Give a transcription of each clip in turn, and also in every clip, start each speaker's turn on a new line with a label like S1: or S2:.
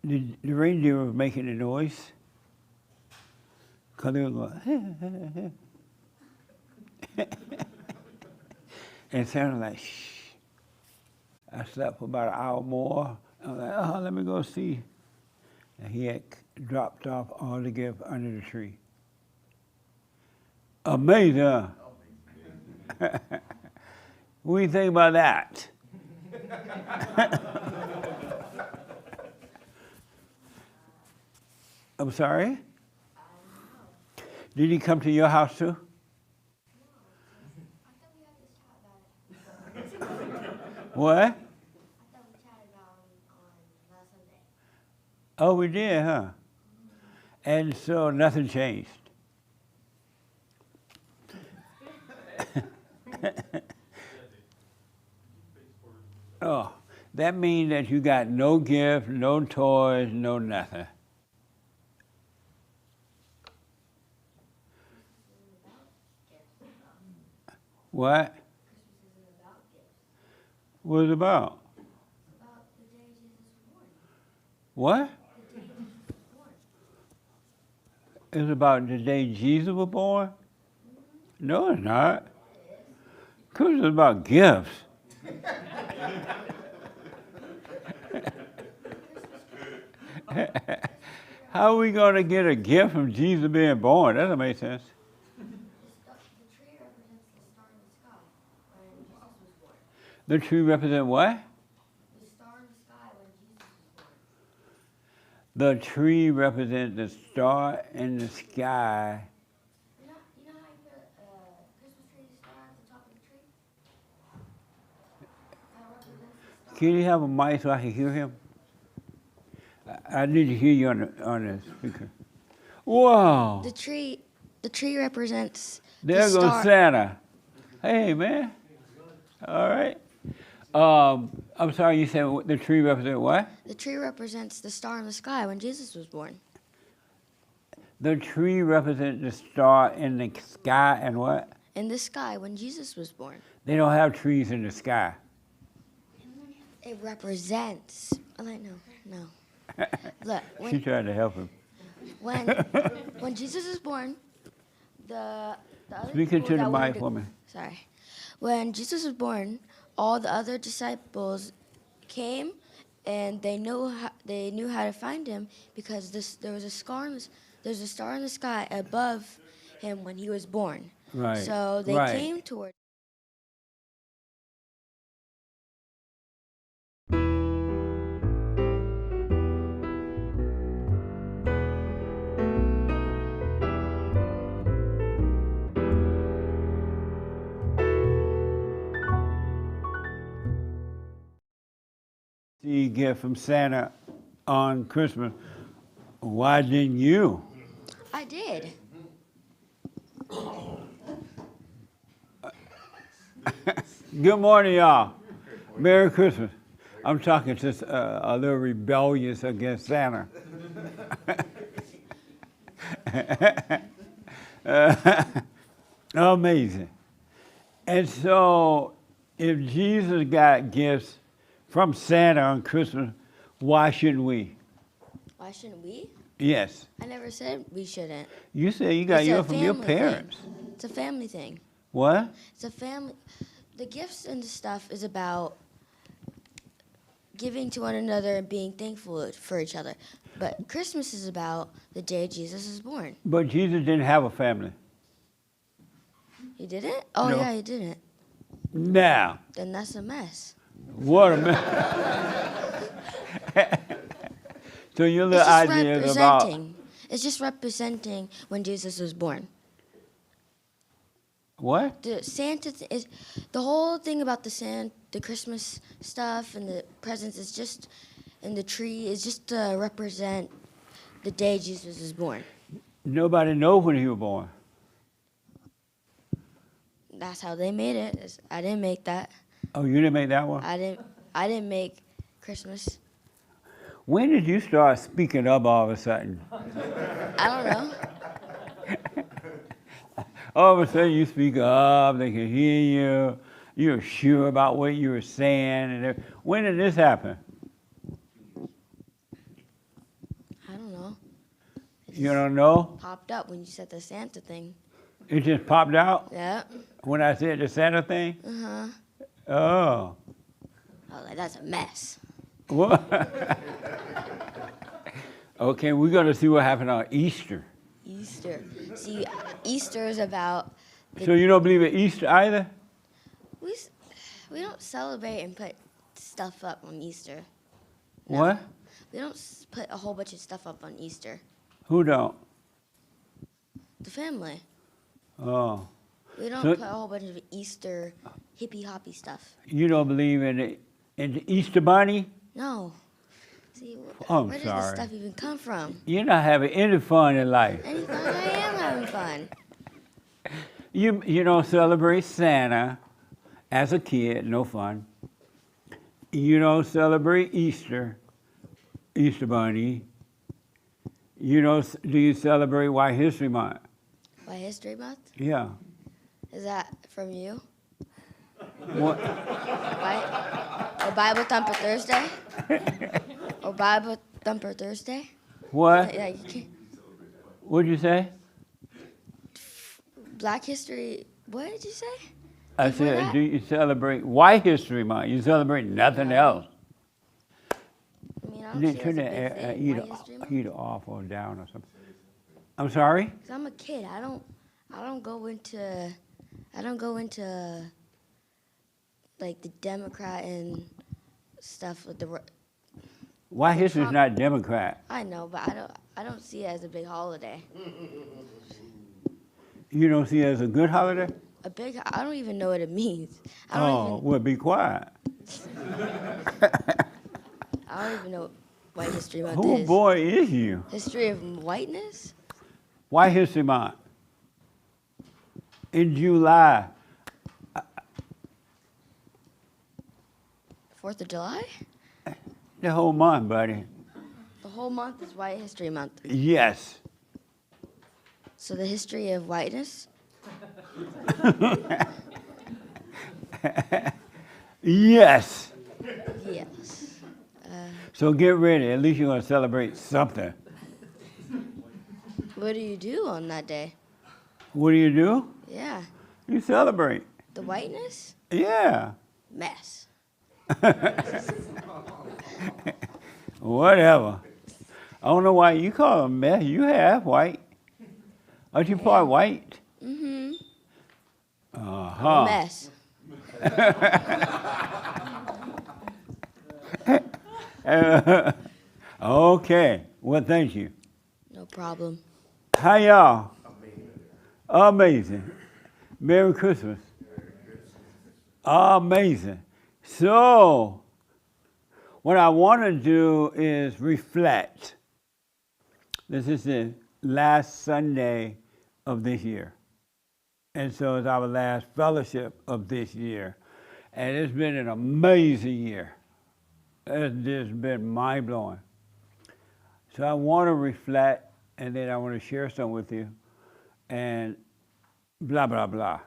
S1: The reindeer were making a noise because they were going, and it sounded like, shh. I slept for about an hour more. I was like, oh, let me go see. And he had dropped off all the gifts under the tree. Amazing, huh? What do you think about that? I'm sorry? Did he come to your house too? What?
S2: I thought we chatted about him on last Sunday.
S1: Oh, we did, huh? And so nothing changed. Oh, that means that you got no gift, no toys, no nothing. What?
S2: Christmas isn't about gifts.
S1: What is it about?
S2: It's about the day Jesus was born.
S1: What?
S2: The day Jesus was born.
S1: It's about the day Jesus was born? No, it's not. Christmas is about gifts. How are we going to get a gift from Jesus being born? That doesn't make sense.
S2: The tree represents the star in the sky when Jesus was born.
S1: The tree represents what?
S2: The star in the sky when Jesus was born.
S1: The tree represents the star in the sky.
S2: You know how you put a Christmas tree star at the top of the tree? That represents the star.
S1: Can you have a mic so I can hear him? I need to hear you on the speaker. Whoa!
S2: The tree represents
S1: There
S2: the
S1: goes
S2: star.
S1: Santa. Hey, man. All right. I'm sorry, you said the tree represents what?
S2: The tree represents the star in the sky when Jesus was born.
S1: The tree represents the star in the sky and what?
S2: In the sky when Jesus was born.
S1: They don't have trees in the sky.
S2: It represents. Oh, no. Look,
S1: She tried to help him.
S2: when Jesus was born, the other
S1: Speak
S2: people
S1: into the
S2: that wanted
S1: mic
S2: to-
S1: for me.
S2: Sorry. When Jesus was born, all the other disciples came, and they knew how to find him because there's a star in the sky above him when he was born.
S1: Right.
S2: So they
S1: right.
S2: came toward.
S1: You get from Santa on Christmas. Why didn't you?
S2: I did.
S1: Good morning, y'all. Merry Christmas. I'm talking to a little rebellious against Santa. Amazing. And so, if Jesus got gifts from Santa on Christmas, why shouldn't we?
S2: Why shouldn't we?
S1: Yes.
S2: I never said we shouldn't.
S1: You said you got
S2: It's a
S1: yours from your
S2: family thing.
S1: parents.
S2: It's a family thing.
S1: What?
S2: It's a family. The gifts and the stuff is about giving to one another and being thankful for each other. But Christmas is about the day Jesus is born.
S1: But Jesus didn't have a family.
S2: He didn't? Oh,
S1: No.
S2: yeah, he didn't.
S1: Now,
S2: Then that's a mess.
S1: what a mess. So your
S2: It's
S1: little
S2: just
S1: idea is about...
S2: representing. It's just representing when Jesus was born.
S1: What?
S2: The Santa is the whole thing about the Christmas stuff and the presents is just, and the tree is just to represent the day Jesus was born.
S1: Nobody knows when he was born.
S2: That's how they made it. I didn't make that.
S1: Oh, you didn't make that one?
S2: I didn't make Christmas.
S1: When did you start speaking up all of a sudden?
S2: I don't know.
S1: All of a sudden you speak up, they can hear you, you're sure about what you were saying. When did this happen?
S2: don't know.
S1: You don't know?
S2: Popped up when you said the Santa thing.
S1: It just popped out
S2: Yeah.
S1: when I said the Santa thing?
S2: Uh-huh.
S1: Oh.
S2: I was like, that's a mess.
S1: What? Okay, we're going to see what happened on Easter.
S2: Easter. See, Easter is about...
S1: So you don't believe in Easter either?
S2: We don't celebrate and put stuff up on Easter. No.
S1: What?
S2: We don't put a whole bunch of stuff up on Easter.
S1: Who don't?
S2: The family.
S1: Oh.
S2: We don't
S1: So-
S2: put a whole bunch of Easter hippie-hoppy stuff.
S1: You don't believe in the Easter bunny?
S2: No. See,
S1: I'm
S2: where does
S1: sorry.
S2: this stuff even come from?
S1: You're not having any fun in life.
S2: Any fun? I am having fun.
S1: You don't celebrate Santa as a kid, no fun. You don't celebrate Easter bunny. Do you celebrate White History Month?
S2: Why History Month?
S1: Yeah.
S2: Is that from you?
S1: What?
S2: Right? Or Bible Thumper Thursday? Or Bible Thumper Thursday?
S1: What?
S2: Yeah, you can't.
S1: What'd you say?
S2: Black History. What did you say?
S1: I
S2: Before
S1: said,
S2: that?
S1: do you celebrate White History Month? You celebrate nothing else.
S2: I mean, I don't
S1: Then
S2: see it
S1: turn
S2: as a
S1: the
S2: big thing.
S1: heater,
S2: White History Month?
S1: heater off or down or something. I'm sorry?
S2: 'Cause I'm a kid. I don't go into like the Democrat and stuff with the.
S1: White History's not Democrat.
S2: I know, but I don't see it as a big holiday.
S1: You don't see it as a good holiday?
S2: I don't even know what it means.
S1: Well, be quiet.
S2: I don't even know what White History Month
S1: Who
S2: is.
S1: boy is you?
S2: History of whiteness?
S1: White History Month. In July.
S2: 4th of July?
S1: The whole month, buddy.
S2: The whole month is White History Month.
S1: Yes.
S2: So the history of whiteness?
S1: Yes.
S2: Yes.
S1: So get ready. At least you're going to celebrate something.
S2: What do you do on that day?
S1: What do you do?
S2: Yeah.
S1: You celebrate.
S2: The whiteness?
S1: Yeah.
S2: Mess.
S1: Whatever. I don't know why you call them mess. You half white. Aren't you part white?
S2: Mm-hmm.
S1: Uh-huh.
S2: Mess.
S1: Okay. Well, thank you.
S2: No problem.
S1: How y'all? Amazing. Merry Christmas. Amazing. So, what I want to do is reflect. This is the last Sunday of this year. And so it's our last fellowship of this year. And it's been an amazing year. It's just been mind-blowing. So I want to reflect, and then I want to share some with you, and blah, blah, blah.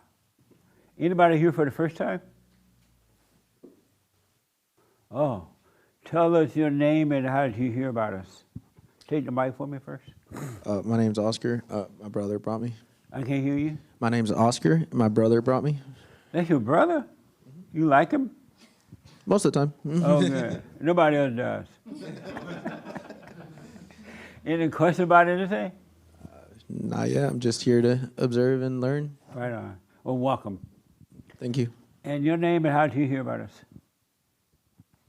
S1: Anybody here for the first time? Oh, tell us your name and how did you hear about us? Take the mic for me first.
S3: My name's Oscar. My brother brought me.
S1: I can't hear you.
S3: My name's Oscar. My brother brought me.
S1: That's your brother? You like him?
S3: Most of the time.
S1: Oh, good. Nobody else does. Any question about anything?
S3: Not yet. I'm just here to observe and learn.
S1: Right on. Well, welcome.
S3: Thank you.
S1: And your name and how did you hear about us?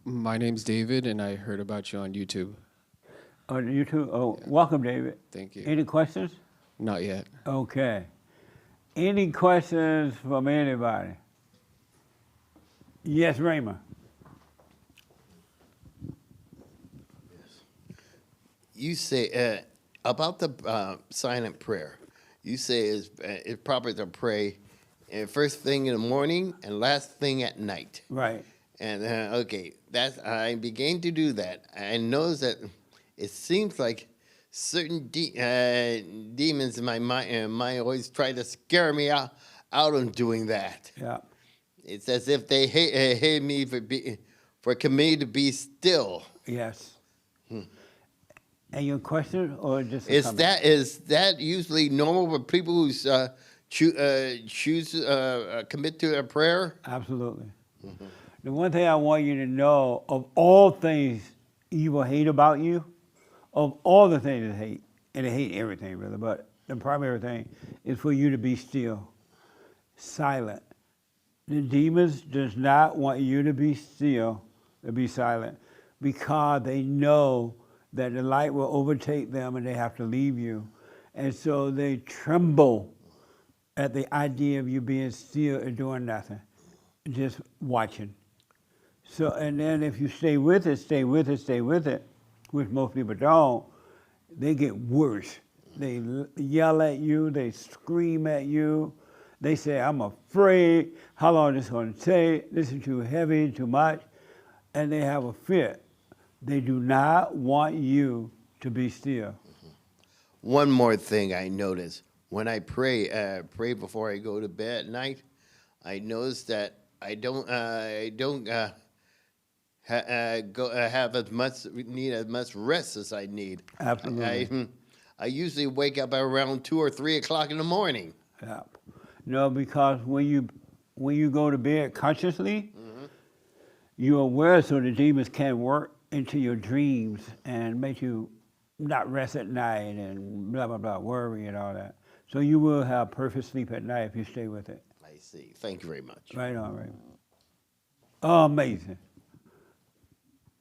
S4: My name's David, and I heard about you on YouTube.
S1: Oh, you too? Oh, welcome, David.
S4: Thank you.
S1: Any questions?
S4: Not yet.
S1: Okay. Any questions from anybody? Yes, Raymond.
S5: You say about the silent prayer. You say it's proper to pray first thing in the morning and last thing at night.
S1: Right.
S5: And okay, I began to do that. I noticed that it seems like certain demons in my mind always try to scare me out on doing that.
S1: Yeah.
S5: It's as if they hate me for committing to be still.
S1: Yes. And your question or just a
S5: Is
S1: comment?
S5: that usually normal for people who choose commit to a prayer?
S1: Absolutely. The one thing I want you to know, of all things evil hate about you, of all the things they hate, and they hate everything really, but the primary thing is for you to be still, silent. The demons does not want you to be still, to be silent, because they know that the light will overtake them and they have to leave you. And so they tremble at the idea of you being still and doing nothing, just watching. So, and then if you stay with it, stay with it, stay with it, which most people don't, they get worse. They yell at you, they scream at you, they say, I'm afraid, how long is this going to take, this is too heavy, too much, and they have a fit. They do not want you to be still.
S5: One more thing I notice when I pray before I go to bed at night, I notice that I don't have as much rest as I need.
S1: Absolutely.
S5: I usually wake up around 2 or 3 o'clock in the morning.
S1: Yeah. No, because when you go to bed consciously, you're aware so the demons can't work into your dreams and make you not rest at night and blah, blah, blah, worry and all that. So you will have perfect sleep at night if you stay with it.
S5: I see. Thank you very much.
S1: Right on, Raymond. Amazing.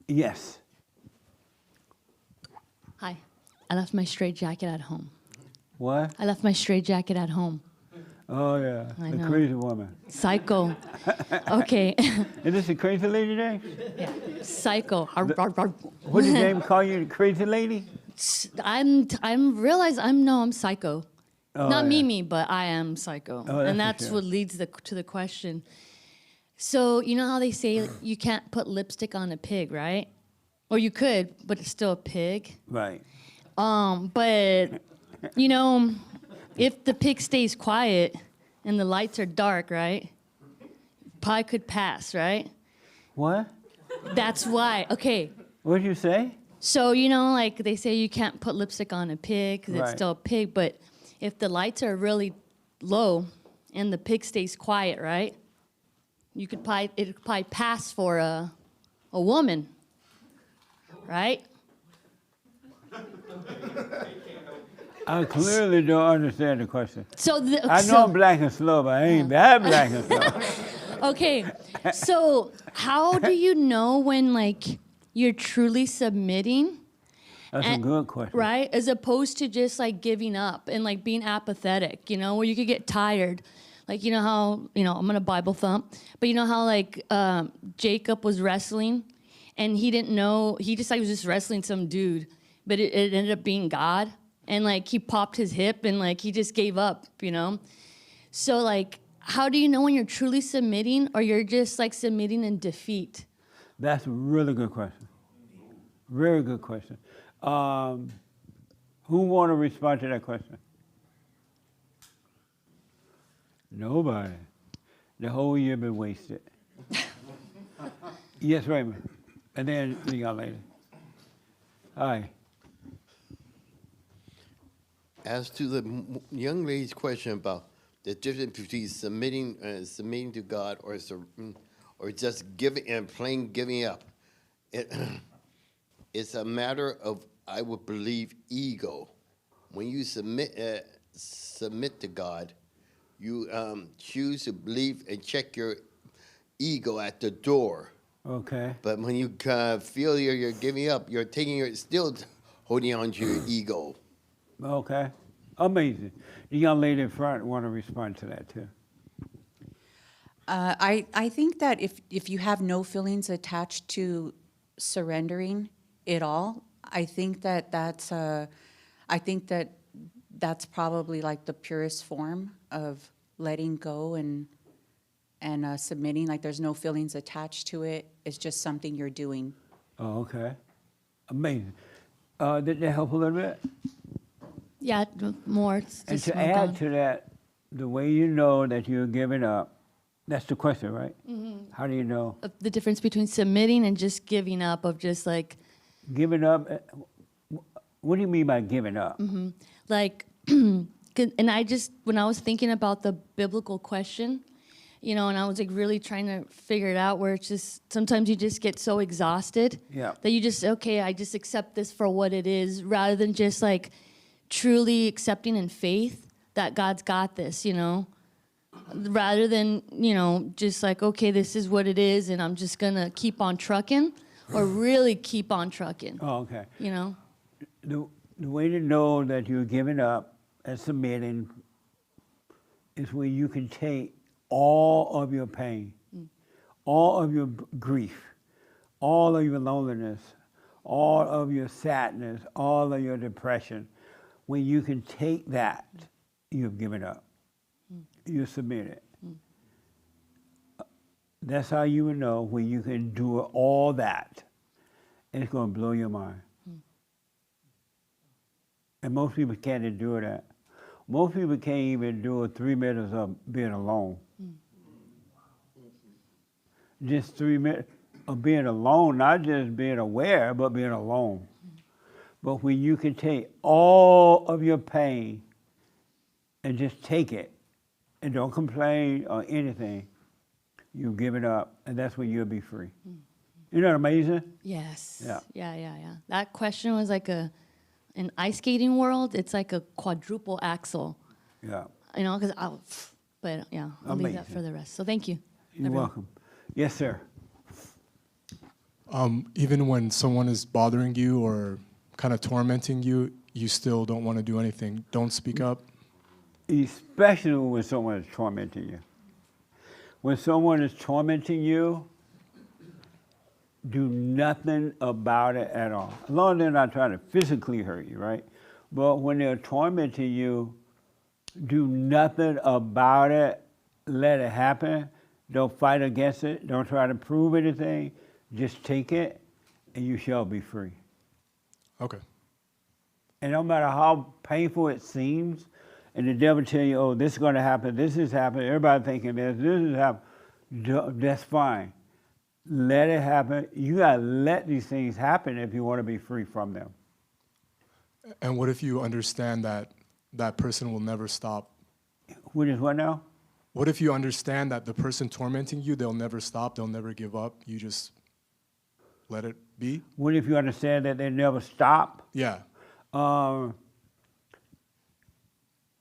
S1: Yes.
S6: Hi. I left my straight jacket at home.
S1: What?
S6: I left my straight jacket at home.
S1: Oh, yeah.
S6: I
S1: The
S6: know.
S1: crazy woman.
S6: Psycho. Okay.
S1: Is this the crazy lady name?
S6: Yeah. Psycho.
S1: What did James call you, the crazy lady?
S6: I'm realize I'm psycho.
S1: Oh,
S6: Not
S1: yeah.
S6: Mimi, but I am psycho.
S1: Oh, that's
S6: and
S1: for
S6: that's
S1: sure.
S6: what leads to the question. So, you know how they say you can't put lipstick on a pig, right? Or you could, but it's still a pig.
S1: Right.
S6: But you know, if the pig stays quiet and the lights are dark, right? Pie could pass, right?
S1: What?
S6: That's why. Okay.
S1: What did you say?
S6: So, you know, like they say you can't put lipstick on a pig 'cause it's
S1: Right.
S6: still a pig, but if the lights are really low and the pig stays quiet, right? It could probably pass for a woman, right?
S1: I clearly don't understand the question.
S6: So
S1: I know I'm black and slow, but I ain't that black and slow.
S6: Okay, so how do you know when like you're truly submitting,
S1: That's a good question.
S6: right? As opposed to just like giving up and like being apathetic, you know, where you could get tired. Like, you know how, you know, I'm gonna Bible thump, but you know how like Jacob was wrestling and he didn't know, he just like was just wrestling some dude, but it ended up being God. And like he popped his hip and like he just gave up, you know? So like, how do you know when you're truly submitting or you're just like submitting in defeat?
S1: That's a really good question. Very good question. Who want to respond to that question? Nobody. The whole year been wasted. Yes, Raymond. And then the young lady. Hi.
S5: As to the young lady's question about the difference between submitting to God or just giving and plain giving up, it's a matter of, I would believe, ego. When you submit to God, you choose to believe and check your ego at the door.
S1: Okay.
S5: But when you feel you're giving up, you're still holding on to your ego.
S1: Okay. Amazing. The young lady in front want to respond to that too.
S7: I think that if you have no feelings attached to surrendering it all, I think that's probably like the purest form of letting go and submitting. Like there's no feelings attached to it. It's just something you're doing.
S1: Oh, okay. Amazing. Did that help a little bit?
S6: Yeah, more.
S1: And to add to that, the way you know that you're giving up, that's the question, right? Mm-hmm. How do you know?
S6: The difference between submitting and just giving up of just like,
S1: Giving up, What do you mean by giving up?
S6: Like, and when I was thinking about the biblical question, you know, and I was like really trying to figure it out, where it's just sometimes you just get so exhausted
S1: Yeah.
S6: that you just, okay, I just accept this for what it is, rather than just like truly accepting in faith that God's got this, you know, rather than, you know, just like, okay, this is what it is and I'm just gonna keep on trucking, or really keep on trucking,
S1: Oh, okay.
S6: you know?
S1: The way to know that you're giving up and submitting is when you can take all of your pain, all of your grief, all of your loneliness, all of your sadness, all of your depression. When you can take that, you've given up. You submitted. That's how you will know when you can endure all that. And it's going to blow your mind. And most people can't endure that. Most people can't even endure 3 minutes of being alone. Just 3 minutes of being alone, not just being aware, but being alone. But when you can take all of your pain and just take it and don't complain or anything, you give it up, and that's when you'll be free. Isn't that amazing?
S6: Yes.
S1: Yeah.
S6: Yeah. That question was like in ice skating world, it's like a quadruple axel,
S1: Yeah.
S6: you know, but yeah, I'll leave that
S1: Amazing.
S6: for the rest. So thank you.
S1: You're
S6: everyone.
S1: welcome. Yes, sir.
S8: Even when someone is bothering you or kind of tormenting you, you still don't want to do anything. Don't speak up.
S1: Especially when someone is tormenting you. When someone is tormenting you, do nothing about it at all. As long as they're not trying to physically hurt you, right? But when they're tormenting you, do nothing about it. Let it happen. Don't fight against it. Don't try to prove anything. Just take it, and you shall be free.
S8: Okay.
S1: And no matter how painful it seems, and the devil tell you, oh, this is going to happen, this is happening, everybody thinking this is happening, that's fine. Let it happen. You got to let these things happen if you want to be free from them.
S8: And what if you understand that that person will never stop?
S1: Which is what now?
S8: What if you understand that the person tormenting you, they'll never stop, they'll never give up, you just let it be?
S1: What if you understand that they never stop?
S8: Yeah.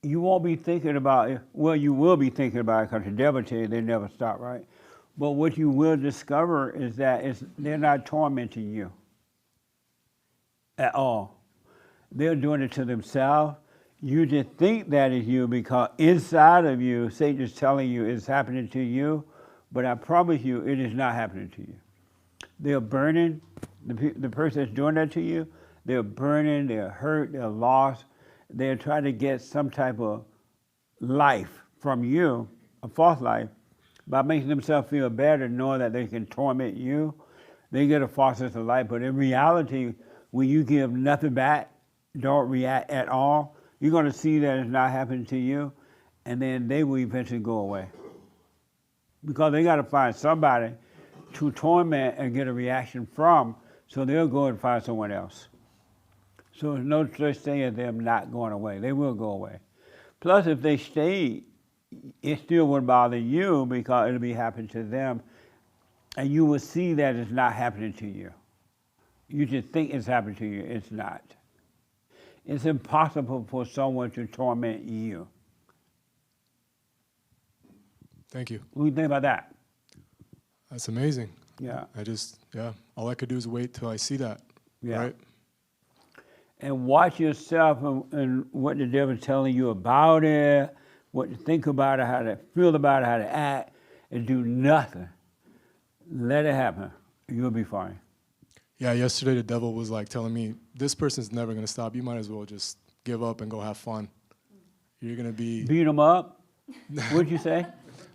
S1: You won't be thinking about it. Well, you will be thinking about it because the devil tell you they never stop, right? But what you will discover is that they're not tormenting you at all. They're doing it to themselves. You just think that is you because inside of you, Satan is telling you it's happening to you, but I promise you it is not happening to you. They're burning, the person that's doing that to you, they're burning, they're hurt, they're lost. They're trying to get some type of life from you, a false life, by making themselves feel better, knowing that they can torment you. They get a false sense of life, but in reality, when you give nothing back, don't react at all, you're going to see that it's not happening to you, and then they will eventually go away. Because they got to find somebody to torment and get a reaction from, so they'll go and find someone else. So there's no such thing as them not going away. They will go away. Plus, if they stay, it still wouldn't bother you because it'll be happening to them, and you will see that it's not happening to you. You just think it's happening to you. It's not. It's impossible for someone to torment you.
S8: Thank you.
S1: What do you think about that?
S8: That's amazing.
S1: Yeah.
S8: All I could do is wait till I see that.
S1: Yeah.
S8: Right?
S1: And watch yourself and what the devil's telling you about it, what to think about it, how to feel about it, how to act, and do nothing. Let it happen. You'll be fine.
S8: Yeah, yesterday the devil was like telling me, this person's never going to stop. You might as well just give up and go have fun. You're going to be...
S1: Beat them up? What'd you say?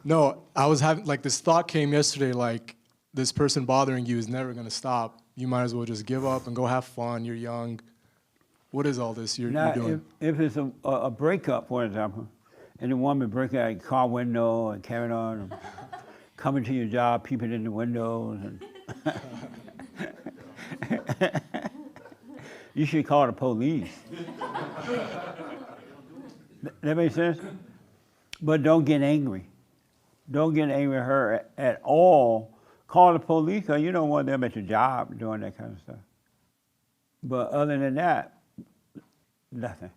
S8: No, I was having, like, this thought came yesterday, like, this person bothering you is never going to stop. You might as well just give up and go have fun. You're young. What is all this you're doing?
S1: If it's a breakup, for example, and the woman break out a car window and carrying on, and coming to your job, peeping in the windows, and You should call the police. That makes sense? But don't get angry. Don't get angry at her at all. Call the police because you don't want them at your job doing that kind of stuff. But other than that, nothing.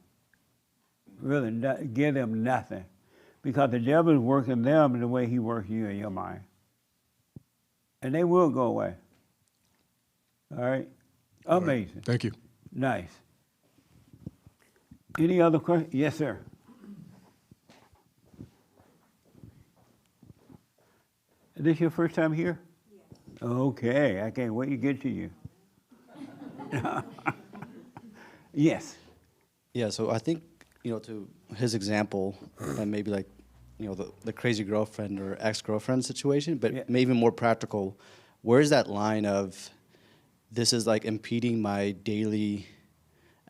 S1: Really, give them nothing. Because the devil is working them the way he works you in your mind. And they will go away. All right? Amazing.
S8: Thank you.
S1: Nice. Any other questions? Yes, sir. Is this your first time here? Yes. Okay, I can't wait to get to you. Yes.
S9: Yeah, so I think, to his example, and maybe like, the crazy girlfriend or ex-girlfriend situation, but
S1: Yeah.
S9: maybe more practical, where's that line of this is like impeding my daily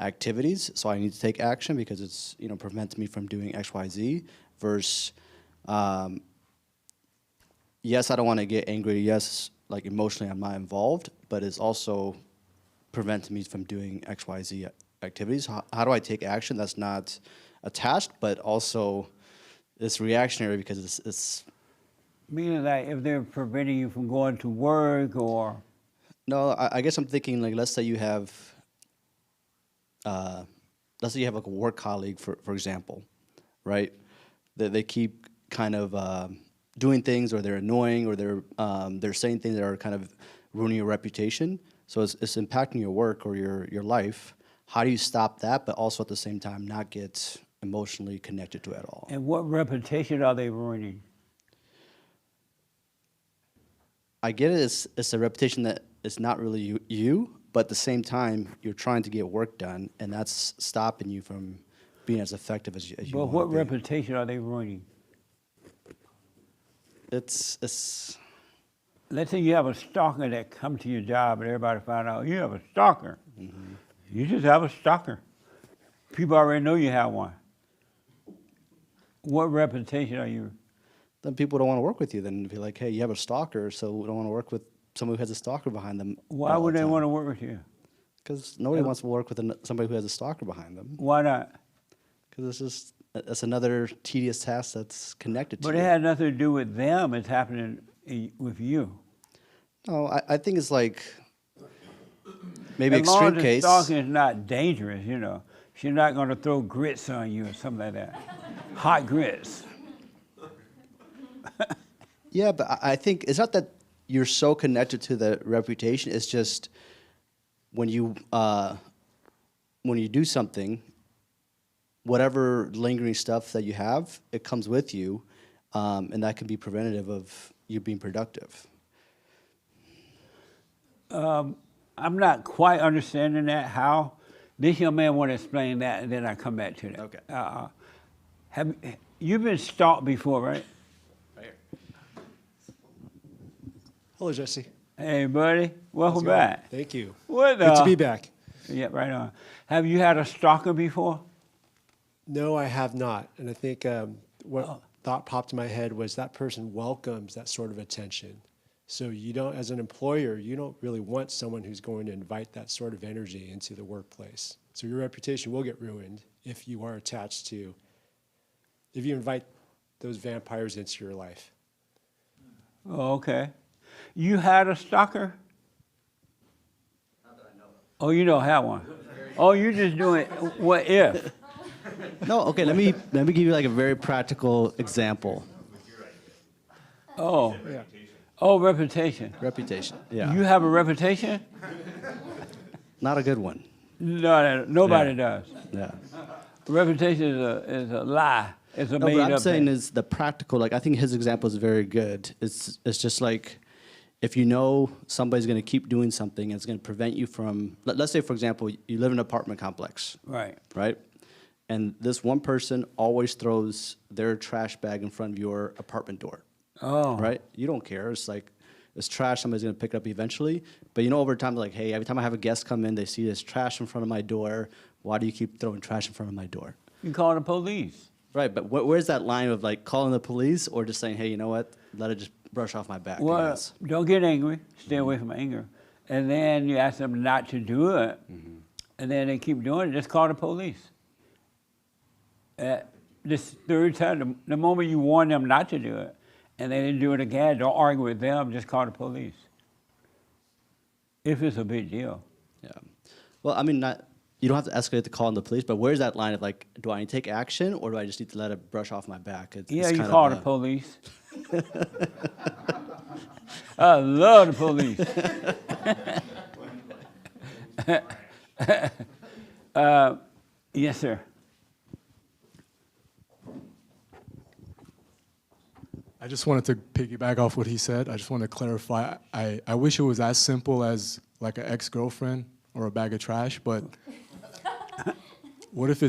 S9: activities, so I need to take action because it's, prevents me from doing X, Y, Z, versus, yes, I don't want to get angry, yes, like emotionally I'm not involved, but it's also preventing me from doing X, Y, Z activities. How do I take action that's not attached, but also it's reactionary because it's
S1: Meaning that if they're preventing you from going to work or...
S9: No, I guess I'm thinking like let's say you have like a work colleague for example, right? That they keep kind of doing things, or they're annoying, or they're saying things that are kind of ruining your reputation. So it's impacting your work or your life. How do you stop that, but also at the same time not get emotionally connected to it at all?
S1: And what reputation are they ruining?
S9: I get it. It's a reputation that is not really you, but at the same time, you're trying to get work done, and that's stopping you from being as effective as you
S1: But
S9: want
S1: what
S9: to be.
S1: reputation are they ruining?
S9: It's
S1: Let's say you have a stalker that comes to your job and everybody find out you have a stalker.
S9: Mm-hmm.
S1: You just have a stalker. People already know you have one. What reputation are you?
S9: then people don't want to work with you. Then be like, hey, you have a stalker, so we don't want to work with someone who has a stalker behind them.
S1: Why would they want to work with you?
S9: Because nobody wants to work with somebody who has a stalker behind them.
S1: Why not?
S9: Because that's another tedious task that's connected to
S1: But
S9: you.
S1: it had nothing to do with them. It's happening with you.
S9: No, I think it's like maybe
S1: As long
S9: extreme
S1: as
S9: case.
S1: the stalking is not dangerous, she's not going to throw grits on you or something like that. Hot grits.
S9: Yeah, but I think it's not that you're so connected to the reputation. It's just when you do something, whatever lingering stuff that you have, it comes with you, and that can be preventative of you being productive.
S1: I'm not quite understanding that, how. This young man want to explain that, and then I come back to that.
S9: Okay.
S1: Have you been stalked before, right?
S9: Right here.
S10: Hello, Jesse.
S1: Hey, buddy. Welcome
S10: How's it going?
S1: back.
S10: Thank you.
S1: What,
S10: Good to be back.
S1: Yeah, right on. Have you had a stalker before?
S10: No, I have not. And I think what thought popped in my head was that person welcomes that sort of attention. So you don't, as an employer, you don't really want someone who's going to invite that sort of energy into the workplace. So your reputation will get ruined if you are attached to, if you invite those vampires into your life.
S1: Oh, okay. You had a stalker?
S9: Not that I know of.
S1: Oh, you don't have one. Oh, you're just doing what if?
S9: No, okay. Let me give you like a very practical example.
S1: Oh,
S10: Yeah.
S1: oh, reputation.
S9: Reputation. Yeah.
S1: You have a reputation?
S9: Not a good one.
S1: No, nobody
S9: Yeah.
S1: does.
S9: Yeah.
S1: Reputation is a lie. It's a
S9: No,
S1: made
S9: what I'm
S1: up
S9: saying
S1: thing.
S9: is the practical. Like I think his example is very good. It's just like if you know somebody's going to keep doing something, and it's going to prevent you from. Let's say, for example, you live in an apartment complex,
S1: Right.
S9: right? And this one person always throws their trash bag in front of your apartment door,
S1: Oh.
S9: right? You don't care. It's like it's trash. Somebody's going to pick it up eventually. But over time, like, hey, every time I have a guest come in, they see this trash in front of my door. Why do you keep throwing trash in front of my door?
S1: You call the police.
S9: Right, but where's that line of like calling the police or just saying, hey, you know what? Let it just brush off my back. I
S1: Well,
S9: guess.
S1: don't get angry. Stay away from anger. And then you ask them not to do it. And then they keep doing it, just call the police. This third time, the moment you warn them not to do it, and they didn't do it again, don't argue with them, just call the police. If it's a big deal.
S9: Yeah. Well, I mean, you don't have to escalate the call on the police, but where's that line of like, do I need to take action or do I just need to let it brush off my back?
S1: Yeah, you call the police. I love the police. Yes, sir.
S8: I just wanted to piggyback off what he said. I just want to clarify. I wish it was as simple as like an ex-girlfriend or a bag of trash, but what if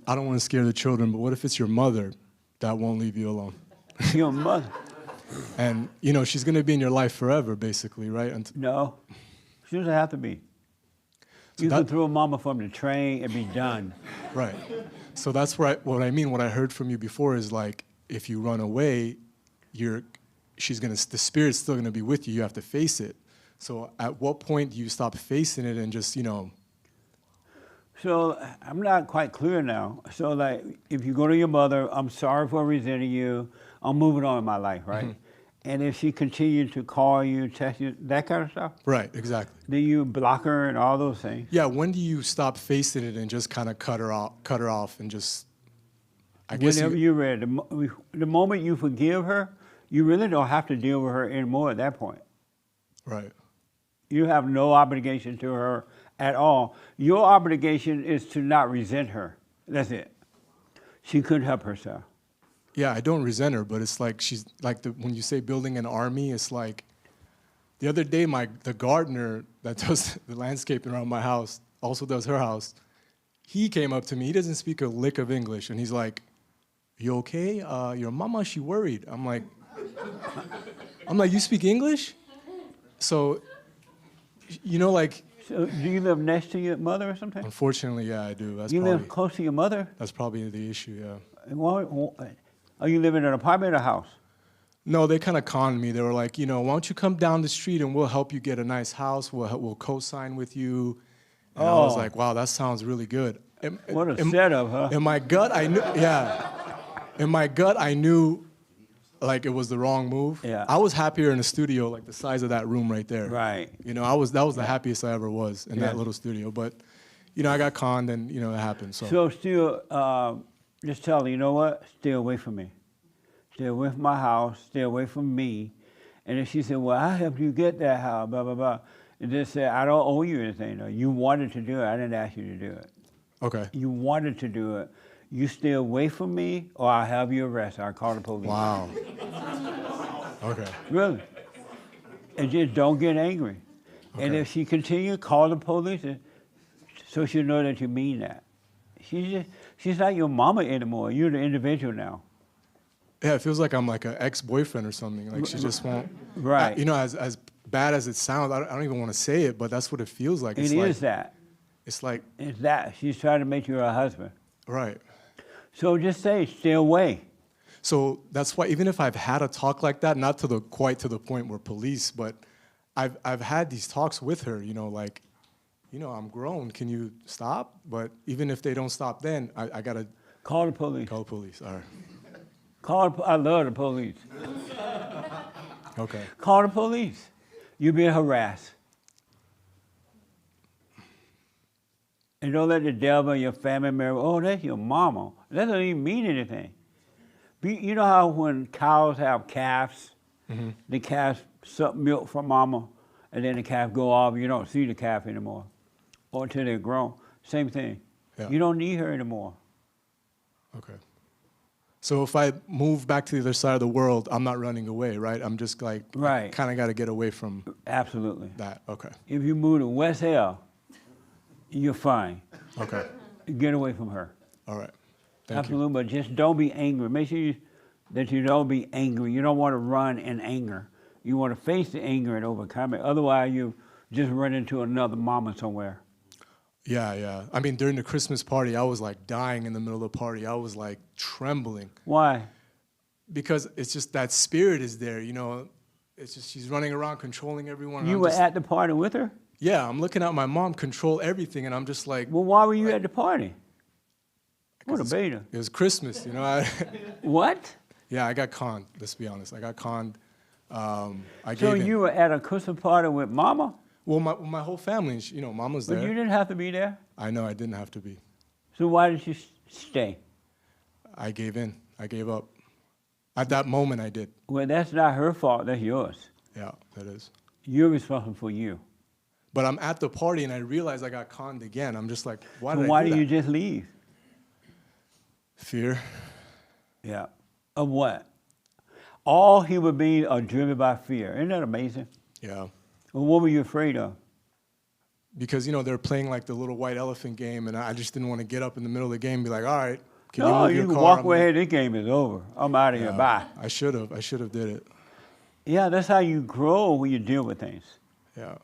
S8: I don't want to scare the children, but what if it's your mother that won't leave you alone?
S1: Your mother?
S8: And, you know, she's going to be in your life forever, basically, right?
S1: No, she doesn't have to be. You can throw a mama from the train and be done.
S8: Right. So that's what I mean. What I heard from you before is like, if you run away, the spirit's still gonna be with you. You have to face it. So at what point do you stop facing it and just, you know?
S1: So I'm not quite clear now. So like, if you go to your mother, I'm sorry for resenting you. I'm moving on in my life, right? Mm-hmm. And if she continued to call you, text you, that kind of stuff?
S8: Right, exactly.
S1: Do you block her and all those things?
S8: Yeah, when do you stop facing it and just kind of cut her off and just, I guess
S1: whenever you're ready. The moment you forgive her, you really don't have to deal with her anymore at that point.
S8: Right.
S1: You have no obligation to her at all. Your obligation is to not resent her. That's it. She couldn't help herself.
S8: Yeah, I don't resent her, but it's like she's like when you say building an army, it's like the other day the gardener that does the landscaping around my house also does her house. He came up to me. He doesn't speak a lick of English, and he's like, "You okay? Your mama, she worried." I'm like, "You speak English?" So, you know, like.
S1: So do you live next to your mother or something?
S8: Unfortunately, yeah, I do.
S1: You live close to your mother?
S8: That's probably the issue, yeah.
S1: Are you living in an apartment or a house?
S8: No, they kind of conned me. They were like, you know, why don't you come down the street and we'll help you get a nice house. We'll co-sign with you. And I was like, wow, that sounds really good.
S1: What a setup, huh?
S8: In my gut, I knew, yeah. In my gut, I knew, like, it was the wrong move.
S1: Yeah.
S8: I was happier in the studio, like the size of that room right there.
S1: Right.
S8: You know, that was the happiest I ever was in that little studio. But, you know, I got conned and, you know, it happened. So
S1: still, just tell her, you know what? Stay away from me. Stay away from my house. Stay away from me. And then she said, well, I helped you get that house, blah, blah, blah. And just said, I don't owe you anything, though. You wanted to do it. I didn't ask you to do it.
S8: Okay.
S1: You wanted to do it. You stay away from me, or I'll have you arrested. I'll call the police.
S8: Wow. Okay.
S1: Really. And just don't get angry. Okay. And if she continues, call the police, so she'll know that you mean that. She's not your mama anymore. You're the individual now.
S8: Yeah, it feels like I'm like an ex-boyfriend or something. Like she just won't.
S1: Right.
S8: You know, as bad as it sounds, I don't even want to say it, but that's what it feels like.
S1: It is that.
S8: It's like.
S1: It's that. She's trying to make you her husband.
S8: Right.
S1: So just say, stay away.
S8: So that's why, even if I've had a talk like that, not quite to the point where police, but I've had these talks with her, you know, like, you know, I'm grown, can you stop? But even if they don't stop then, I gotta...
S1: Call the police.
S8: Call the police, all right.
S1: I love the police.
S8: Okay.
S1: Call the police. You're being harassed. And don't let the devil, your family member, oh, that's your mama. That doesn't even mean anything. You know how when cows have calves, the calves suck milk from mama, and then the calf go off, you don't see the calf anymore, or until they're grown. Same thing. Yeah. You don't need her anymore.
S8: Okay. So if I move back to the other side of the world, I'm not running away, right? I'm just like,
S1: right.
S8: Kind of got to get away from
S1: Absolutely.
S8: That, okay.
S1: If you move to West Hill, you're fine.
S8: Okay.
S1: Get away from her.
S8: All right.
S1: Absolutely, but just don't be angry. Make sure that you don't be angry. You don't want to run in anger. You want to face the anger and overcome it. Otherwise, you just run into another mama somewhere.
S8: Yeah, yeah. I mean, during the Christmas party, I was like dying in the middle of the party. I was like trembling.
S1: Why?
S8: Because it's just that spirit is there, you know. It's just she's running around controlling everyone.
S1: You were at the party with her?
S8: Yeah, I'm looking at my mom control everything, and I'm just like,
S1: Well, why were you at the party? What a beta.
S8: it was Christmas, you know.
S1: What?
S8: Yeah, I got conned. Let's be honest. I got conned. I
S1: So
S8: gave in.
S1: you were at a Christmas party with Mama,
S8: Well, my whole family, you know, Mom was
S1: but
S8: there.
S1: you didn't have to be there.
S8: I know I didn't have to be.
S1: So why did you stay?
S8: I gave in. I gave up. At that moment, I did.
S1: Well, that's not her fault. That's yours.
S8: Yeah, that is.
S1: You're responsible for you.
S8: But I'm at the party, and I realize I got conned again. I'm just like, why
S1: So
S8: did
S1: why
S8: I do
S1: did
S8: that?
S1: you just leave?
S8: Fear.
S1: Yeah. Of what? All human beings are driven by fear. Isn't that amazing?
S8: Yeah.
S1: Well, what were you afraid of?
S8: Because, you know, they're playing like the little white elephant game, and I just didn't want to get up in the middle of the game and be like, all right, can you
S1: No,
S8: move
S1: you
S8: your
S1: can
S8: car?
S1: walk
S8: I'm
S1: away.
S8: like-
S1: This game is over. I'm out of here.
S8: Yeah,
S1: Bye.
S8: I should have. I should have did it.
S1: Yeah, that's how you grow when you deal with things.
S8: Yeah.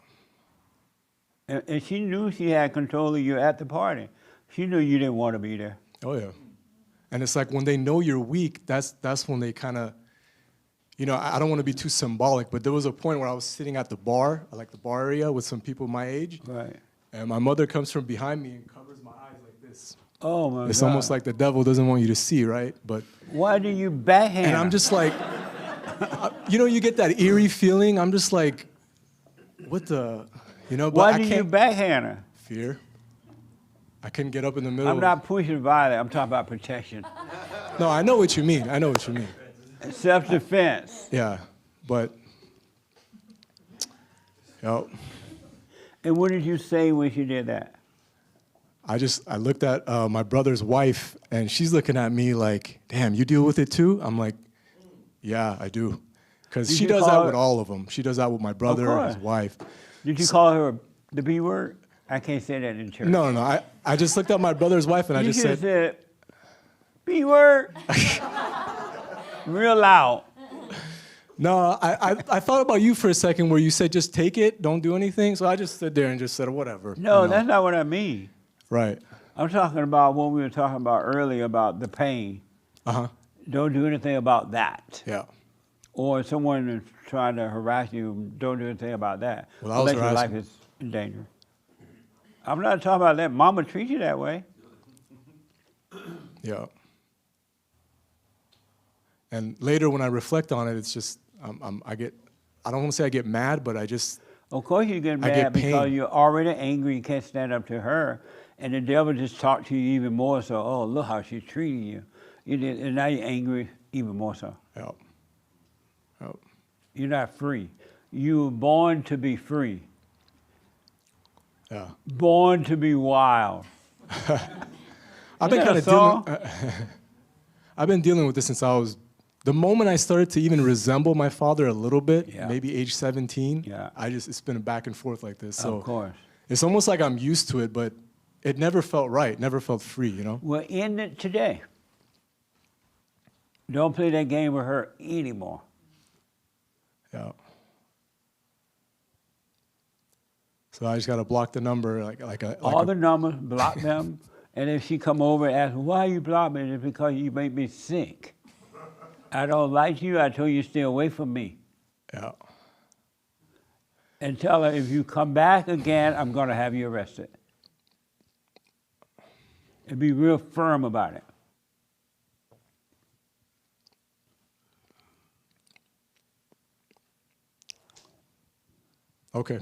S1: And she knew she had control of you at the party. She knew you didn't want to be there.
S8: Oh, yeah. And it's like when they know you're weak, that's when they kind of, you know, I don't want to be too symbolic, but there was a point where I was sitting at the bar, like the bar area with some people my age.
S1: Right.
S8: And my mother comes from behind me and covers my eyes like this.
S1: Oh, my God.
S8: It's almost like the devil doesn't want you to see, right? But
S1: Why do you backhand
S8: and I'm
S1: her?
S8: just like, you know, you get that eerie feeling. I'm just like, what the, you know, but
S1: Why
S8: I
S1: do you
S8: can't.
S1: backhand her?
S8: Fear. I couldn't get up in the middle.
S1: I'm not pushing violence. I'm talking about protection.
S8: No, I know what you mean. I know what you mean.
S1: Self-defense.
S8: Yeah, but, yep.
S1: And what did you say when she did that?
S8: I looked at my brother's wife, and she's looking at me like, damn, you deal with it too? I'm like, yeah, I do. Because
S1: Did
S8: she
S1: you
S8: does
S1: call
S8: that
S1: her-
S8: with all of them. She does that with my brother,
S1: course.
S8: his wife.
S1: Did you call her the B word? I can't say that in church.
S8: No. I just looked at my brother's wife, and I
S1: You
S8: just
S1: should have
S8: said,
S1: said, B word. Real loud.
S8: no, I thought about you for a second where you said, just take it, don't do anything. So I just stood there and just said, whatever.
S1: No,
S8: you know.
S1: that's not what I mean.
S8: Right.
S1: I'm talking about what we were talking about earlier about the pain.
S8: Uh-huh.
S1: Don't do anything about that.
S8: Yeah.
S1: Or someone is trying to harass you, don't do anything about that.
S8: Well, I was
S1: unless your life
S8: harassing.
S1: is in danger. I'm not talking about that. Mama treats you that way.
S8: Yeah. And later when I reflect on it, it's just, I don't want to say I get mad, but I just,
S1: Of course you get
S8: I
S1: mad
S8: get
S1: because
S8: pain.
S1: you're already angry and can't stand up to her. And the devil just talked to you even more so, oh, look how she's treating you. And now you're angry even more so.
S8: yeah. Yeah.
S1: You're not free. You were born to be free.
S8: Yeah.
S1: Born to be wild.
S8: I've been
S1: Isn't that
S8: kind
S1: a
S8: of
S1: song?
S8: I've been dealing with this since the moment I started to even resemble my father a little bit,
S1: Yeah.
S8: maybe age 17,
S1: Yeah.
S8: it's been back and forth like this. So
S1: Of course.
S8: it's almost like I'm used to it, but it never felt right, never felt free, you know?
S1: Well, end it today. Don't play that game with her anymore.
S8: Yeah. So I just got to block the number
S1: All the numbers, block them. And if she come over and ask, why you block me? It's because you make me sick. I don't like you. I told you to stay away from me.
S8: Yeah.
S1: And tell her, if you come back again, I'm going to have you arrested. And be real firm about it.
S8: Okay.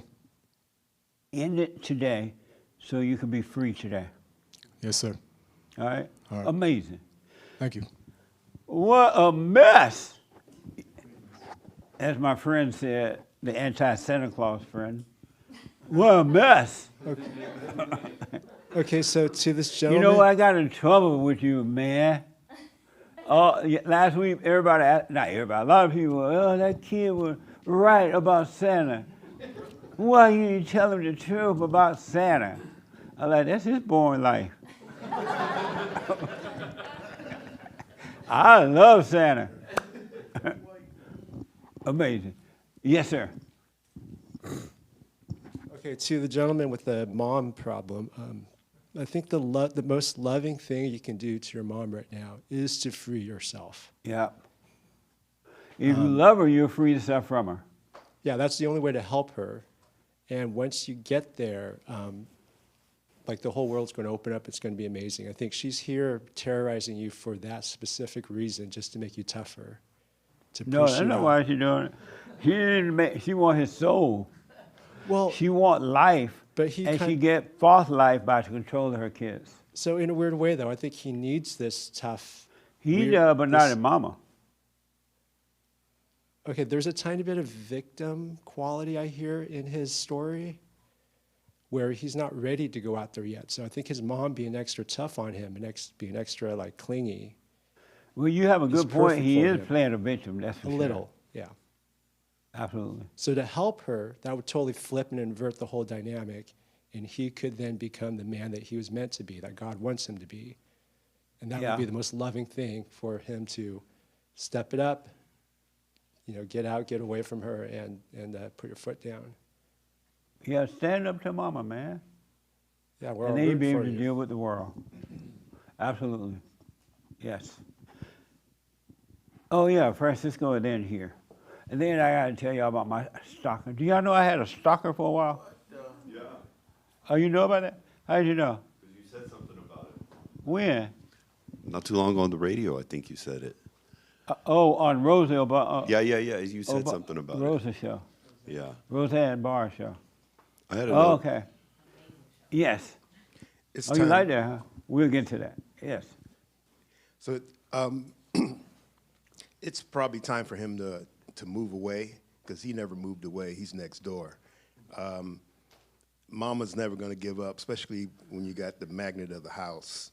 S1: End it today so you can be free today.
S8: Yes, sir.
S1: All right?
S8: All right.
S1: Amazing.
S8: Thank you.
S1: What a mess. As my friend said, the anti-Santa Claus friend. What a mess.
S10: Okay, so to this
S1: You
S10: gentleman.
S1: know, I got in trouble with you, man. Last week, not everybody, a lot of people, oh, that kid was right about Santa. Why you didn't tell him the truth about Santa? I'm like, that's his boring life. I love Santa. Amazing. Yes, sir.
S10: Okay, to the gentleman with the mom problem, I think the most loving thing you can do to your mom right now is to free yourself.
S1: Yeah. If you love her, you'll free yourself from her.
S10: Yeah, that's the only way to help her. And once you get there, like the whole world's going to open up. It's going to be amazing. I think she's here terrorizing you for that specific reason, just to make you tougher. To
S1: No,
S10: push
S1: that's
S10: you
S1: not
S10: out.
S1: why she's doing it. She didn't make. She want his soul.
S10: Well,
S1: She want life,
S10: but he
S1: and she
S10: kind-
S1: get false life by controlling her kids.
S10: so in a weird way, though, I think he needs this tough.
S1: He
S10: weird-
S1: does, but not
S10: this-
S1: in mama.
S10: Okay, there's a tiny bit of victim quality I hear in his story, where he's not ready to go out there yet. So I think his mom being extra tough on him and being extra like clingy,
S1: Well, you have a
S10: It's
S1: good point.
S10: perfect
S1: He
S10: for
S1: is
S10: him.
S1: playing a victim. That's for
S10: a
S1: sure.
S10: little, yeah.
S1: Absolutely.
S10: So to help her, that would totally flip and invert the whole dynamic, and he could then become the man that he was meant to be, that God wants him to be. And that
S1: Yeah.
S10: would be the most loving thing for him to step it up, get out, get away from her, and put your foot down.
S1: Yeah, stand up to mama, man.
S10: Yeah, we're
S1: And
S10: all
S1: then you'll be
S10: rooting
S1: able
S10: for
S1: to
S10: you.
S1: deal with the world. Absolutely. Yes. Oh, yeah, Francisco is in here. And then I got to tell y'all about my stalker. Do y'all know I had a stalker for a while?
S11: Yeah,
S1: Oh, you know about that? How did you know?
S11: because you said something about it.
S1: When?
S11: Not too long ago on the radio, I think you said it.
S1: On Roseanne. About,
S11: Yeah, you said something about it.
S1: Rosa show.
S11: Yeah.
S1: Roseanne Barr show.
S11: I had a
S1: Oh,
S11: note.
S1: okay. Yes.
S12: It's
S1: Oh, you
S12: time.
S1: like that, huh? We'll get to that. Yes.
S12: So it's probably time for him to move away, because he never moved away. He's next door. Mama's never going to give up, especially when you got the magnet of the house.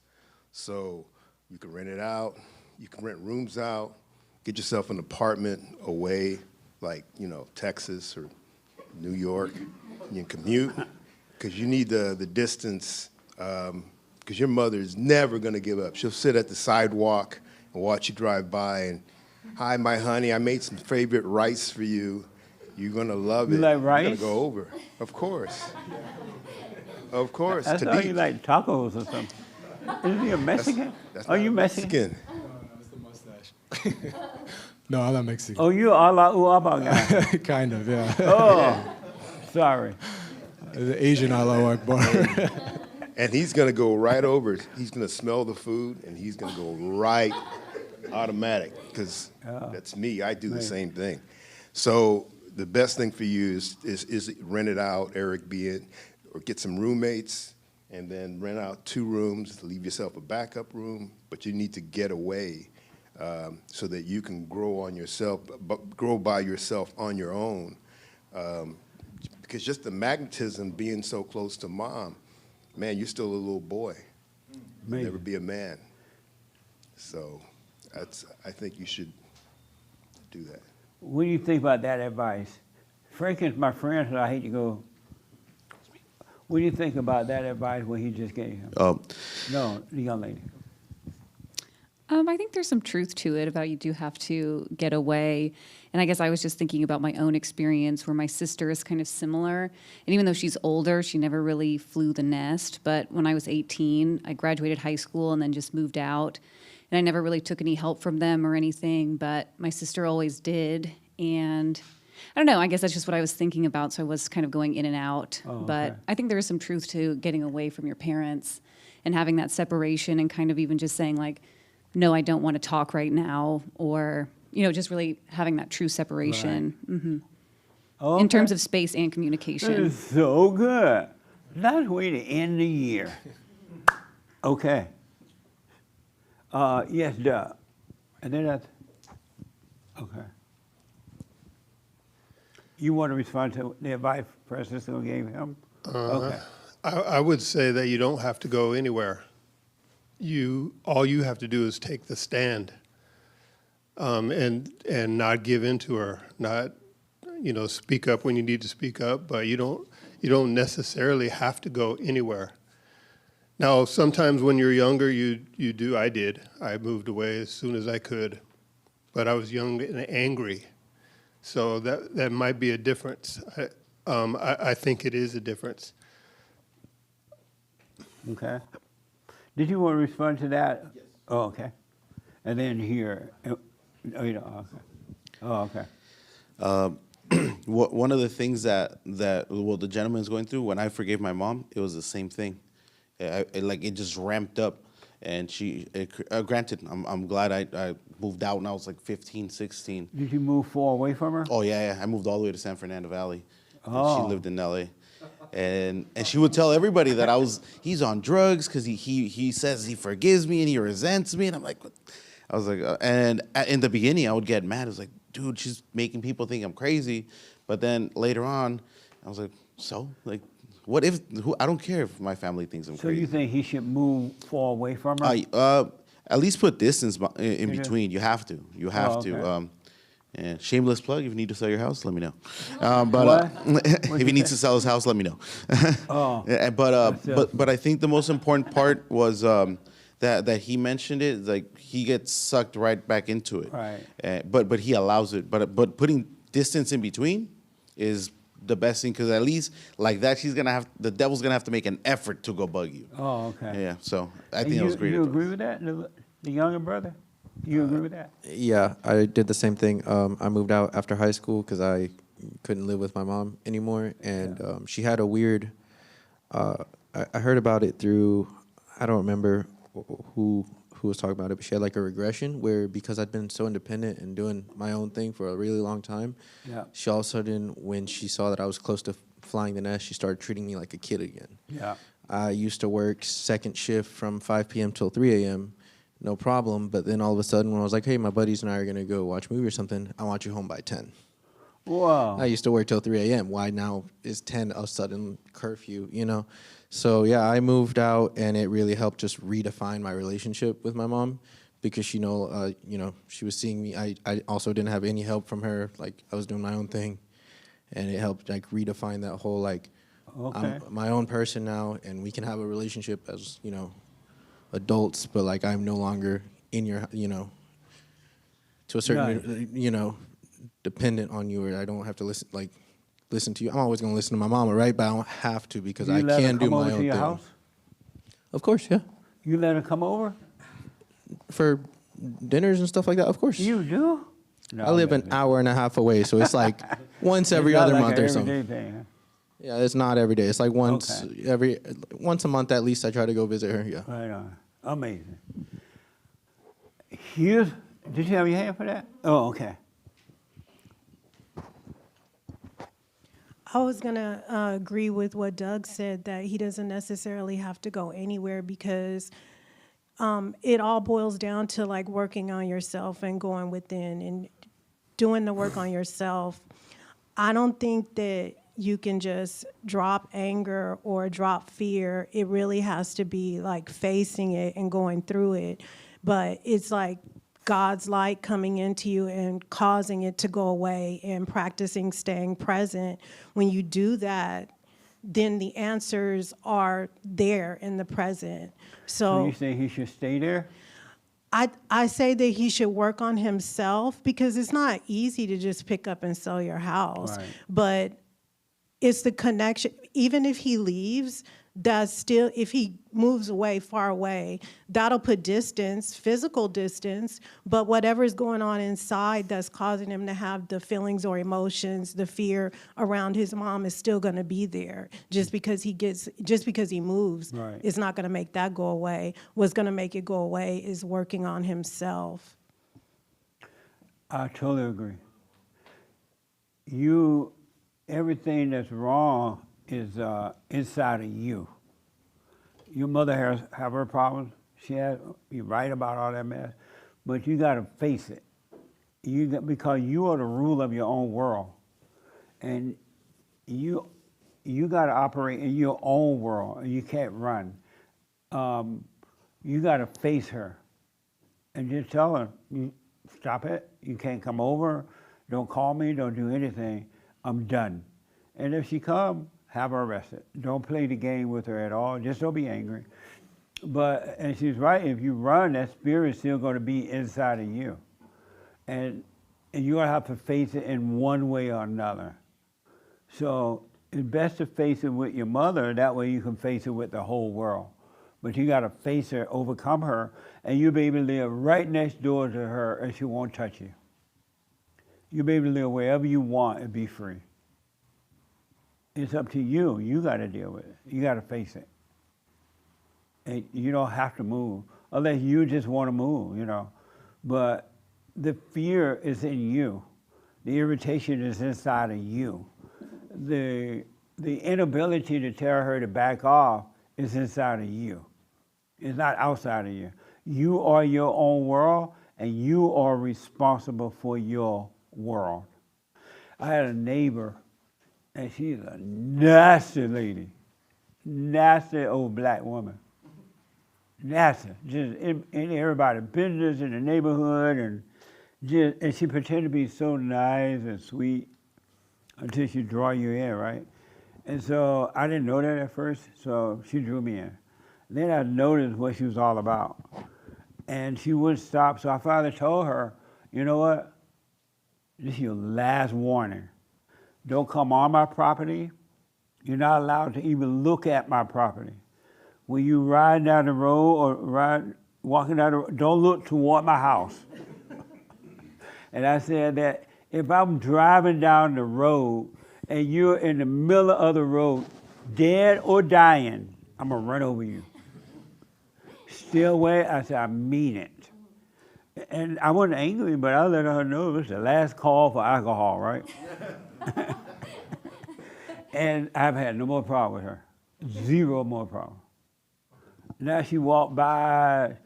S12: So you can rent it out. You can rent rooms out. Get yourself an apartment away, like, Texas or New York. You can commute, because you need the distance, because your mother is never going to give up. She'll sit at the sidewalk and watch you drive by and, "Hi, my honey, I made some favorite rice for you. You're going to love
S1: You
S12: it."
S1: like
S12: You're
S1: rice?
S12: going to go over. Of course. Of course.
S1: I
S12: to
S1: thought you
S12: eat.
S1: like tacos or something. Isn't he a Mexican?
S12: That's
S1: Are
S12: not
S1: you Mexican?
S8: That's the mustache. No, I'm not Mexican.
S1: Oh, you Allah Uaba guy.
S8: Kind of, yeah.
S1: Oh, sorry.
S8: The Asian Allahu Akbar.
S12: And he's going to go right over. He's going to smell the food, and he's going to go right automatic, because that's me. I do the same thing. So the best thing for you is rent it out, Airbnb, or get some roommates, and then rent out 2 rooms, leave yourself a backup room, but you need to get away so that you can grow by yourself on your own. Because just the magnetism being so close to mom, man, you're still a little boy. You'll never be a man. So I think you should do that.
S1: What do you think about that advice? Franklin's my friend, so I hate to go. What do you think about that advice what he just gave him? No, the young lady.
S13: I think there's some truth to it about you do have to get away. And I guess I was just thinking about my own experience where my sister is kind of similar. And even though she's older, she never really flew the nest. But when I was 18, I graduated high school and then just moved out. And I never really took any help from them or anything, but my sister always did. And I don't know, I guess that's just what I was thinking about. So I was kind of going in and out.
S1: Oh,
S13: But
S1: okay.
S13: I think there is some truth to getting away from your parents and having that separation and kind of even just saying like, no, I don't want to talk right now, or, just really having that true separation in terms of space and
S1: This
S13: communication.
S1: is so good. That's way to end the year. Okay. Yes, Doug. And then that's, okay. You want to respond to the advice Francisco gave him? Okay.
S14: I would say that you don't have to go anywhere. All you have to do is take the stand, and not give in to her. Not, speak up when you need to speak up, but you don't necessarily have to go anywhere. Now, sometimes when you're younger, you do. I did. I moved away as soon as I could, but I was young and angry, so that might be a difference. I think it is a difference.
S1: Okay. Did you want to respond to that? Yes. Oh, okay. And then here, okay. Oh, okay.
S9: one of the things that the gentleman's going through, when I forgave my mom, it was the same thing. It just ramped up. And granted, I'm glad I moved out when I was like 15, 16.
S1: Did you move far away from her?
S9: Oh, yeah. I moved all the way to San Fernando Valley. And
S1: Oh.
S9: she lived in L.A. And she would tell everybody that he's on drugs because he says he forgives me and he resents me. And I'm like, what? I was like, and in the beginning, I would get mad. I was like, dude, she's making people think I'm crazy. But then later on, I was like, so? Like, what if, I don't care if my family thinks I'm
S1: So
S9: crazy.
S1: you think he should move far away from her?
S9: At least put distance in
S1: Okay.
S9: between. You have to. You have
S1: okay.
S9: to. And shameless plug, if you need to sell your house, let me know.
S1: What?
S9: If he needs to sell his house, let me know.
S1: Oh.
S9: Yeah, but I think the most important part was that he mentioned it, like he gets sucked right back into it.
S1: Right.
S9: But he allows it. But putting distance in between is the best thing, because at least like that the devil's gonna have to make an effort to go bug you.
S1: Oh, okay.
S9: Yeah. So I
S1: And
S9: think that was great.
S1: You
S9: advice.
S1: agree with that, the younger brother? You agree with that?
S3: Yeah, I did the same thing. I moved out after high school because I couldn't live with my mom anymore, and she had a weird. I heard about it through, I don't remember who was talking about it, but she had like a regression where, because I'd been so independent and doing my own thing for a really long time,
S1: Yeah.
S3: she all of a sudden, when she saw that I was close to flying the nest, she started treating me like a kid again.
S1: Yeah.
S3: I used to work second shift from 5 p.m. till 3 a.m., no problem. But then all of a sudden, when I was like, hey, my buddies and I are going to go watch a movie or something, I want you home by 10.
S1: Wow.
S3: I used to work till 3 a.m. Why now is 10 a sudden curfew, you know? So, yeah, I moved out, and it really helped just redefine my relationship with my mom, because she she was seeing me. I also didn't have any help from her. Like, I was doing my own thing, and it helped, like, redefine that whole, like,
S1: Okay.
S3: I'm my own person now, and we can have a relationship as, adults, but, like, I'm no longer in your, to a certain, dependent on you, or I don't have to listen to you. I'm always going to listen to my mama, right? But I don't have to, because
S1: You
S3: I
S1: let her
S3: can do
S1: come
S3: my
S1: over
S3: own
S1: to your
S3: thing.
S1: house?
S3: Of course, yeah.
S1: You let her come over?
S3: For dinners and stuff like that, of course.
S1: You do? No,
S3: I live an hour and a half away, so it's like once every
S1: It's not
S3: other
S1: like
S3: month
S1: an
S3: or something.
S1: everyday thing, huh?
S3: Yeah, it's not every day. It's like once a month at least. I try to go visit her. Yeah.
S1: Right on. Amazing. Did you have your hand for that? Oh, okay.
S15: I was going to agree with what Doug said, that he doesn't necessarily have to go anywhere, because it all boils down to like working on yourself and going within and doing the work on yourself. I don't think that you can just drop anger or drop fear. It really has to be like facing it and going through it. But it's like God's light coming into you and causing it to go away, and practicing staying present. When you do that, then the answers are there in the present.
S1: So you say he should stay there?
S15: I say that he should work on himself, because it's not easy to just pick up and sell your house.
S1: Right.
S15: But it's the connection. Even if he leaves, that's still, if he moves away, far away, that'll put distance, physical distance, but whatever's going on inside that's causing him to have the feelings or emotions, the fear around his mom is still gonna be there. Just because he moves,
S1: Right.
S15: it's not gonna make that go away. What's gonna make it go away is working on himself.
S1: I totally agree. Everything that's wrong is inside of you. Your mother have her problems. You're right about all that mess, but you got to face it. Because you are the ruler of your own world, and you got to operate in your own world, and you can't run. You got to face her, and just tell her, stop it. You can't come over. Don't call me. Don't do anything. I'm done. And if she come, have her arrested. Don't play the game with her at all. Just don't be angry. And she's right. If you run, that spirit's still going to be inside of you. And you're going to have to face it in one way or another. So it's best to face it with your mother. That way you can face it with the whole world. But you got to face her, overcome her, and you'll be able to live right next door to her, and she won't touch you. You'll be able to live wherever you want and be free. It's up to you. You got to deal with it. You got to face it. And you don't have to move unless you just want to move, you know. But the fear is in you. The irritation is inside of you. The inability to tell her to back off is inside of you. It's not outside of you. You are your own world, and you are responsible for your world. I had a neighbor, and she's a nasty lady. Nasty old black woman. Nasty. Just in everybody's business in the neighborhood, and she pretended to be so nice and sweet until she draw you in, right? And so I didn't know that at first, so she drew me in. Then I noticed what she was all about. And she wouldn't stop, so I finally told her, you know what? This is your last warning. Don't come on my property. You're not allowed to even look at my property. When you ride down the road or walking down the road, don't look toward my house. And I said that if I'm driving down the road and you're in the middle of the road, dead or dying, I'm gonna run over you. Still away, I said, I mean it. And I wasn't angry, but I let her know it was the last call for alcohol, right? And I've had no more problem with her. Zero more problem. Now she walked by,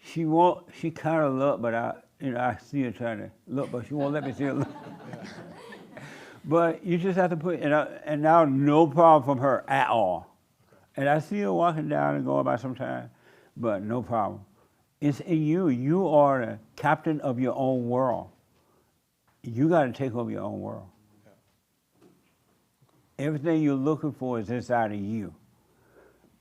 S1: she kind of looked, but I see her trying to look, but she won't let me see her look. But you just have to put, and now no problem from her at all. And I see her walking down and going by sometimes, but no problem. It's in you. You are the captain of your own world. You got to take over your own world. Everything you're looking for is inside of you.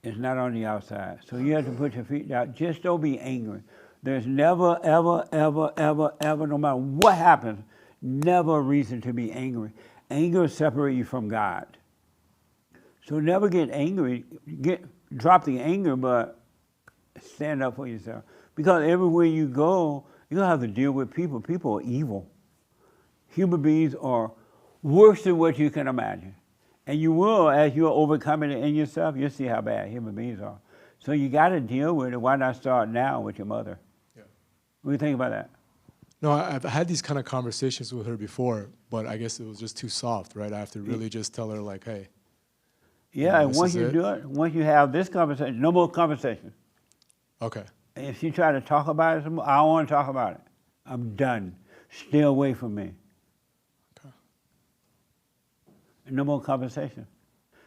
S1: It's not on the outside. So you have to put your feet down. Just don't be angry. There's never, ever, ever, ever, ever, no matter what happens, never a reason to be angry. Anger separates you from God. So never get angry. Drop the anger, but stand up for yourself. Because everywhere you go, you're going to have to deal with people. People are evil. Human beings are worse than what you can imagine. And you will, as you're overcoming it in yourself, you'll see how bad human beings are. So you got to deal with it. Why not start now with your mother? Yeah. What do you think about that?
S8: No, I've had these kind of conversations with her before, but I guess it was just too soft, right? I have to really just tell her, like, hey.
S1: Yeah, and once you do it, once you have this conversation, no more conversation.
S8: Okay.
S1: If she try to talk about it some more, I don't want to talk about it. I'm done. Stay away from me. Okay. No more conversation.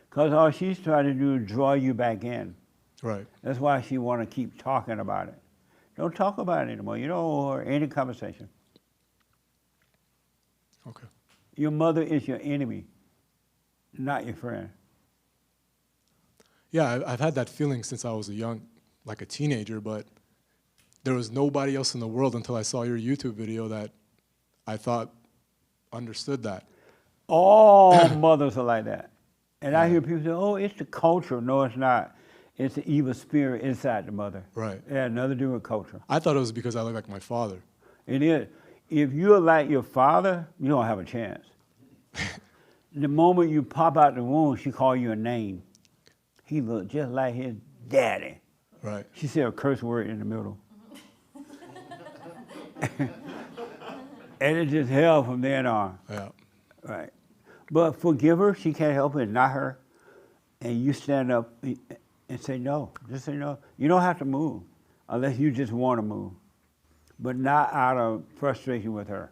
S1: Because all she's trying to do is draw you back in.
S8: Right.
S1: That's why she want to keep talking about it. Don't talk about it anymore. You don't owe her any conversation.
S8: Okay.
S1: Your mother is your enemy, not your friend.
S8: Yeah, I've had that feeling since I was like a teenager, but there was nobody else in the world until I saw your YouTube video that I thought understood that.
S1: All mothers are like that. And I hear people say, oh, it's the culture. No, it's not. It's the evil spirit inside the mother.
S8: Right.
S1: It had nothing to do with culture.
S8: I thought it was because I look like my father.
S1: It is. If you're like your father, you don't have a chance. The moment you pop out the womb, she call you a name. He looked just like his daddy.
S8: Right.
S1: She said a curse word in the middle. And it just hell from then on.
S8: Yeah.
S1: Right. But forgive her, she can't help it, not her. And you stand up and say no. Just say no. You don't have to move unless you just want to move. But not out of frustration with her.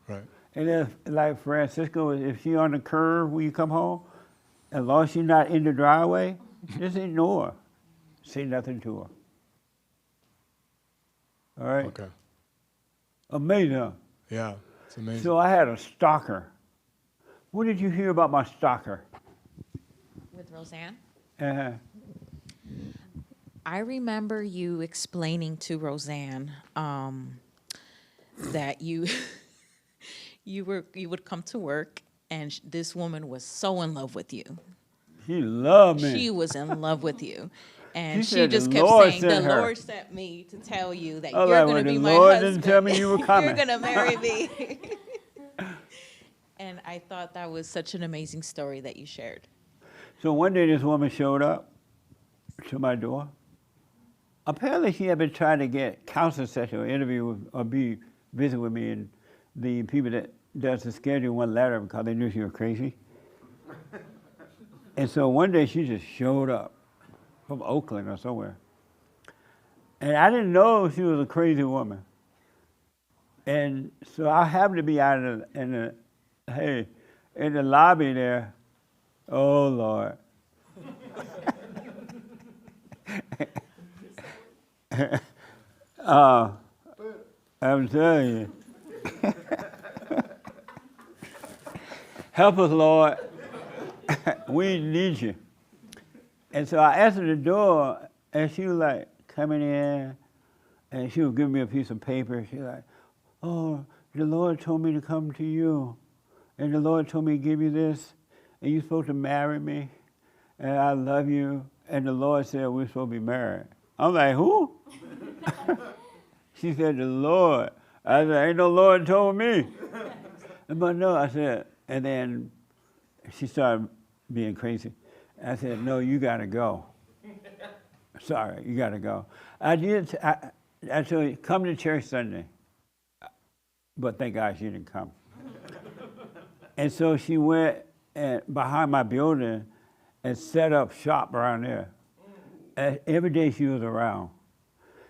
S8: Right.
S1: And if, like Francisco, if she on the curb when you come home, as long as she's not in the driveway, just ignore her. Say nothing to her. All right?
S8: Okay.
S1: Amazing, huh?
S8: Yeah, it's amazing.
S1: So I had a stalker. What did you hear about my stalker?
S16: With Roseanne?
S1: Uh-huh.
S16: I remember you explaining to Roseanne that you would come to work and this woman was so in love with you.
S1: She loved me.
S16: She was in love with you. And
S1: She
S16: she
S1: said
S16: just
S1: the
S16: kept
S1: Lord
S16: saying,
S1: sent
S16: the
S1: her.
S16: Lord sent me to tell you that
S1: I
S16: you're
S1: was like,
S16: going
S1: well,
S16: to be
S1: the
S16: my
S1: Lord
S16: husband.
S1: didn't tell me you were coming.
S16: You're going to marry me. And I thought that was such an amazing story that you shared.
S1: So one day this woman showed up to my door. Apparently she had been trying to get counseling session or interview with, or visit with me, and the people that does the schedule wouldn't let her because they knew she was crazy. And so one day she just showed up from Oakland or somewhere. And I didn't know she was a crazy woman. And so I happened to be out in the lobby there. Oh, Lord. I'm telling you. Help us, Lord. We need you. And so I answered the door, and she was like coming in, and she was giving me a piece of paper. She was like, oh, the Lord told me to come to you, and the Lord told me to give you this, and you're supposed to marry me, and I love you, and the Lord said we're supposed to be married. I'm like, who? She said, the Lord. I said, ain't no Lord told me. But no, I said, and then she started being crazy. I said, no, you gotta go. Sorry, you gotta go. I told you, come to church Sunday. But thank God she didn't come. And so she went behind my building and set up shop around there. And every day she was around.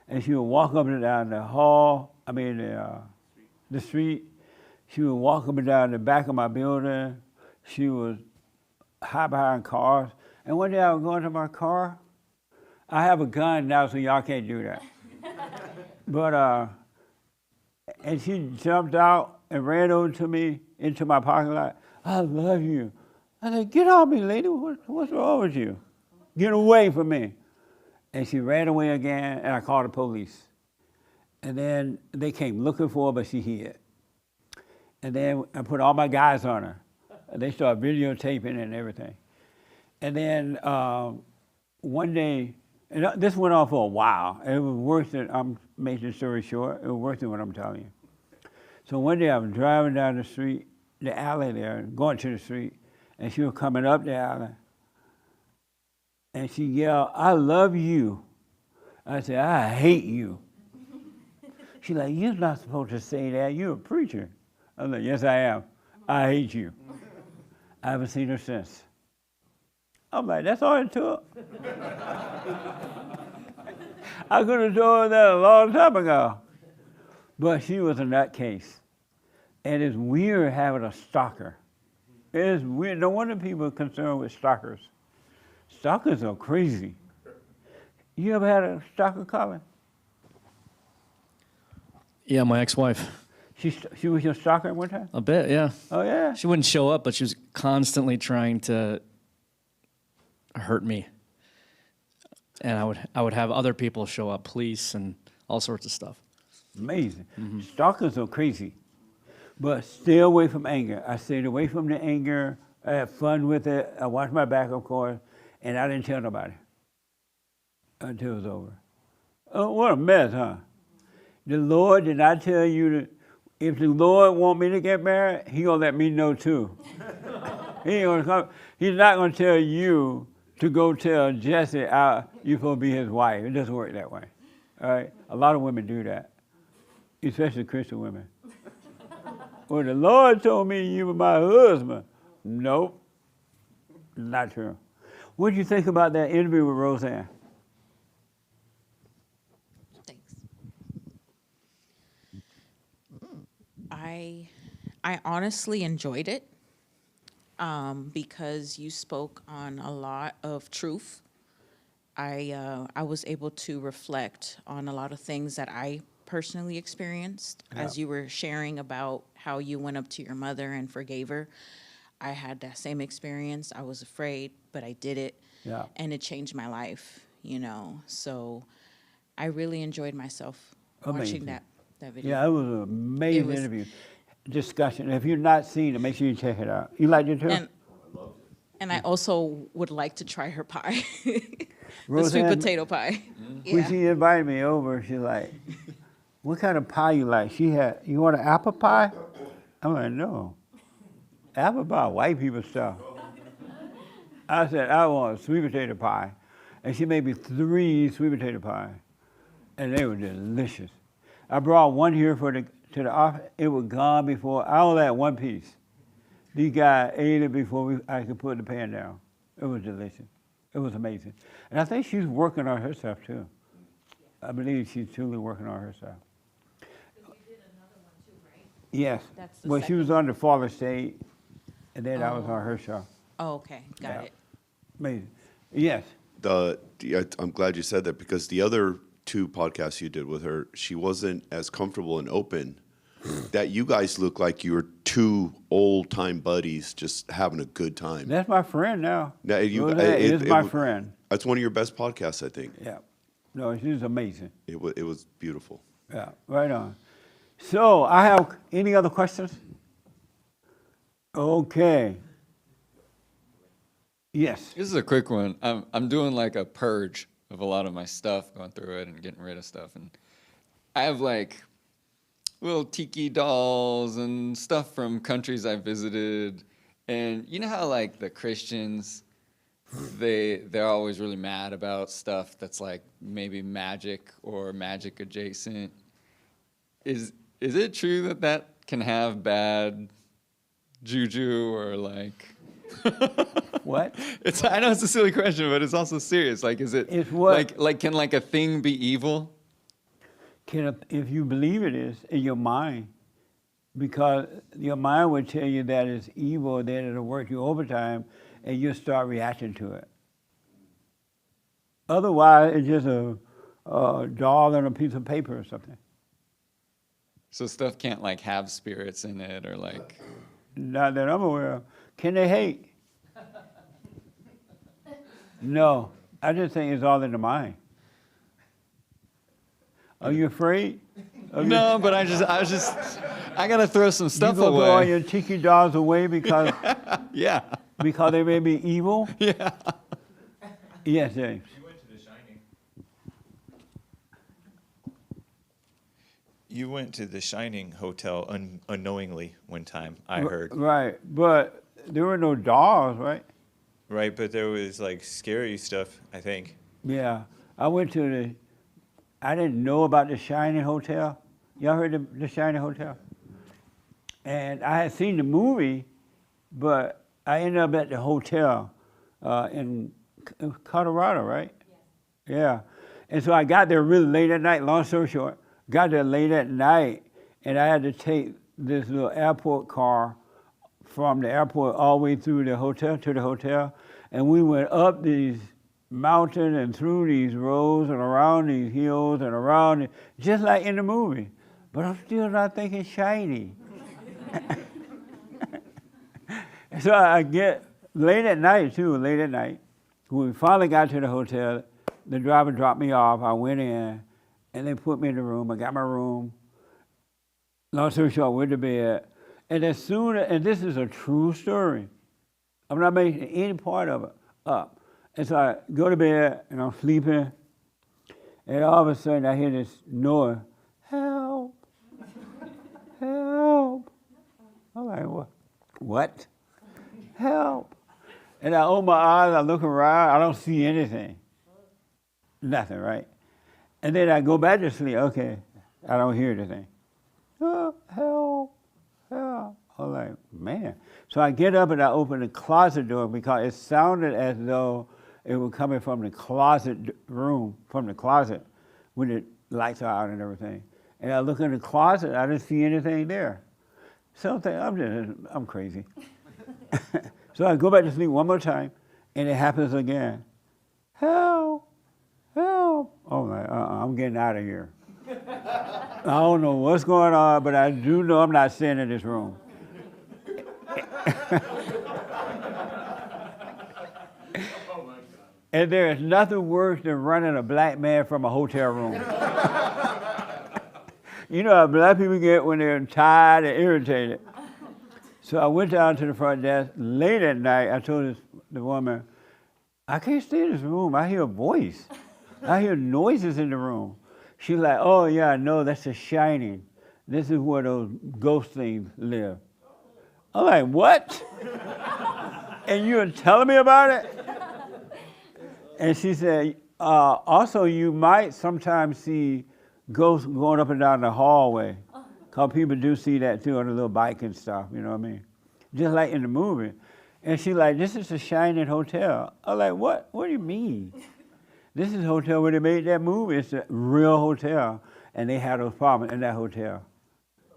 S1: And she would walk up and down the hall, the street. She would walk up and down the back of my building. She would hide behind cars. And one day I was going to my car. I have a gun now, so y'all can't do that. But, and she jumped out and ran over to me into my parking lot. I love you. I said, get off me, lady. What's wrong with you? Get away from me. And she ran away again, and I called the police. And then they came looking for her, but she hid. And then I put all my guys on her. They started videotaping and everything. And then one day, and this went on for a while. It was worse than, I'm making the story short, it was worse than what I'm telling you. So one day I was driving down the street, the alley there, going to the street, and she was coming up the alley. And she yelled, I love you. I said, I hate you. She's like, you're not supposed to say that. You're a preacher. I was like, yes, I am. I hate you. I haven't seen her since. I'm like, that's all it took. I could have told her that a long time ago. But she was a nutcase. And it's weird having a stalker. It's weird. No wonder people are concerned with stalkers. Stalkers are crazy. You ever had a stalker, Colin?
S17: Yeah, my ex-wife.
S1: She was your stalker at one time?
S17: A bit, yeah.
S1: Oh, yeah?
S17: She wouldn't show up, but she was constantly trying to hurt me. And I would have other people show up, police and all sorts of stuff.
S1: Amazing. Mm-hmm. Stalkers are crazy. But stay away from anger. I stayed away from the anger. I had fun with it. I watched my back, of course. And I didn't tell nobody until it was over. Oh, what a mess, huh? The Lord did not tell you to, if the Lord want me to get married, He gonna let me know too. He's not gonna tell you to go tell Jesse you're supposed to be his wife. It doesn't work that way. All right? A lot of women do that, especially Christian women. Well, the Lord told me you were my husband. Nope, not true. What did you think about that interview with Roseanne?
S16: Thanks. I honestly enjoyed it because you spoke on a lot of truth. I was able to reflect on a lot of things that I personally experienced as you were sharing about how you went up to your mother and forgave her. I had that same experience. I was afraid, but I did it. Yeah. And it changed my life, you know. So I really enjoyed myself watching that video.
S1: Yeah, it was an amazing interview. Discussion. If you've not seen it, make sure you check it out. You liked it too?
S16: And I also would like to try her pie. The
S1: Roseanne,
S16: sweet potato pie.
S1: When she invited me over, she's like, what kind of pie you like? She had, you want an apple pie? I'm like, no. apple pie, white people stuff. I said, I want a sweet potato pie. And she made me 3 sweet potato pies. And they were delicious. I brought one here to the office. It was gone before, I only had 1 piece. These guys ate it before I could put the pan down. It was delicious. It was amazing. And I think she's working on her stuff too. I believe she's truly working on her stuff. Yes. Well, she was on the Father State, and then I was on her show.
S16: Oh, okay. Got it.
S1: Amazing. Yes.
S11: I'm glad you said that because the other 2 podcasts you did with her, she wasn't as comfortable and open. That you guys look like you were 2 old-time buddies just having a good time.
S1: That's my friend now.
S11: It
S1: is my friend.
S11: That's one of your best podcasts, I think.
S1: Yeah. No, she's amazing.
S11: It was beautiful.
S1: Yeah, right on. So I have any other questions? Okay. Yes.
S18: This is a quick one. I'm doing like a purge of a lot of my stuff, going through it and getting rid of stuff. And I have like little tiki dolls and stuff from countries I visited. And you know how like the Christians, they're always really mad about stuff that's like maybe magic or magic adjacent. Is it true that that can have bad juju or like?
S1: What?
S18: I know it's a silly question, but it's also serious. Like, is it?
S1: It's what?
S18: Like, can like a thing be evil?
S1: If you believe it is in your mind, because your mind would tell you that it's evil, then it'll work you overtime, and you'll start reacting to it. Otherwise, it's just a dog on a piece of paper or something.
S18: So stuff can't like have spirits in it or like.
S1: Not that I'm aware of. Can they hate? No, I just think it's all in the mind. Are you afraid?
S18: No, but I gotta throw some stuff
S1: you
S18: away.
S1: Throw all your tiki dolls away because
S18: yeah,
S1: because they may be evil.
S18: Yeah.
S1: Yes, James.
S19: You went to the Shining Hotel unknowingly one time, I heard.
S1: Right, but there were no dolls, right?
S19: Right, but there was like scary stuff, I think.
S1: Yeah, I went to I didn't know about the Shining Hotel. Y'all heard of the Shining Hotel? And I had seen the movie, but I ended up at the hotel in Colorado, right? Yeah. And so I got there really late at night, long story short. Got there late at night, and I had to take this little airport car from the airport all the way through the hotel to the hotel. And we went up these mountains and through these roads and around these hills and around, just like in the movie. But I'm still not thinking shiny. So I get late at night, too, late at night. When we finally got to the hotel, the driver dropped me off. I went in, and they put me in the room. I got my room. Long story short, I went to bed. And as soon as, and this is a true story, I'm not making any part of it up. And so I go to bed, and I'm sleeping, and all of a sudden I hear this noise, help, help. I'm like, what? Help. And I open my eyes, I look around, I don't see anything. Nothing, right? And then I go back to sleep, okay, I don't hear anything. Oh, help, help. I'm like, man. So I get up and I open the closet door because it sounded as though it was coming from the closet room, from the closet, when the lights are out and everything. And I look in the closet, I didn't see anything there. So I'm crazy. So I go back to sleep one more time, and it happens again. Help, help. Oh, I'm getting out of here. I don't know what's going on, but I do know I'm not staying in this room. And there is nothing worse than running a black man from a hotel room. You know how black people get when they're tired and irritated. So I went down to the front desk late at night. I told the woman, I can't stay in this room. I hear a voice. I hear noises in the room. She's like, oh, yeah, I know. That's The Shining. This is where those ghost things live. I'm like, what? And you're telling me about it? And she said, also you might sometimes see ghosts going up and down the hallway. Because people do see that too on the little bike and stuff, you know what I mean? Just like in the movie. And she's like, this is a Shining Hotel. I'm like, what? What do you mean? This is a hotel where they made that movie. It's a real hotel. And they had those problems in that hotel.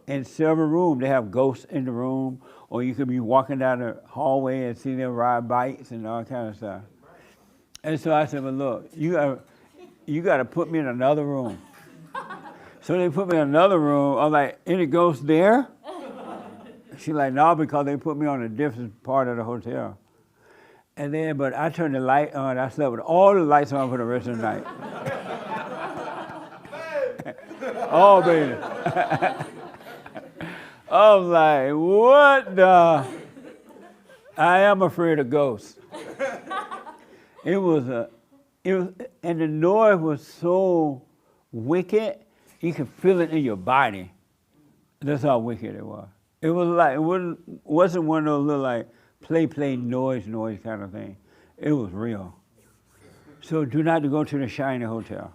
S1: In several rooms, they have ghosts in the room, or you could be walking down the hallway and see them ride bikes and all kind of stuff. And so I said, well, look, you got to put me in another room. So they put me in another room. I'm like, any ghosts there? She's like, no, because they put me on a different part of the hotel. And then, but I turned the light on. I slept with all the lights on for the rest of the night. Oh, baby. I was like, what the? I am afraid of ghosts. And the noise was so wicked, you could feel it in your body. That's how wicked it was. It was like, it wasn't one of those little like play noise kind of thing. It was real. So do not go to the Shining Hotel.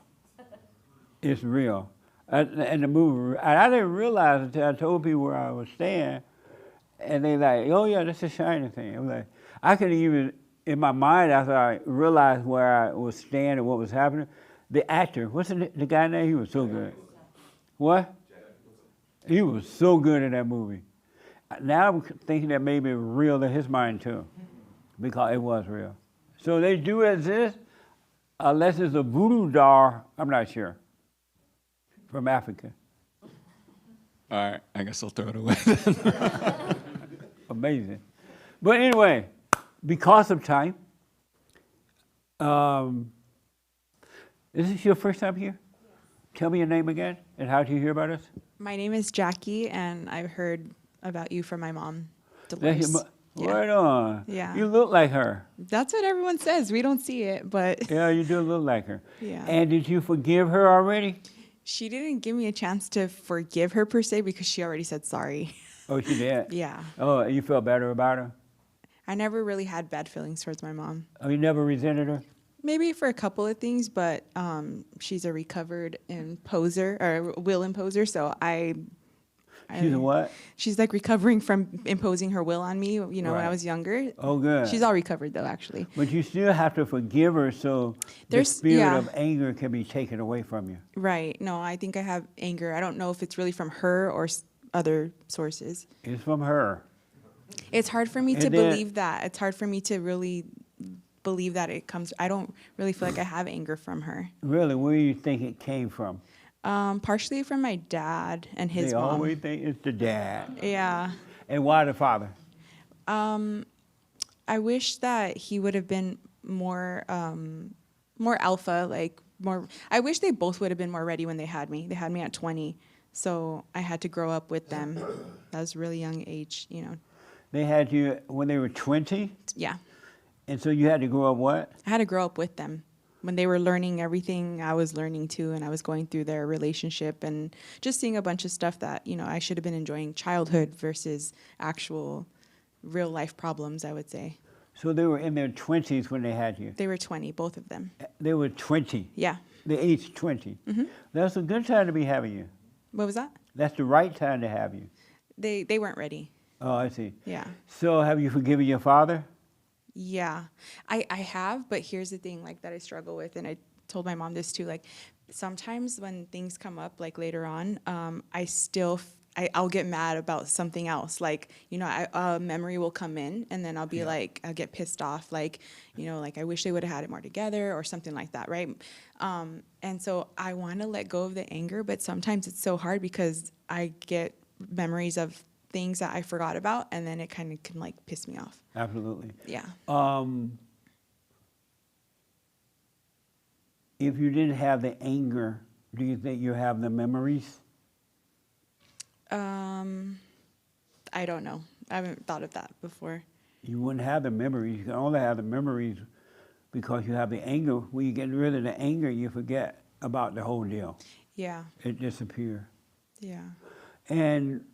S1: It's real. And the movie, and I didn't realize until I told people where I was staying, and they like, oh yeah, that's a Shining thing. I'm like, I could even, in my mind, after I realized where I was staying and what was happening, the actor, what's the guy name? He was so good. What? He was so good in that movie. Now I'm thinking that maybe it's real in his mind too, because it was real. So they do exist, unless it's a voodoo doll, I'm not sure, from Africa.
S18: All right, I guess I'll throw it away then.
S1: Amazing. But anyway, because of time, is this your first time here? Tell me your name again, and how did you hear about us?
S20: My name is Jackie, and I've heard about you from my mom, Dolores.
S1: Right on.
S20: Yeah.
S1: You look like her.
S20: That's what everyone says. We don't see it, but
S1: Yeah, you do look like her.
S20: Yeah.
S1: And did you forgive her already?
S20: she didn't give me a chance to forgive her per se because she already said sorry.
S1: Oh, she did?
S20: Yeah.
S1: Oh, you felt better about her?
S20: I never really had bad feelings towards my mom.
S1: Oh, you never resented her?
S20: Maybe for a couple of things, but she's a recovered imposer or will imposer, so
S1: She's a what?
S20: She's like recovering from imposing her will on me, when I
S1: Right.
S20: was younger.
S1: Oh, good.
S20: She's all recovered though, actually.
S1: But you still have to forgive her so the spirit of anger can be taken away from you.
S20: Right. No, I think I have anger. I don't know if it's really from her or other sources.
S1: It's from her.
S20: It's hard for me to
S1: And then-
S20: believe that. It's hard for me to really believe that it comes. I don't really feel like I have anger from her.
S1: Really, where do you think it came from?
S20: Partially from my dad and his
S1: They
S20: mom.
S1: always think it's the dad.
S20: Yeah.
S1: And why the father?
S20: I wish that he would have been more alpha, like more. I wish they both would have been more ready when they had me. They had me at 20, so I had to grow up with them. That was a really young age,
S1: They had you when they were 20?
S20: Yeah.
S1: And so you had to grow up what?
S20: I had to grow up with them. When they were learning everything, I was learning too, and I was going through their relationship and just seeing a bunch of stuff that, I should have been enjoying childhood versus actual real life problems, I would say.
S1: So they were in their 20s when they had you?
S20: They were 20, both of them.
S1: They were 20?
S20: Yeah.
S1: They aged 20?
S20: Mhm.
S1: That's a good time to be having you.
S20: What was that?
S1: That's the right time to have you.
S20: They weren't ready.
S1: Oh, I see.
S20: Yeah.
S1: So have you forgiven your father?
S20: Yeah, I have, but here's the thing, like, that I struggle with, and I told my mom this too, like, sometimes when things come up, like, later on, I'll get mad about something else, like, a memory will come in, and then I'll be like, I'll get pissed off, like, like, I wish they would have had it more together, or something like that, right? And so I want to let go of the anger, but sometimes it's so hard because I get memories of things that I forgot about, and then it kind of can like piss me off.
S1: Absolutely.
S20: Yeah.
S1: If you didn't have the anger, do you think you have the memories?
S20: I don't know. I haven't thought of that before.
S1: You wouldn't have the memories. You can only have the memories because you have the anger. When you get rid of the anger, you forget about the whole deal.
S20: Yeah.
S1: It disappears.
S20: Yeah.
S1: And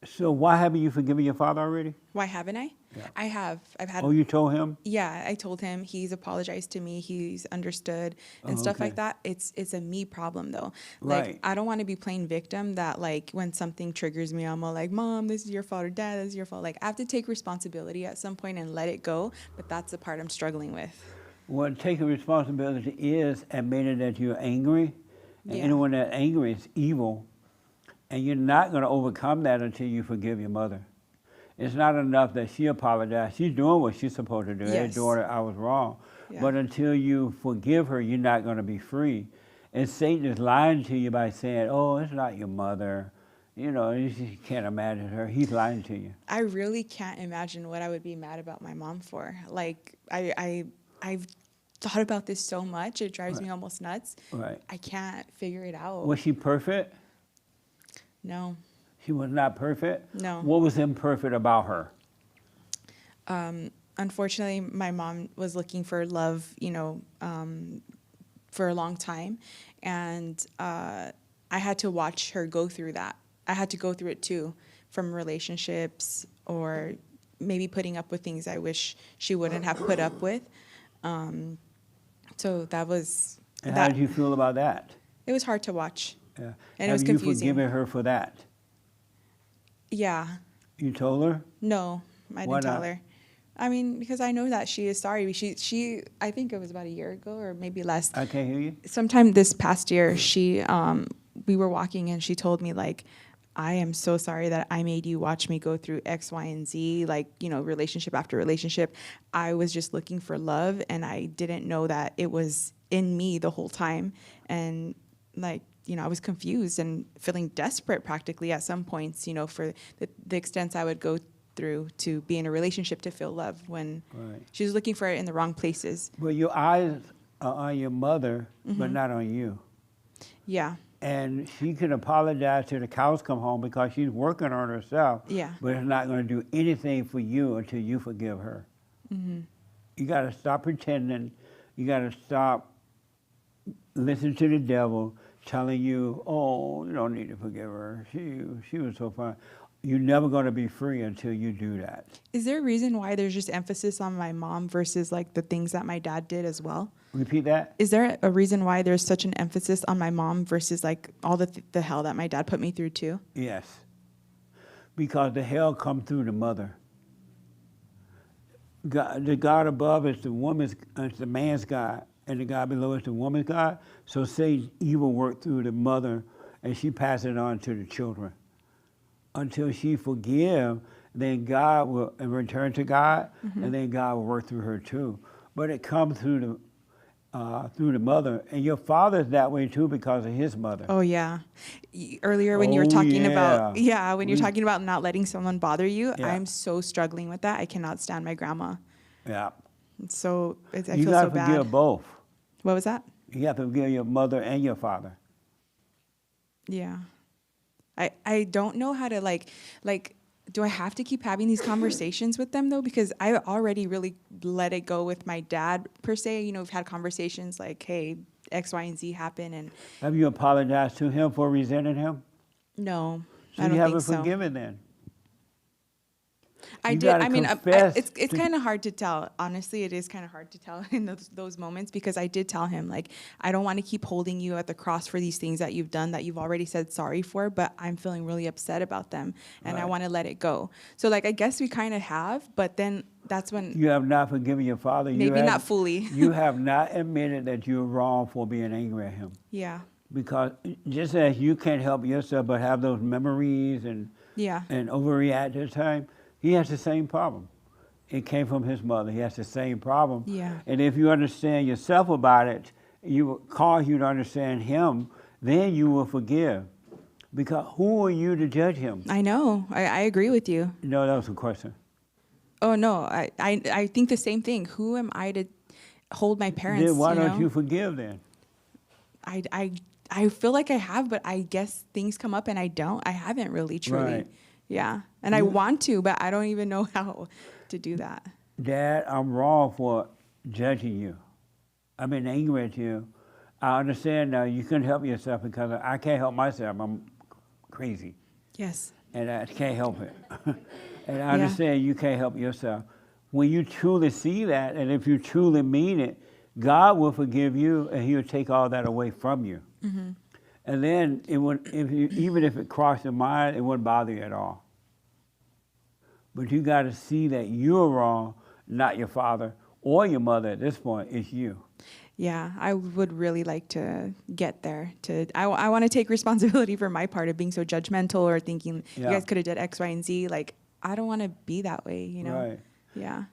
S1: So why haven't you forgiven your father already?
S20: Why haven't I?
S1: Yeah.
S20: I have. I've had.
S1: Oh, you told him?
S20: Yeah, I told him. He's apologized to me. He's understood and
S1: Oh,
S20: stuff
S1: okay.
S20: like that. It's a me problem though.
S1: Right.
S20: Like I don't want to be playing victim. That like when something triggers me, I'm all like, Mom, this is your fault, or Dad, this is your fault. Like I have to take responsibility at some point and let it go. But that's the part I'm struggling with.
S1: Well, taking responsibility is admitting that you're angry. And
S20: Yeah.
S1: anyone that's angry is evil. And you're not going to overcome that until you forgive your mother. It's not enough that she apologized. She's doing what she's supposed to do. Hey,
S20: Yes.
S1: daughter, I was wrong.
S20: Yeah.
S1: But until you forgive her, you're not going to be free. And Satan is lying to you by saying, oh, it's not your mother. You know, you can't imagine her. He's lying to you.
S20: I really can't imagine what I would be mad about my mom for. Like I've thought about this so much. It drives me almost nuts.
S1: Right.
S20: I can't figure it out.
S1: Was she perfect?
S20: No.
S1: She was not perfect?
S20: No.
S1: What was imperfect about her?
S20: Unfortunately, my mom was looking for love, for a long time. And I had to watch her go through that. I had to go through it too, from relationships or maybe putting up with things I wish she wouldn't have put up with. So that was...
S1: And how did you feel about that?
S20: It was hard to watch.
S1: Yeah.
S20: And it was confusing.
S1: Have you forgiven her for that?
S20: Yeah.
S1: You told her?
S20: No, I
S1: Why
S20: didn't tell
S1: not?
S20: her. I mean, because I know that she is sorry. She I think it was about a year ago or maybe less.
S1: I can't hear you.
S20: Sometime this past year, we were walking and she told me like, I am so sorry that I made you watch me go through X, Y, and Z, like, relationship after relationship. I was just looking for love and I didn't know that it was in me the whole time. And like, I was confused and feeling desperate practically at some points, for the extents I would go through to be in a relationship to feel love when
S1: Right.
S20: she was looking for it in the wrong places.
S1: But your eyes are on your mother, but
S20: Mhm.
S1: not on you.
S20: Yeah.
S1: And she can apologize till the cows come home because she's working on herself.
S20: Yeah.
S1: But it's not going to do anything for you until you forgive her.
S20: Mhm.
S1: You got to stop pretending. You got to stop listening to the devil telling you, oh, you don't need to forgive her. She was so fine. You're never going to be free until you do that.
S20: Is there a reason why there's just emphasis on my mom versus like the things that my dad did as well?
S1: Repeat that?
S20: Is there a reason why there's such an emphasis on my mom versus like all the hell that my dad put me through too?
S1: Yes. Because the hell come through the mother. God, the God above is the man's God, and the God below is the woman's God. So Satan's evil work through the mother, and she passes it on to the children. Until she forgive, then God will return to God, and then God will work through her too. But it comes through the mother, and your father's that way too because of his mother.
S20: Oh yeah. Earlier when you were
S1: Oh,
S20: talking
S1: yeah.
S20: about when you're talking about not letting someone bother you,
S1: Yeah.
S20: I'm so struggling with that. I cannot stand my grandma.
S1: Yeah.
S20: So I
S1: You
S20: feel so
S1: gotta
S20: bad.
S1: forgive both.
S20: What was that?
S1: You have to forgive your mother and your father.
S20: Yeah. I don't know how to like do I have to keep having these conversations with them though? Because I already really let it go with my dad per se. We've had conversations like, hey, X, Y, and Z happen and
S1: Have you apologized to him for resenting him?
S20: no,
S1: So
S20: I don't
S1: you haven't
S20: think so.
S1: forgiven then.
S20: I
S1: You
S20: did.
S1: gotta
S20: I mean,
S1: confess
S20: it's
S1: to-
S20: kind of hard to tell. Honestly, it is kind of hard to tell in those moments because I did tell him, like, I don't want to keep holding you at the cross for these things that you've done that you've already said sorry for, but I'm feeling really upset about them and I
S1: Right.
S20: want to let it go. So, like, I guess we kind of have, but then that's when
S1: You have not forgiven your father. You
S20: maybe
S1: have-
S20: not fully.
S1: You have not admitted that you're wrong for being angry at him.
S20: Yeah.
S1: Because just as you can't help yourself but have those memories and
S20: Yeah.
S1: overreact at the time, he has the same problem. It came from his mother. He has the same problem.
S20: Yeah.
S1: And if you understand yourself about it, you will cause you to understand him, then you will forgive. Because who are you to judge him?
S20: I know. I agree with you.
S1: No, that was a question.
S20: Oh, no. I think the same thing. Who am I to hold my parents?
S1: Then why don't
S20: know?
S1: you forgive then?
S20: I feel like I have, but I guess things come up and I don't. I haven't really, truly.
S1: Right.
S20: Yeah. And I want to, but I don't even know how to do that.
S1: Dad, I'm wrong for judging you. I've been angry at you. I understand now you couldn't help yourself because I can't help myself. I'm crazy.
S20: Yes.
S1: and I can't help it. And I understand you can't help yourself. When you truly see that, and if you truly mean it, God will forgive you, and He'll take all that away from you.
S20: Mm-hmm.
S1: And then it would, even if it crossed your mind, it wouldn't bother you at all. But you got to see that you're wrong, not your father or your mother at this point. It's you.
S20: Yeah, I would really like to get there. I want to take responsibility for my part of being so judgmental or thinking you guys could have did X, Y, and Z. Like, I don't want to be that way, you know?
S1: Right.
S20: Yeah.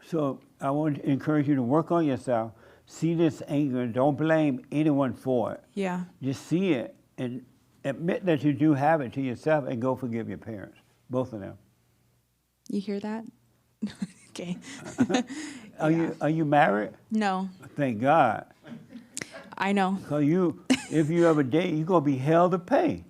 S1: So I want to encourage you to work on yourself. See this anger and don't blame anyone for it.
S20: Yeah.
S1: Just see it and admit that you do have it to yourself and go forgive your parents, both of them.
S20: You hear that? Okay.
S1: Are you married?
S20: No.
S1: Thank God.
S20: I know.
S1: Because if you ever date, you're going to be hell to pay.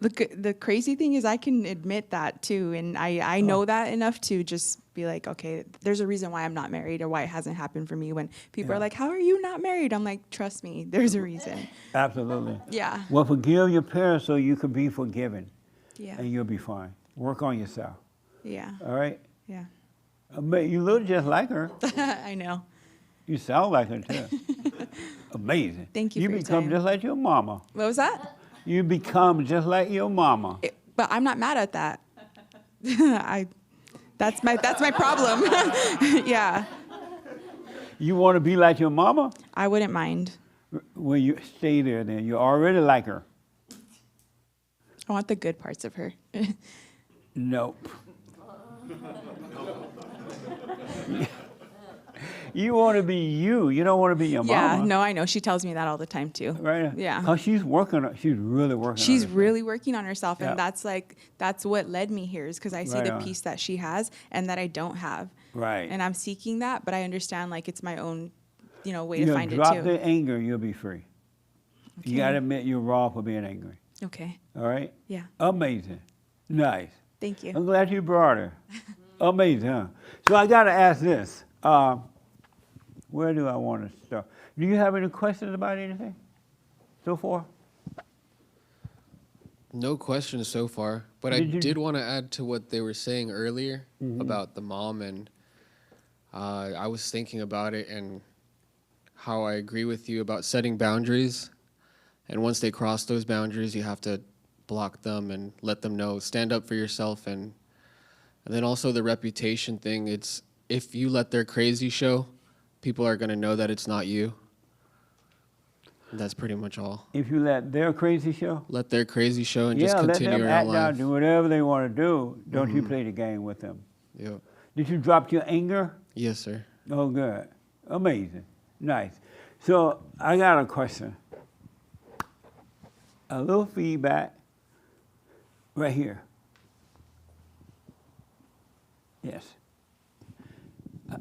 S20: The crazy thing is I can admit that too. And I know that enough to just be like, okay, there's a reason why I'm not married or why it hasn't happened for me. When people are like, how are you not married? I'm like, trust me, there's a reason.
S1: Absolutely.
S20: Yeah.
S1: Well, forgive your parents so you can be forgiven.
S20: Yeah.
S1: And you'll be fine. Work on yourself.
S20: Yeah.
S1: All right?
S20: Yeah.
S1: You look just like her.
S20: I know.
S1: You sound like her too. Amazing.
S20: Thank you
S1: You
S20: for your
S1: become
S20: time.
S1: just like your mama.
S20: What was that?
S1: You become just like your mama.
S20: But I'm not mad at that. That's my problem. Yeah.
S1: You want to be like your mama?
S20: I wouldn't mind.
S1: Well, you stay there then. You already like her.
S20: I want the good parts of her.
S1: Nope. You want to be you. You don't want to be your
S20: Yeah,
S1: mama.
S20: no, I know. She tells me that all the time too.
S1: Right?
S20: Yeah.
S1: Because she's really working
S20: She's
S1: on
S20: really working on herself. And
S1: Yeah.
S20: that's what led me here is because I see
S1: Right
S20: the
S1: on.
S20: peace that she has and that I don't have.
S1: Right.
S20: And I'm seeking that, but I understand like it's my own, way
S1: You
S20: to find it
S1: drop
S20: too.
S1: the anger, you'll be free.
S20: Okay.
S1: You got to admit you're wrong for being angry.
S20: Okay.
S1: All right?
S20: Yeah.
S1: Amazing. Nice.
S20: Thank you.
S1: I'm glad you brought her. Amazing, huh? So I got to ask this. Where do I want to start? Do you have any questions about anything so far?
S21: No questions so far, but I did want to add to what they were saying earlier about the mom, and I was thinking about it and how I agree with you about setting boundaries, and once they cross those boundaries, you have to block them and let them know, stand up for yourself, and then also the reputation thing. It's if you let their crazy show, people are going to know that it's not you. That's pretty much all.
S1: If you let their crazy show?
S21: Let their crazy show and just
S1: let
S21: continue
S1: them
S21: your
S1: act
S21: own
S1: out,
S21: life.
S1: do whatever they want to do. Don't you play the game with them.
S21: Yep.
S1: Did you drop your anger?
S21: Yes, sir.
S1: Oh, good. Amazing. Nice. So I got a question. A little feedback right here. Yes.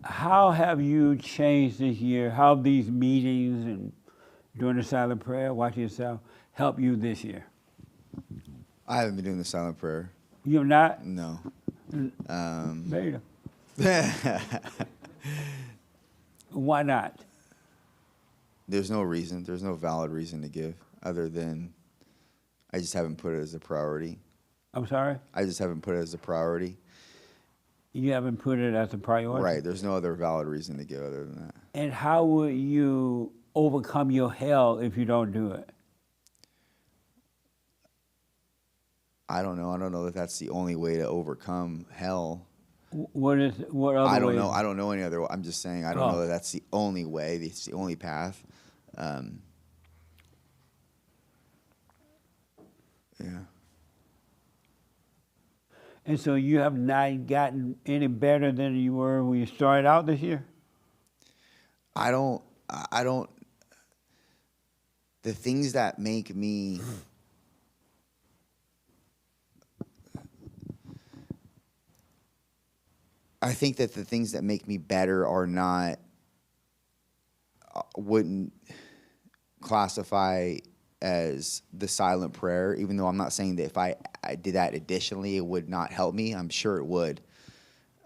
S1: How have you changed this year? How have these meetings and doing the silent prayer, watching yourself, help you this year?
S22: I haven't been doing the silent prayer.
S1: You have not?
S22: No.
S1: Beta. Why not?
S22: There's no reason. There's no valid reason to give other than I just haven't put it as a priority.
S1: I'm sorry?
S22: I just haven't put it as a priority.
S1: You haven't put it as a priority?
S22: Right. There's no other valid reason to give other than that.
S1: And how will you overcome your hell if you don't do it?
S22: I don't know. I don't know that that's the only way to overcome hell.
S1: What other
S22: I don't
S1: ways?
S22: know. I don't know any other. I'm just saying I don't know that that's the only way. It's the only path. Yeah.
S1: And so you have not gotten any better than you were when you started out this year?
S22: I don't. The things that make me I think that the things that make me better are not wouldn't classify as the silent prayer, even though I'm not saying that if I did that additionally, it would not help me. I'm sure it would.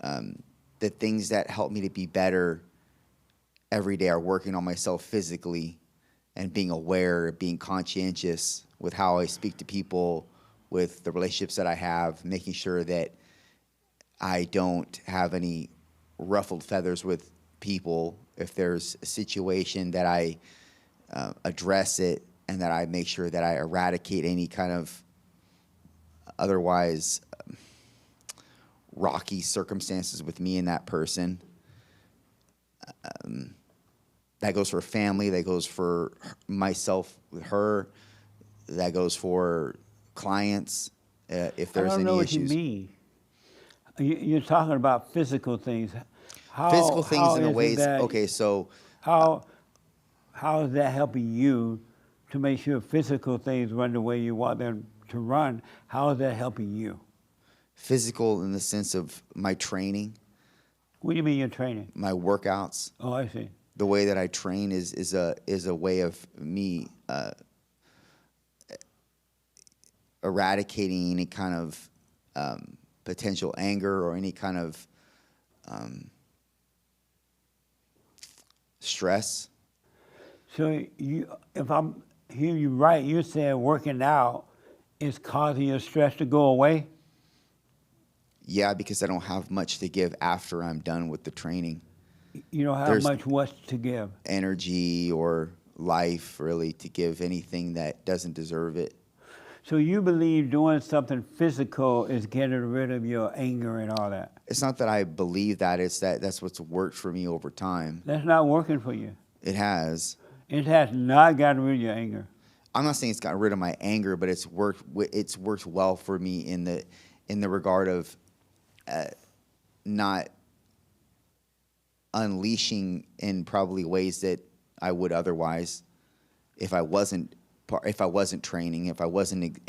S22: The things that help me to be better every day are working on myself physically and being aware, being conscientious with how I speak to people with the relationships that I have, making sure that I don't have any ruffled feathers with people. If there's a situation that I address it, and that I make sure that I eradicate any kind of otherwise rocky circumstances with me and that person. That goes for family, that goes for myself with her, that goes for clients, if there's any issues.
S1: I don't know what you mean. You're talking about physical things.
S22: Physical things in the
S1: is it
S22: ways,
S1: that-
S22: okay, so.
S1: How is that helping you to make sure physical things run the way you want them to run? How is that helping you?
S22: Physical in the sense of my training.
S1: What do you mean your training?
S22: My workouts.
S1: Oh, I see.
S22: The way that I train is a way of me eradicating any kind of potential anger or any kind of stress.
S1: So if I'm hearing you right, you're saying working out is causing your stress to go away?
S22: Yeah, because I don't have much to give after I'm done with the training.
S1: You don't have
S22: There's
S1: much what to give.
S22: energy or life, really, to give anything that doesn't deserve it.
S1: So you believe doing something physical is getting rid of your anger and all that?
S22: It's not that I believe that, it's that that's what's worked for me over time.
S1: That's not working for you.
S22: It has.
S1: It has not gotten rid of your anger.
S22: I'm not saying it's gotten rid of my anger, but it's worked well for me in the regard of not unleashing in probably ways that I would otherwise if I wasn't training, if I wasn't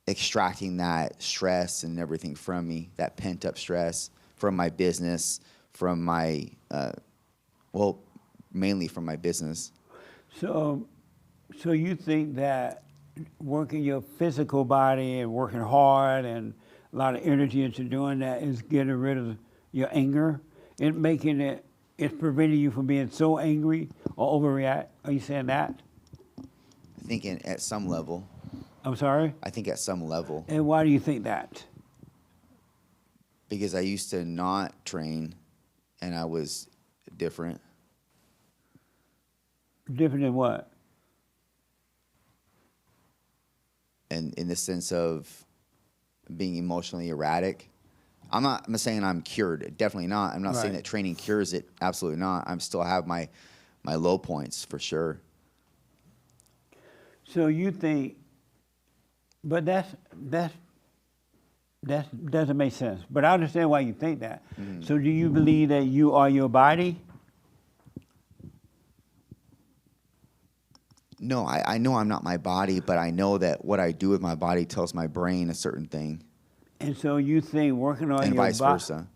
S22: extracting that stress and everything from me, that pent up stress from my business, from my mainly from my business.
S1: So you think that working your physical body and working hard and a lot of energy into doing that is getting rid of your anger? It's preventing you from being so angry or overreact? Are you saying that?
S22: I think at some level.
S1: I'm sorry?
S22: I think at some level.
S1: And why do you think that?
S22: Because I used to not train and I was different.
S1: Different than what?
S22: And in the sense of being emotionally erratic. I'm not saying I'm cured. Definitely not. I'm not saying that training cures it. Absolutely not. I still have my low points for sure.
S1: So you think, but that doesn't make sense. But I understand why you think that.
S22: Mm-hmm.
S1: So do you believe that you are your body?
S22: No, I know I'm not my body, but I know that what I do with my body tells my brain a certain thing.
S1: And so you think working on
S22: and
S1: your
S22: vice versa.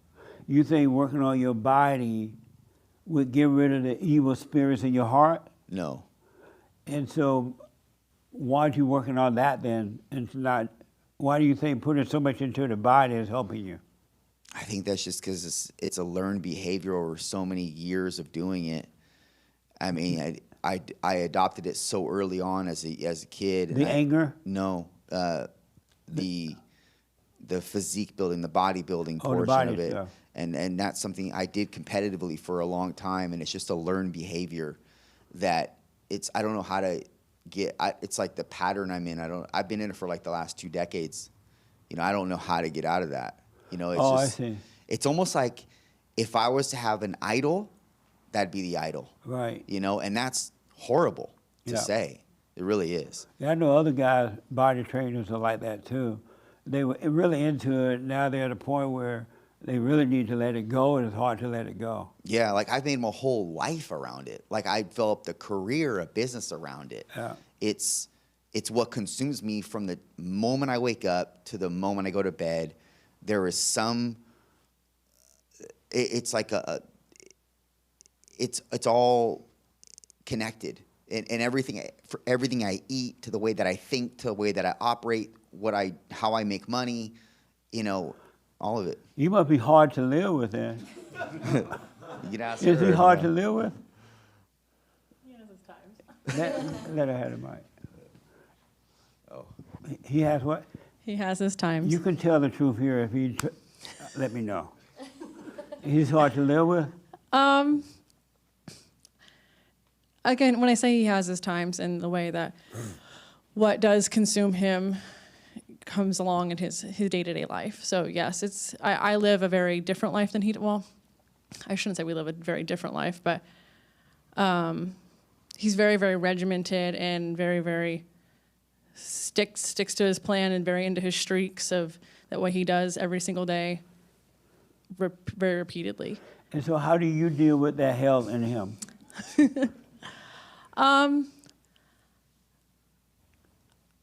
S1: You think working on your body would get rid of the evil spirits in your heart?
S22: No.
S1: And so why aren't you working on that then? And why do you think putting so much into the body is helping you?
S22: I think that's just because it's a learned behavior over so many years of doing it. I mean, I adopted it so early on as a kid.
S1: The anger?
S22: No, the physique building, the bodybuilding portion
S1: the body
S22: of it,
S1: stuff.
S22: and that's something I did competitively for a long time, and it's just a learned behavior that I don't know how to get. It's like the pattern I'm in. I've been in it for like the last 2 decades. You know, I don't know how to get out of that. You know, it's
S1: I see.
S22: It's almost like if I was to have an idol, that'd be the idol.
S1: Right.
S22: You know, and that's horrible to say. It really is.
S1: Yeah, I know other guys, body trainers are like that too. They were really into it. Now they're at a point where they really need to let it go, and it's hard to let it go.
S22: Yeah, like I've made my whole life around it. Like I developed a career, a business around it.
S1: Yeah.
S22: It's what consumes me from the moment I wake up to the moment I go to bed. There is some. It's like it's all connected, and everything I eat, to the way that I think, to the way that I operate, how I make money, you know, all of it.
S1: You must be hard to live with then. Is he hard to live with?
S6: Yes, at times.
S1: Let her have the mic.
S22: Oh.
S1: He has what?
S2: He has his times.
S1: You can tell the truth here if you let me know. He's hard to live with?
S2: Again, when I say he has his times in the way that what does consume him comes along in his day-to-day life. So yes, I live a very different life than he, well, I shouldn't say we live a very different life, but he's very, very regimented and very, very sticks to his plan and very into his streaks of that what he does every single day very repeatedly.
S1: And so how do you deal with that hell in him?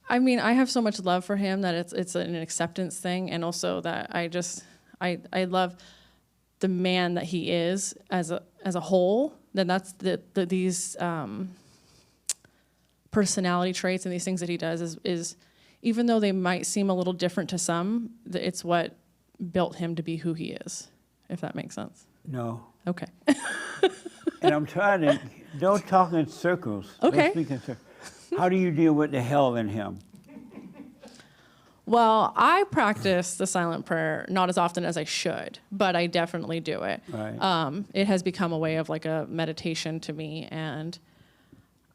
S2: I mean, I have so much love for him that it's an acceptance thing, and also that I love the man that he is as a whole. Then that's these personality traits and these things that he does is even though they might seem a little different to some, it's what built him to be who he is. If that makes sense.
S1: No.
S2: Okay.
S1: And I'm trying to, don't talk in circles.
S2: Okay.
S1: Don't speak in circles. How do you deal with the hell in him?
S2: Well, I practice the silent prayer not as often as I should, but I definitely do it.
S1: Right.
S2: It has become a way of like a meditation to me, and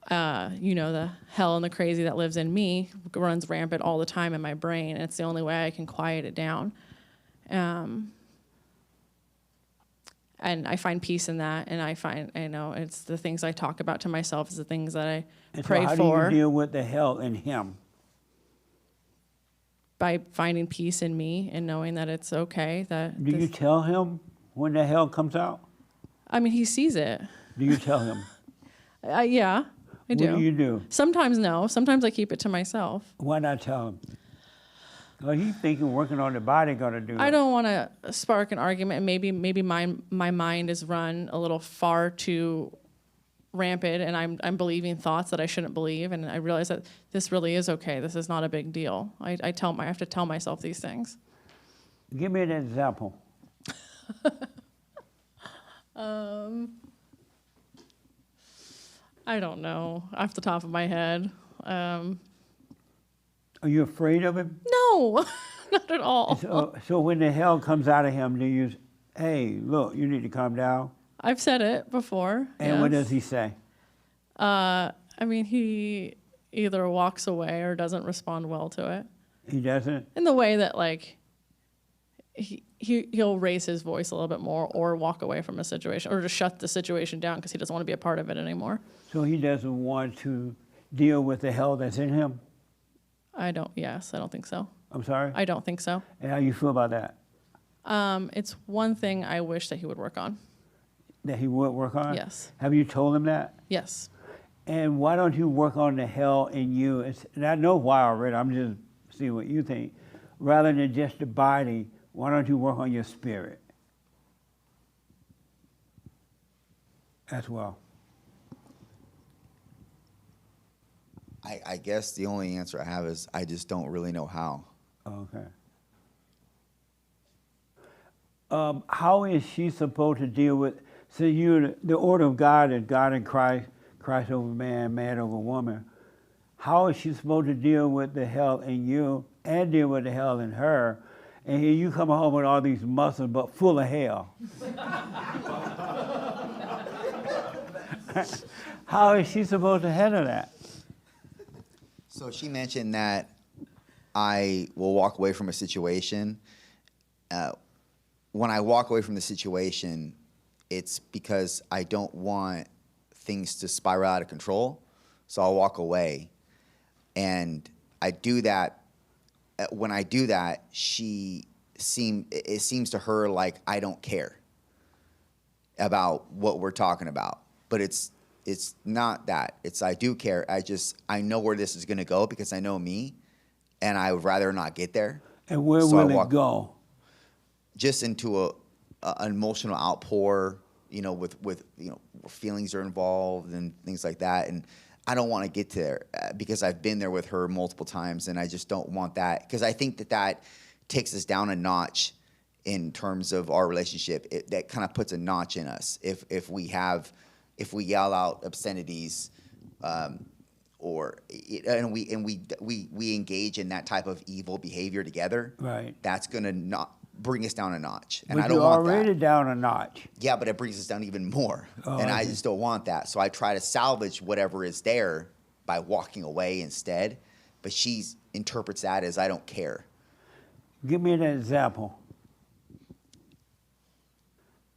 S2: the hell and the crazy that lives in me runs rampant all the time in my brain, and it's the only way I can quiet it down. And I find peace in that, and it's the things I talk about to myself is the things that I pray
S1: so how
S2: for.
S1: do you deal with the hell in him?
S2: By finding peace in me and knowing that it's okay.
S1: Do you tell him when the hell comes out?
S2: I mean, he sees it.
S1: Do you tell him?
S2: Yeah, I do.
S1: What do you do?
S2: Sometimes no. Sometimes I keep it to myself.
S1: Why not tell him? Well, he's thinking working on the body gonna do.
S2: I don't want to spark an argument, and maybe my mind is run a little far too rampant, and I'm believing thoughts that I shouldn't believe, and I realize that this really is okay. This is not a big deal. I have to tell myself these things.
S1: Give me an example.
S2: I don't know off the top of my head.
S1: Are you afraid of him?
S2: No, not at all.
S1: So when the hell comes out of him, do you, hey, look, you need to calm down?
S2: I've said it before.
S1: And what does he say?
S2: I mean, he either walks away or doesn't respond well to it.
S1: He doesn't?
S2: In the way that, like, he'll raise his voice a little bit more or walk away from a situation or just shut the situation down because he doesn't want to be a part of it anymore.
S1: So he doesn't want to deal with the hell that's in him?
S2: I don't think so.
S1: I'm sorry?
S2: I don't think so.
S1: And how you feel about that?
S2: It's one thing I wish that he would work on.
S1: That he would work on?
S2: Yes.
S1: Have you told him that?
S2: Yes.
S1: And why don't you work on the hell in you? And I know why already, I'm just seeing what you think. Rather than just the body, why don't you work on your spirit as well?
S22: I guess the only answer I have is I just don't really know how.
S1: Okay. How is she supposed to deal with, so the order of God is God in Christ, Christ over man, man over woman. How is she supposed to deal with the hell in you and deal with the hell in her? And here you come home with all these muscles, but full of hell. How is she supposed to handle that?
S22: So she mentioned that I will walk away from a situation. When I walk away from the situation, it's because I don't want things to spiral out of control. So I'll walk away. And I do that. When I do that, it seems to her like I don't care about what we're talking about. But it's not that. I do care. I know where this is going to go because I know me, and I would rather not get there.
S1: And where will it go?
S22: Just into an emotional outpour, with feelings are involved and things like that. And I don't want to get there because I've been there with her multiple times, and I just don't want that because I think that takes us down a notch in terms of our relationship. That kind of puts a notch in us if we yell out obscenities and we engage in that type of evil behavior together,
S1: Right.
S22: that's gonna not bring us down a notch. And
S1: But
S22: I don't
S1: you're
S22: want that.
S1: already down a notch.
S22: Yeah, but it brings us down even more.
S1: Oh,
S22: And
S1: I
S22: I
S1: see.
S22: just don't want that. So I try to salvage whatever is there by walking away instead. But she interprets that as I don't care.
S1: Give me an example.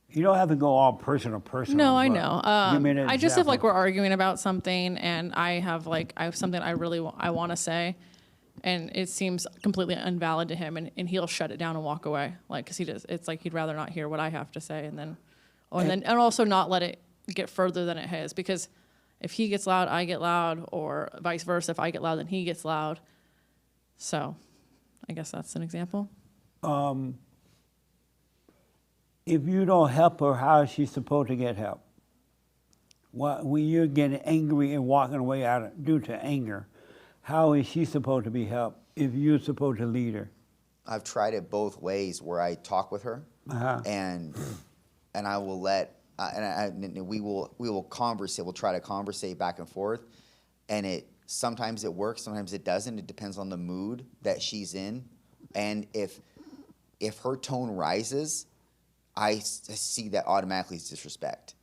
S1: You don't have to go all personal.
S2: No, I
S1: but
S2: know.
S1: give me an
S2: I just if like
S1: example.
S2: we're arguing about something and I have something I really I want to say, and it seems completely invalid to him, and he'll shut it down and walk away, like because it's like he'd rather not hear what I have to say, and also not let it get further than it has, because if he gets loud, I get loud, or vice versa. If I get loud, then he gets loud. So, I guess that's an example.
S1: If you don't help her, how is she supposed to get help? When you're getting angry and walking away due to anger, how is she supposed to be helped if you're supposed to lead her?
S22: I've tried it both ways where I talk with her and I will let, and we will conversate, we'll try to conversate back and forth. And sometimes it works, sometimes it doesn't. It depends on the mood that she's in. And if her tone rises, I see that automatically as disrespect.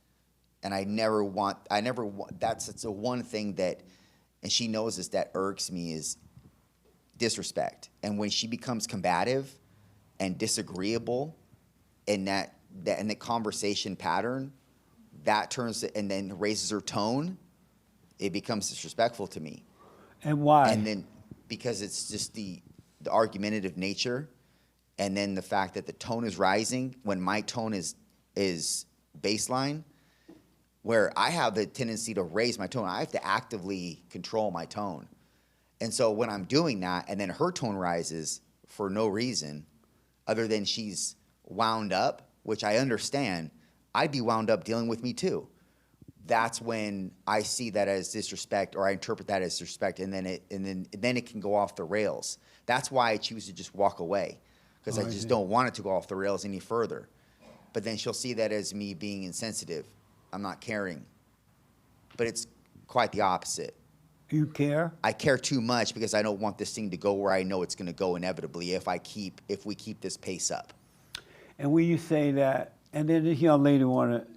S22: And that's the one thing that, and she knows this, that irks me is disrespect. And when she becomes combative and disagreeable in that in the conversation pattern, that turns and then raises her tone, it becomes disrespectful to me.
S1: And why?
S22: And then because it's just the argumentative nature, and then the fact that the tone is rising when my tone is baseline, where I have the tendency to raise my tone. I have to actively control my tone. And so when I'm doing that and then her tone rises for no reason other than she's wound up, which I understand, I'd be wound up dealing with me too. That's when I see that as disrespect, or I interpret that as disrespect, and then it can go off the rails. That's why I choose to just walk away, because I just don't want it to go off the rails any further. But then she'll see that as me being insensitive. I'm not caring. But it's quite the opposite.
S1: You care?
S22: I care too much because I don't want this thing to go where I know it's going to go inevitably if we keep this pace up.
S1: And when you say that, and then this young lady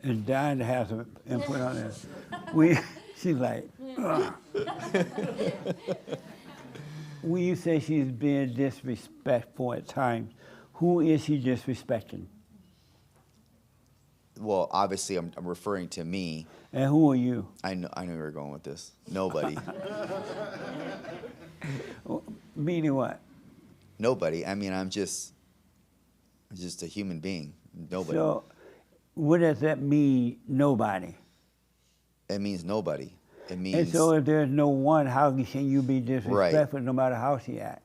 S1: is dying to have some input on this. She's like, ugh. When you say she's being disrespectful at times, who is she disrespecting?
S22: Well, obviously, I'm referring to me.
S1: And who are you?
S22: I know where you're going with this. Nobody.
S1: Meaning what?
S22: Nobody. I mean, I'm just a human being. Nobody.
S1: So, what does that mean, nobody?
S22: It means nobody. It means.
S1: And so, if there's no one, how can you be disrespectful no matter how she acts?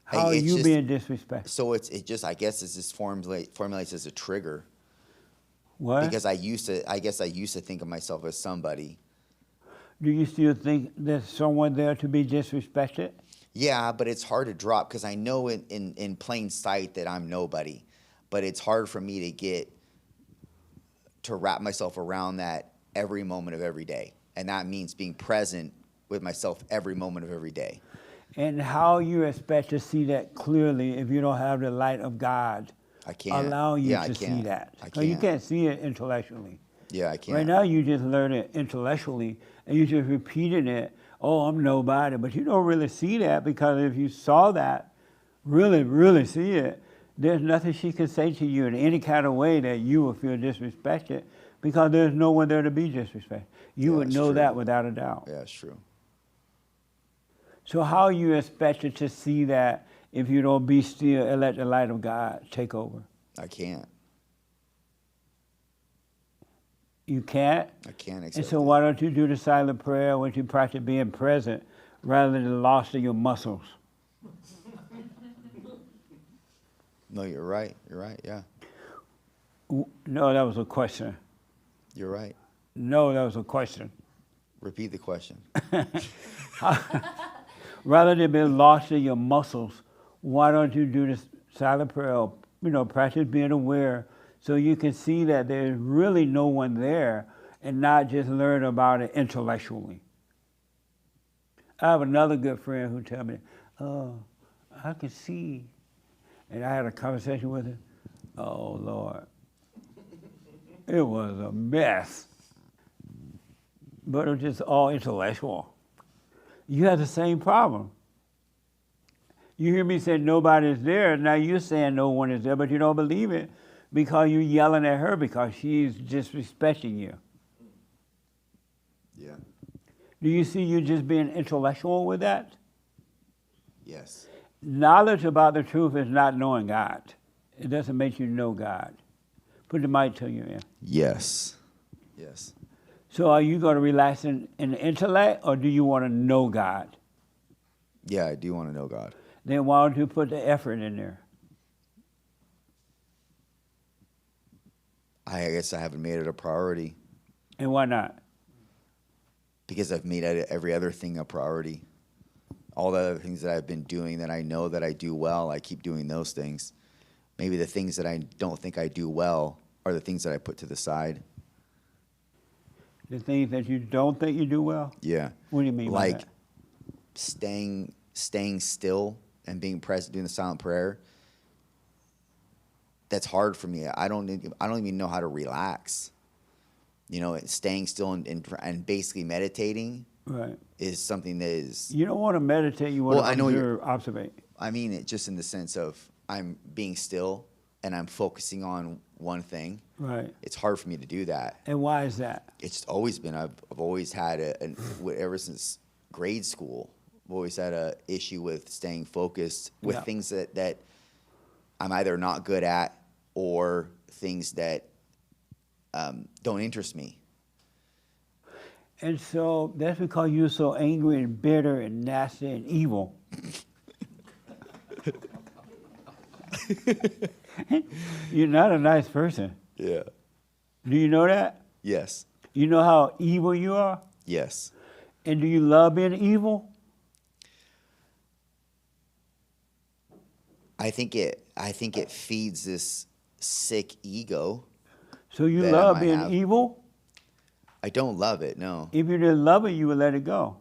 S1: How are you being disrespectful?
S22: So it just, I guess, it's just formulates as a trigger.
S1: What?
S22: Because I guess I used to think of myself as somebody.
S1: Do you still think there's someone there to be disrespected?
S22: Yeah, but it's hard to drop because I know in plain sight that I'm nobody. But it's hard for me to wrap myself around that every moment of every day. And that means being present with myself every moment of every day.
S1: And how you expect to see that clearly if you don't have the light of God?
S22: I can't.
S1: Allow you
S22: Yeah,
S1: to
S22: I
S1: see
S22: can't.
S1: that.
S22: I
S1: 'Cause you
S22: can't.
S1: can't see it intellectually.
S22: Yeah, I can't.
S1: Right now you just learn it intellectually and you just repeating it, oh, I'm nobody. But you don't really see that, because if you saw that, really, really see it, there's nothing she can say to you in any kind of way that you will feel disrespected, because there's no one there to be disrespected. You would know that without a doubt.
S22: Yeah, it's true.
S1: So how are you expected to see that if you don't be still and let the light of God take over?
S22: I can't.
S1: You can't?
S22: I can't accept
S1: And so why don't you do the silent prayer when you practice being present rather than the loss of your muscles?
S22: No, you're right. You're right, yeah.
S1: No, that was a question.
S22: You're right.
S1: No, that was a question.
S22: Repeat the question.
S1: Rather than being lost in your muscles, why don't you do this silent prayer, practice being aware so you can see that there's really no one there and not just learn about it intellectually. I have another good friend who tell me, "Oh, I can see," and I had a conversation with him. Oh Lord, it was a mess, but it was just all intellectual. You have the same problem. You hear me say nobody's there. Now you're saying no one is there, but you don't believe it because you're yelling at her because she's disrespecting you.
S22: Yeah.
S1: Do you see you just being intellectual with that?
S22: Yes.
S1: Knowledge about the truth is not knowing God. It doesn't make you know God. Put the mic to you in.
S22: Yes. Yes.
S1: So are you going to relax in the intellect or do you want to know God?
S22: Yeah, I do want to know God.
S1: Then why don't you put the effort in there?
S22: I guess I haven't made it a priority.
S1: And why not?
S22: Because I've made every other thing a priority. All the other things that I've been doing that I know that I do well, I keep doing those things. Maybe the things that I don't think I do well are the things that I put to the side.
S1: The things that you don't think you do well?
S22: Yeah.
S1: What do you mean by
S22: like
S1: that?
S22: staying still and being present, doing the silent prayer. That's hard for me. I don't even know how to relax. You know, staying still and basically meditating
S1: Right.
S22: is something that is.
S1: You don't want to meditate, you want to observe, observe.
S22: I mean it just in the sense of I'm being still and I'm focusing on one thing.
S1: Right.
S22: It's hard for me to do that.
S1: And why is that?
S22: It's always been, I've always had ever since grade school, I've always had a issue with staying focused with things that I'm either not good at or things that don't interest me.
S1: And so that's because you're so angry and bitter and nasty and evil. You're not a nice person.
S22: Yeah.
S1: Do you know that?
S22: Yes.
S1: You know how evil you are?
S22: Yes.
S1: And do you love being evil?
S22: I think it feeds this sick ego.
S1: So you
S22: that I
S1: love
S22: might
S1: being
S22: have.
S1: evil?
S22: I don't love it, no.
S1: If you didn't love it, you would let it go.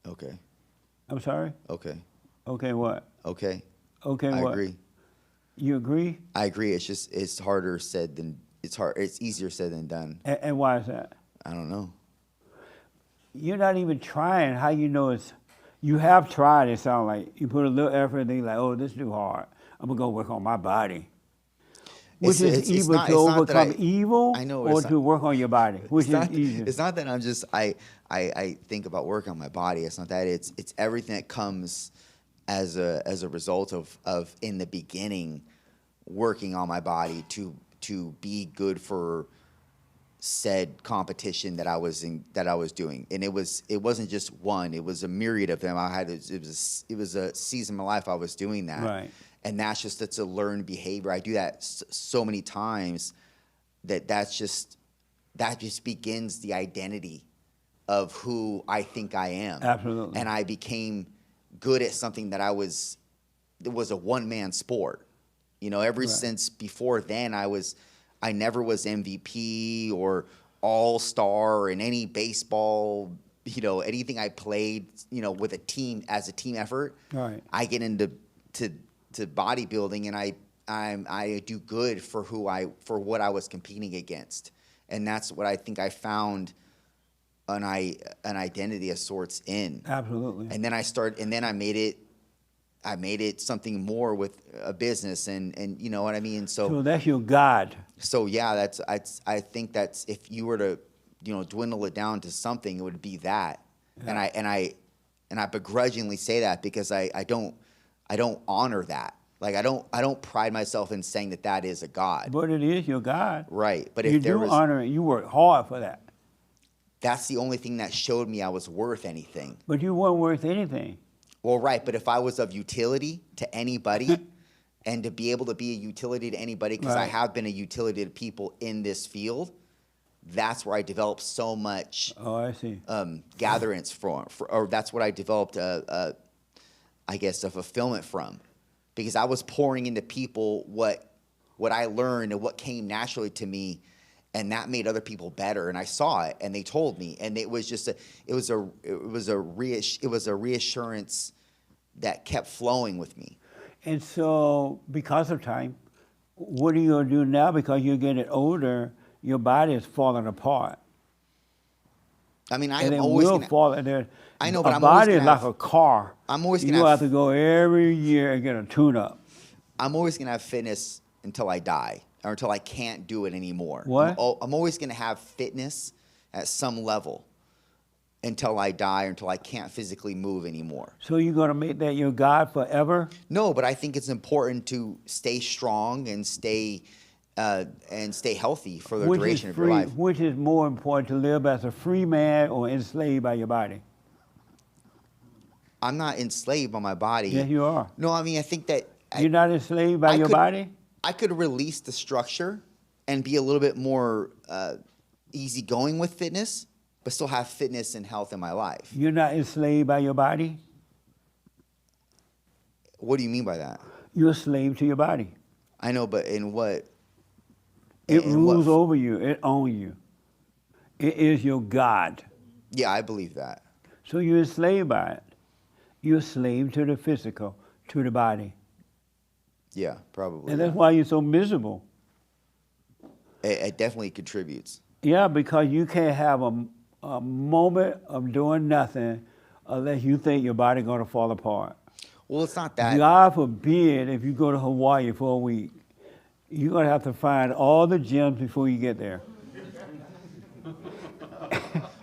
S22: Okay.
S1: I'm sorry?
S22: Okay.
S1: Okay, what?
S22: Okay.
S1: Okay,
S22: I
S1: what?
S22: agree.
S1: You agree?
S22: I agree. It's harder said than it's easier said than done.
S1: And why is that?
S22: I don't know.
S1: You're not even trying. How you know it's, you have tried, it sounds like. You put a little effort and you're like, oh, this is too hard. I'm going to go work on my body. Which is evil, to overcome evil
S22: I know,
S1: or to work on your body? Which is easier?
S22: It's not that I'm just, I think about working on my body. It's not that. It's everything that comes as a result of in the beginning working on my body to be good for said competition that I was doing, and it wasn't just one. It was a myriad of them. It was a season of my life I was doing that,
S1: Right.
S22: and that's a learned behavior. I do that so many times that just begins the identity of who I think I am.
S1: Absolutely.
S22: And I became good at something that it was a one-man sport. You know, ever since before then, I never was MVP or all-star in any baseball, you know, anything I played, you know, with a team as a team effort.
S1: Right.
S22: I get into to bodybuilding and I do good for what I was competing against. And that's what I think I found an identity of sorts in.
S1: Absolutely.
S22: And then I made it something more with a business and you know what I mean?
S1: So that's your God.
S22: So yeah, I think that's, if you were to, you know, dwindle it down to something, it would be that. Yeah. And I begrudgingly say that because I don't honor that. Like I don't pride myself in saying that is a God.
S1: But it is your God.
S22: Right. But
S1: you do honor it. You work hard for that.
S22: That's the only thing that showed me I was worth anything.
S1: But you weren't worth anything.
S22: Well, right, but if I was of utility to anybody and to be able to be a utility to anybody, because I have been a utility to people in this field, that's where I developed so much gatherance or that's what I developed, I guess, a fulfillment from. Because I was pouring into people what what I learned and what came naturally to me, and that made other people better. And I saw it, and they told me, and it was just a reassurance that kept flowing with me.
S1: And so, because of time, what are you going to do now? Because you're getting older, your body is falling apart.
S22: I mean,
S1: and
S22: I'm
S1: it
S22: always
S1: will
S22: gonna,
S1: fall. And there,
S22: I know, but
S1: a
S22: I'm always
S1: body is
S22: gonna
S1: like
S22: have,
S1: a car.
S22: I'm always
S1: You
S22: gonna
S1: have to go every year and get a tune-up.
S22: I'm always gonna have fitness until I die, or until I can't do it anymore.
S1: What?
S22: I'm always gonna have fitness at some level until I die, or until I can't physically move anymore.
S1: So you're going to make that your God forever?
S22: No, but I think it's important to stay strong and stay healthy for the duration of your life.
S1: Which is more important, to live as a free man or enslaved by your body?
S22: I'm not enslaved by my body.
S1: Yes, you are.
S22: No, I mean, I think that
S1: You're not enslaved by your body?
S22: I could release the structure and be a little bit more easygoing with fitness, but still have fitness and health in my life.
S1: You're not enslaved by your body?
S22: What do you mean by that?
S1: You're a slave to your body.
S22: I know, but in what?
S1: It rules over you. It owns you. It is your God.
S22: Yeah, I believe that.
S1: So you're enslaved by it. You're a slave to the physical, to the body.
S22: Yeah, probably.
S1: And that's why you're so miserable.
S22: It definitely contributes.
S1: Yeah, because you can't have a moment of doing nothing unless you think your body's going to fall apart.
S22: Well, it's not that.
S1: God forbid if you go to Hawaii for a week, you're going to have to find all the gyms before you get there.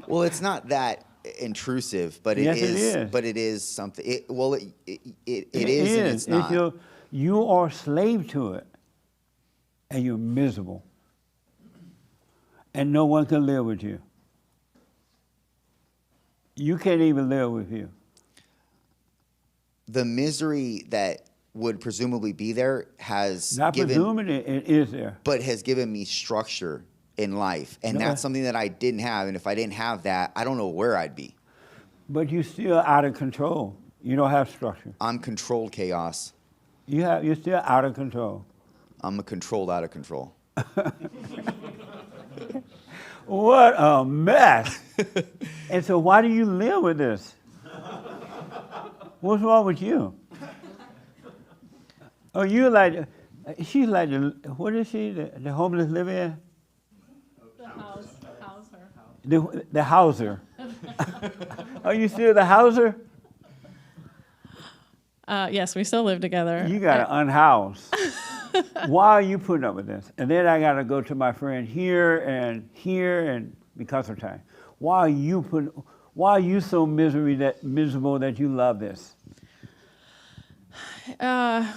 S22: Well, it's not that intrusive, but
S1: Yes, it is.
S22: But it is something. It is, and it's not.
S1: You are a slave to it, and you're miserable. And no one can live with you. You can't even live with you.
S22: The misery that would presumably be there has
S1: Not
S22: given,
S1: presuming it is there.
S22: but has given me structure in life, and
S1: No.
S22: that's something that I didn't have. And if I didn't have that, I don't know where I'd be.
S1: But you're still out of control. You don't have structure.
S22: I'm controlled chaos.
S1: You're still out of control.
S22: I'm a controlled out of control.
S1: What a mess. And so why do you live with this? What's wrong with you? Oh, you're like, she's like, what is she, the homeless live in? The houser. Are you still the houser?
S2: Yes, we still live together.
S1: You got to unhouse. Why are you putting up with this? And then I got to go to my friend here and because of time. Why are you so miserable that you love this?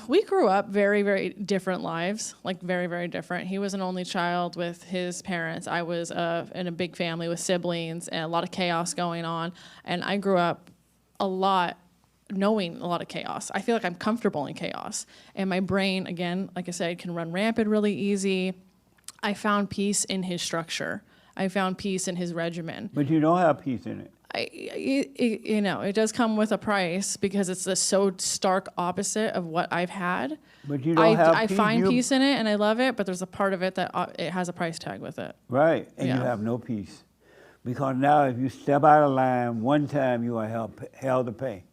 S2: We grew up very, very different lives, like very, very different. He was an only child with his parents. I was in a big family with siblings and a lot of chaos going on. And I grew up knowing a lot of chaos. I feel like I'm comfortable in chaos. And my brain, again, like I said, can run rampant really easy. I found peace in his structure. I found peace in his regimen.
S1: But you don't have peace in it.
S2: It does come with a price because it's the so stark opposite of what I've had.
S1: But you don't have peace.
S2: I find peace in it and I love it, but there's a part of it that it has a price tag with it.
S1: Right, and
S2: Yeah.
S1: you have no peace. Because now if you step out of line one time, you are held to pay.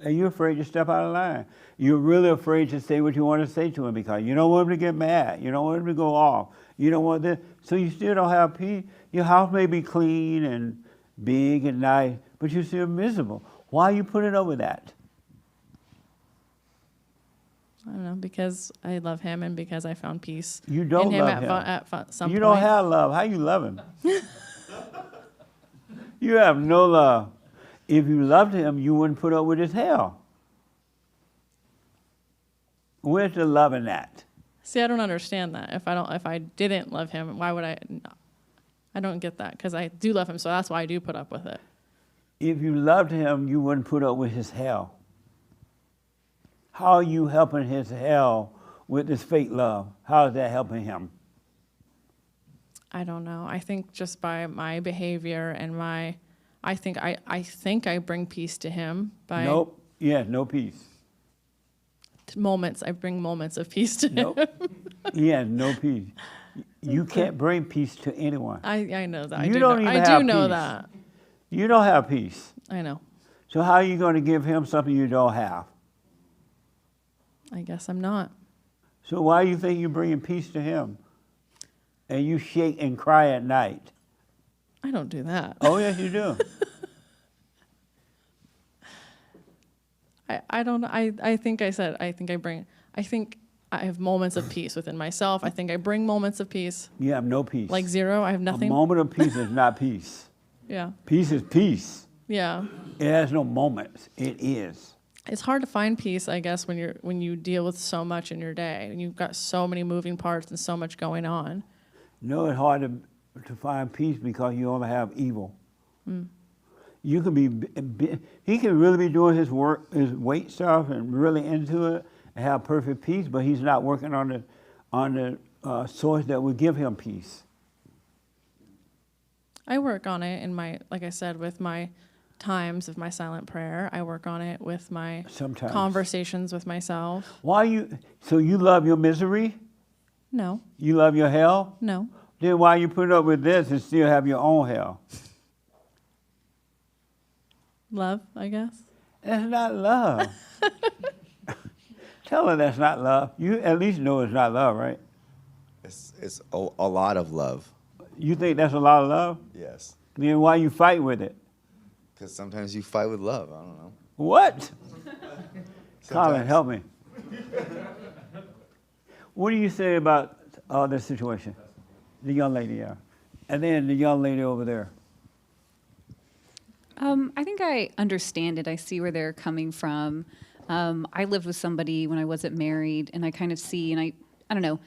S1: And you're afraid to step out of line. You're really afraid to say what you want to say to him because you don't want him to get mad. You don't want him to go off. You don't want this. So you still don't have peace. Your house may be clean and big and nice, but you're still miserable. Why are you putting up with that?
S2: I don't know, because I love him and because I found peace
S1: You don't
S2: in him
S1: love him.
S2: at some
S1: You
S2: point.
S1: don't have love. How you love him? You have no love. If you loved him, you wouldn't put up with his hell. Where's the love in that?
S2: See, I don't understand that. If I didn't love him, why would I? No. I don't get that because I do love him, so that's why I do put up with it.
S1: If you loved him, you wouldn't put up with his hell. How are you helping his hell with this fake love? How is that helping him?
S2: I don't know. I think just by my behavior and I think I bring peace to him by.
S1: Nope. Yeah, no peace.
S2: moments. I bring moments of peace to him.
S1: He has no peace. You can't bring peace to anyone.
S2: I know that.
S1: You don't even
S2: I
S1: have
S2: do know
S1: peace.
S2: that.
S1: You don't have peace.
S2: I know.
S1: So how are you going to give him something you don't have?
S2: I guess I'm not.
S1: So why do you think you're bringing peace to him? And you shake and cry at night.
S2: I don't do that.
S1: Oh, yes, you do.
S2: I don't know. I think I said, I think I have moments of peace within myself. I think I bring moments of peace.
S1: You have no peace.
S2: Like zero, I have nothing.
S1: A moment of peace is not peace.
S2: Yeah.
S1: Peace is peace.
S2: Yeah.
S1: It has no moments. It is.
S2: It's hard to find peace, I guess, when you deal with so much in your day and you've got so many moving parts and so much going on.
S1: No, it's hard to find peace because you only have evil.
S2: Mm.
S1: You can be, he can really be doing his work, his weight stuff, and really into it, and have perfect peace, but he's not working on the source that would give him peace.
S2: I work on it in my, like I said, with my times of my silent prayer. I work on it with my
S1: Sometimes.
S2: conversations with myself.
S1: So you love your misery?
S2: No.
S1: You love your hell?
S2: No.
S1: Then why you put up with this and still have your own hell?
S2: Love, I guess.
S1: That's not love. Tell her that's not love. You at least know it's not love, right?
S22: It's a lot of love.
S1: You think that's a lot of love?
S22: Yes.
S1: Then why you fight with it?
S22: Because sometimes you fight with love. I don't know.
S1: What? Colin,
S22: Sometimes.
S1: help me. What do you say about this situation? The young lady, yeah. And then the young lady over there.
S13: I think I understand it. I see where they're coming from. I lived with somebody when I wasn't married, and I kind of see, and I don't know.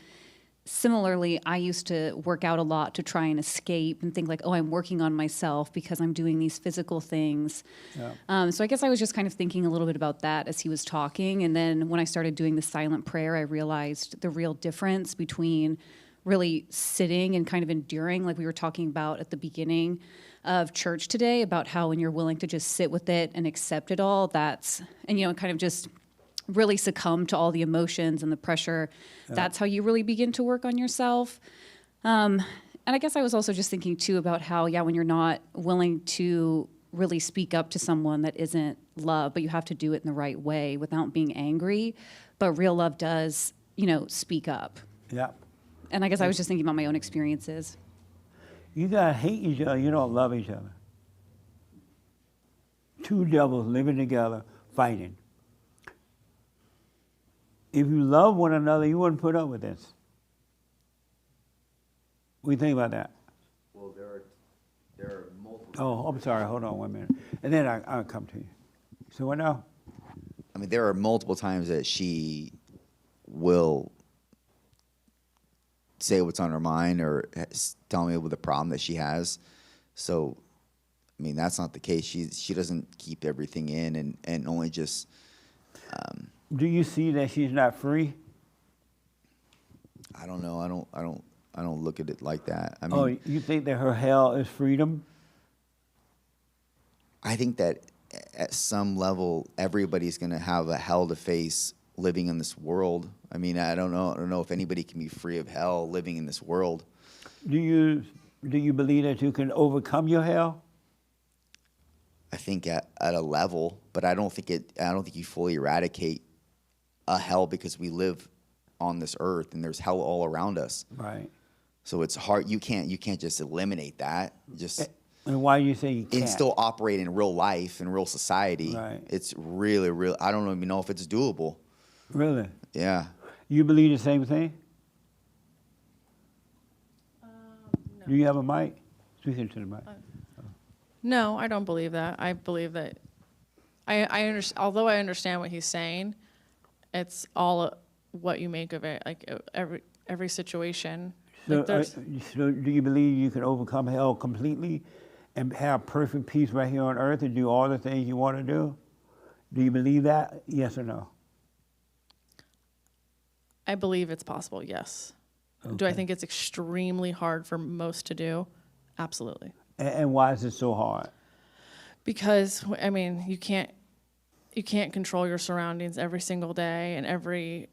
S13: Similarly, I used to work out a lot to try and escape and think like, oh, I'm working on myself because I'm doing these physical things.
S1: Yeah.
S13: So I guess I was just kind of thinking a little bit about that as he was talking. And then when I started doing the silent prayer, I realized the real difference between really sitting and kind of enduring, like we were talking about at the beginning of church today, about how when you're willing to just sit with it and accept it all, and kind of just really succumb to all the emotions and the pressure. Yeah. That's how you really begin to work on yourself. And I guess I was also just thinking too about how, when you're not willing to really speak up to someone that isn't love, but you have to do it in the right way without being angry. But real love does, speak up.
S1: Yeah.
S13: And I guess I was just thinking about my own experiences.
S1: You gotta hate each other. You don't love each other. Two devils living together, fighting. If you love one another, you wouldn't put up with this. What do you think about that?
S22: Well, there are multiple.
S1: Oh, I'm sorry. Hold on 1 minute. And then I'll come to you. So what now?
S22: I mean, there are multiple times that she will say what's on her mind or tell me with the problem that she has. So, I mean, that's not the case. She doesn't keep everything in and only just.
S1: Do you see that she's not free?
S22: I don't know. I don't look at it like that. I mean,
S1: you think that her hell is freedom?
S22: I think that at some level, everybody's going to have a hell to face living in this world. I mean, I don't know if anybody can be free of hell living in this world.
S1: Do you believe that you can overcome your hell?
S22: I think at a level, but I don't think you fully eradicate a hell because we live on this earth and there's hell all around us.
S1: Right.
S22: So it's hard. You can't just eliminate that.
S1: And why do you say you can't?
S22: And still operate in real life, in real society.
S1: Right.
S22: It's really, I don't even know if it's doable.
S1: Really?
S22: Yeah.
S1: You believe the same thing? No. Do you have a mic? Speak into the mic.
S2: No, I don't believe that. I believe that although I understand what he's saying, it's all what you make of it. Like every situation.
S1: So do you believe you can overcome hell completely and have perfect peace right here on earth and do all the things you want to do? Do you believe that? Yes or no?
S2: I believe it's possible, yes.
S1: Okay.
S2: Do I think it's extremely hard for most to do? Absolutely.
S1: And why is it so hard?
S2: Because, I mean, you can't you can't control your surroundings every single day, and every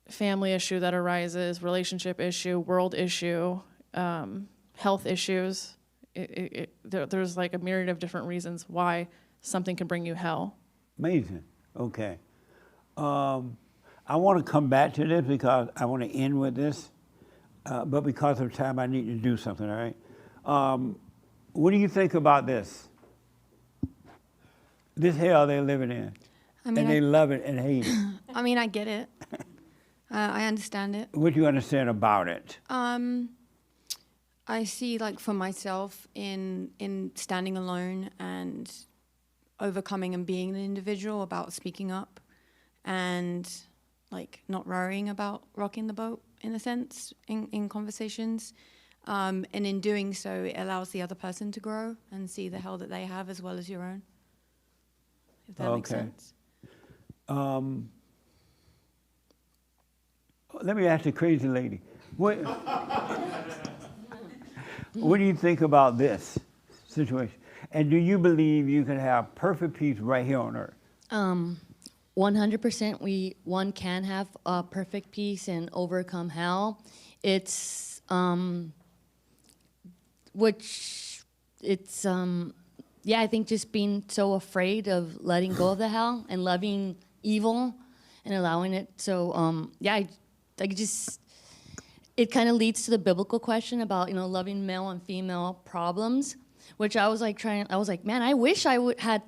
S2: family issue that arises, relationship issue, world issue, health issues. There's like a myriad of different reasons why something can bring you hell.
S1: Amazing. Okay. I want to come back to this because I want to end with this, but because of time, I need to do something, all right? What do you think about this? This hell they're living in.
S4: I mean,
S1: and they love it and hate it.
S4: I mean, I get it. I understand it.
S1: What do you understand about it?
S4: I see, like, for myself in standing alone and overcoming and being an individual about speaking up and, like, not worrying about rocking the boat, in a sense, in conversations. And in doing so, it allows the other person to grow and see the hell that they have as well as your own. If that makes sense.
S1: Let me ask the crazy lady. What do you think about this situation? And do you believe you can have perfect peace right here on earth?
S6: 100%. One can have perfect peace and overcome hell. It's yeah, I think just being so afraid of letting go of the hell and loving evil and allowing it. So yeah, it kind of leads to the biblical question about, you know, loving male and female problems, which I was like, man, I wish I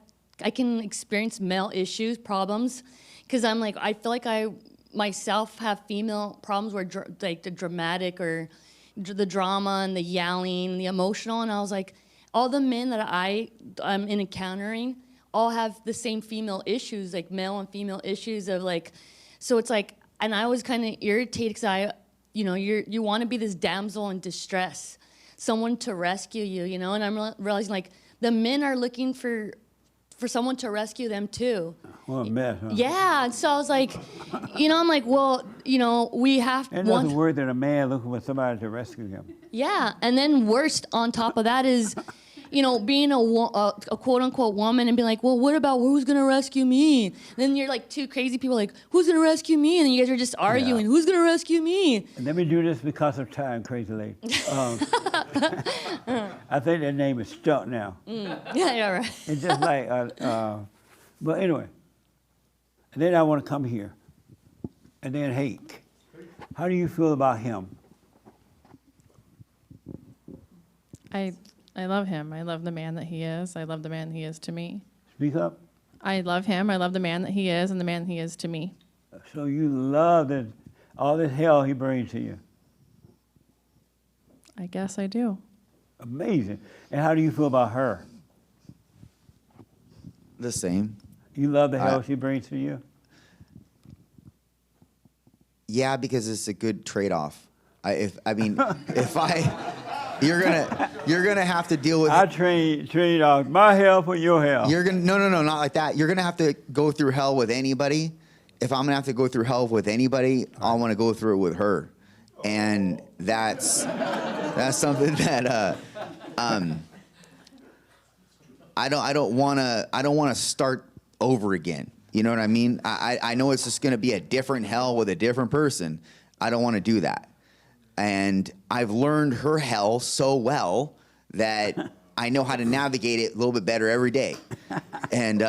S6: can experience male issues, problems, because I'm like, I feel like I myself have female problems where like the dramatic or the drama and the yelling, the emotional, and I was like, all the men that I'm encountering all have the same female issues, like male and female issues of like, so it's like, and I was kind of irritated because you want to be this damsel in distress, someone to rescue you, you know, and I'm realizing like the men are looking for someone to rescue them too.
S1: What a mess, huh?
S6: Yeah, and so I was like, you know, I'm like, well, you know, we have
S1: There's nothing worse than a man looking for somebody to rescue him.
S6: Yeah, and then worst on top of that is, you know, being a quote-unquote woman and being like, well, what about who's going to rescue me? And then you're like two crazy people like, who's going to rescue me? And then you guys are just arguing, who's going to rescue me?
S1: And let me do this because of time, crazy lady. I think their name is stuck now.
S6: Yeah, right.
S1: It's just like, but anyway. And then I want to come here. And then Hake. How do you feel about him?
S2: I love him. I love the man that he is. I love the man he is to me.
S1: Speak up.
S2: I love him. I love the man that he is and the man he is to me.
S1: So you love all this hell he brings to you.
S2: I guess I do.
S1: Amazing. And how do you feel about her?
S22: The same.
S1: You love the hell she brings to you?
S22: Yeah, because it's a good trade-off. You're gonna have to deal with.
S1: I trade off my hell for your hell.
S22: No, not like that. You're gonna have to go through hell with anybody. If I'm gonna have to go through hell with anybody, I want to go through it with her, and that's something that I don't want to start over again. You know what I mean? I know it's just gonna be a different hell with a different person. I don't want to do that. And I've learned her hell so well that I know how to navigate it a little bit better every day. And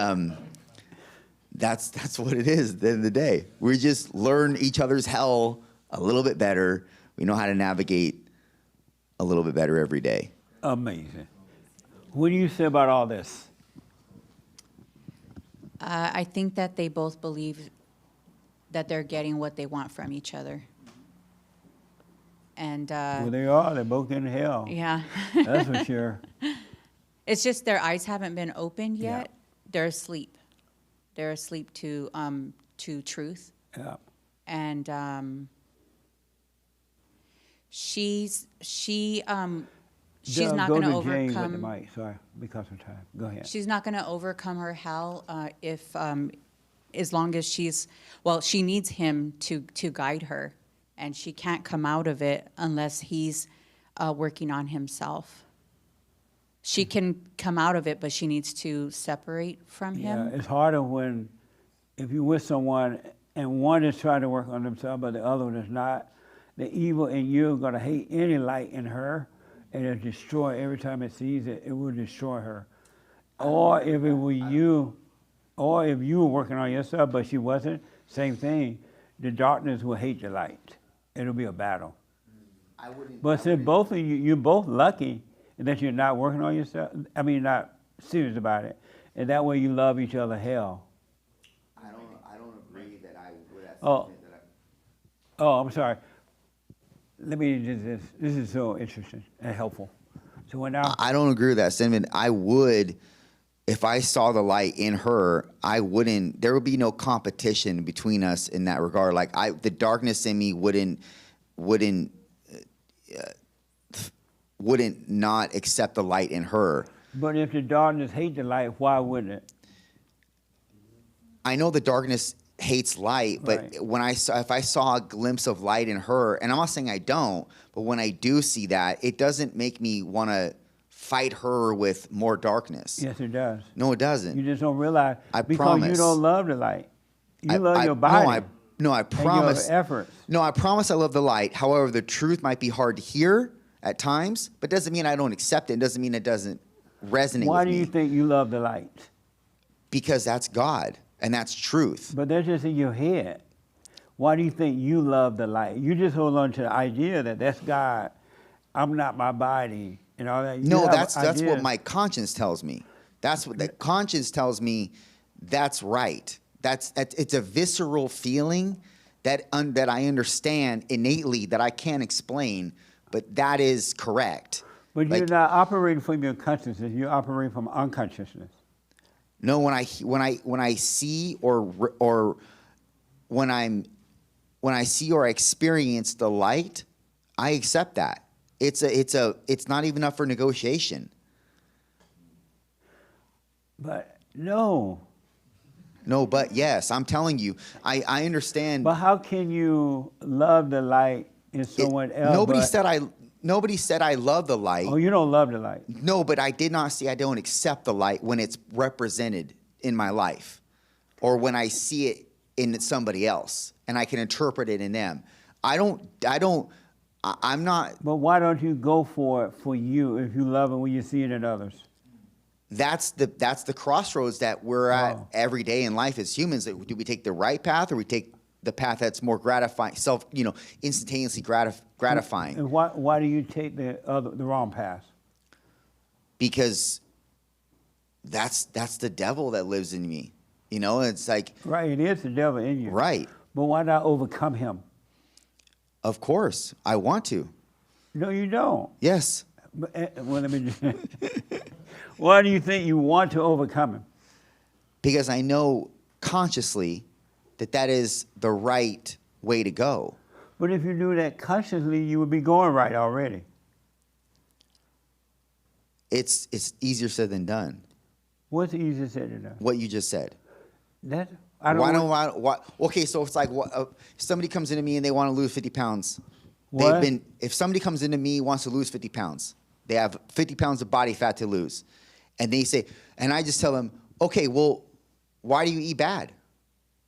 S22: that's what it is at the end of the day. We just learn each other's hell a little bit better. We know how to navigate a little bit better every day.
S1: Amazing. What do you say about all this?
S7: I think that they both believe that they're getting what they want from each other. And
S1: well, they are. They're both in hell.
S7: Yeah.
S1: That's for sure.
S7: It's just their eyes haven't been opened yet.
S1: Yeah.
S7: They're asleep. They're asleep to truth.
S1: Yeah.
S7: And she's not going to overcome.
S1: James with the mic. Sorry, because of time. Go ahead.
S7: She's not going to overcome her hell as long as she needs him to guide her. And she can't come out of it unless he's working on himself. She can come out of it, but she needs to separate from him.
S1: Yeah, it's harder when if you're with someone and one is trying to work on themselves, but the other one is not, the evil in you is going to hate any light in her, and it'll destroy every time it sees it. It will destroy her. Or if it were you, or if you were working on yourself, but she wasn't, same thing. The darkness will hate the light. It'll be a battle. But since both of you, you're both lucky that you're not working on yourself. I mean, not serious about it, and that way you love each other hell.
S22: I don't agree that I would have
S1: Oh, I'm sorry. Let me do this. This is so interesting and helpful. So when
S22: I don't agree with that sentiment. I would, if I saw the light in her, I wouldn't. There would be no competition between us in that regard. Like the darkness in me wouldn't not accept the light in her.
S1: But if the darkness hate the light, why wouldn't it?
S22: I know the darkness hates light, but if I saw a glimpse of light in her, and I'm not saying I don't, but when I do see that, it doesn't make me want to fight her with more darkness.
S1: Yes, it does.
S22: No, it doesn't.
S1: You just don't realize because
S22: promise.
S1: you don't love the light. You love your body.
S22: No, I promise.
S1: And your efforts.
S22: No, I promise I love the light. However, the truth might be hard to hear at times, but doesn't mean I don't accept it. It doesn't mean it doesn't resonate with me.
S1: Why do you think you love the light?
S22: Because that's God and that's truth.
S1: But that's just in your head. Why do you think you love the light? You just hold on to the idea that that's God. I'm not my body and all that.
S22: No, that's what my conscience tells me. That's what the conscience tells me. That's right. It's a visceral feeling that I understand innately that I can't explain, but that is correct.
S1: But you're not operating from your consciousness. You're operating from unconsciousness.
S22: No, when I see or when I see or experience the light, I accept that. It's not even up for negotiation.
S1: But no.
S22: No, but yes, I'm telling you, I understand.
S1: But how can you love the light in someone else?
S22: Nobody said I love the light.
S1: Oh, you don't love the light.
S22: No, but I did not say I don't accept the light when it's represented in my life or when I see it in somebody else and I can interpret it in them. I'm not.
S1: But why don't you go for it for you if you love it when you see it in others?
S22: That's the crossroads that we're at every day in life as humans. Do we take the right path or we take the path that's more gratifying, instantaneously gratifying?
S1: And why do you take the wrong path?
S22: Because that's the devil that lives in me. It's like
S1: right. It is the devil in you.
S22: Right.
S1: But why not overcome him?
S22: Of course, I want to.
S1: No, you don't.
S22: Yes.
S1: Well, let me. Why do you think you want to overcome him?
S22: Because I know consciously that is the right way to go.
S1: But if you knew that consciously, you would be going right already.
S22: It's easier said than done.
S1: What's easier said than done?
S22: What you just said.
S1: Okay,
S22: so it's like if somebody comes into me and they want to lose 50 pounds.
S1: What?
S22: If somebody comes into me and wants to lose 50 pounds, they have 50 pounds of body fat to lose. And they say, and I just tell them, okay, well, why do you eat bad?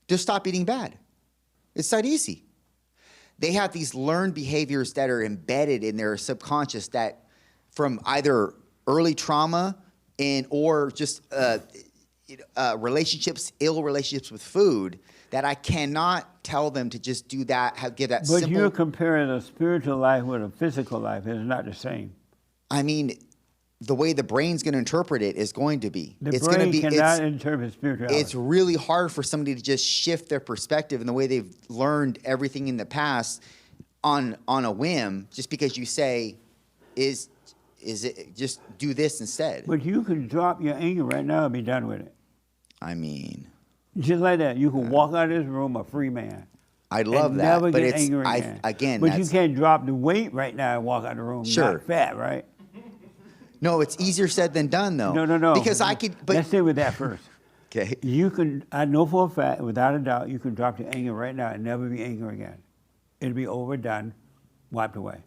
S22: Just stop eating bad. It's that easy. They have these learned behaviors that are embedded in their subconscious that from either early trauma or just relationships, ill relationships with food, that I cannot tell them to just do that, give that simple.
S1: But you're comparing a spiritual life with a physical life. It's not the same.
S22: I mean, the way the brain's going to interpret it is going to be.
S1: The brain cannot interpret spirituality.
S22: It's really hard for somebody to just shift their perspective and the way they've learned everything in the past on a whim, just because you say, is it just do this instead.
S1: But you can drop your anger right now and be done with it.
S22: I mean,
S1: just like that, you can walk out of this room a free man.
S22: I love that,
S1: never
S22: but
S1: get angry again. But you can't drop the weight right now and walk out of the room.
S22: Sure.
S1: Not fat, right?
S22: No, it's easier said than done, though.
S1: No.
S22: Because I could. But
S1: let's stay with that first.
S22: Okay.
S1: You can. I know for a fact, without a doubt, you can drop your anger right now and never be angry again. It'll be overdone, wiped away.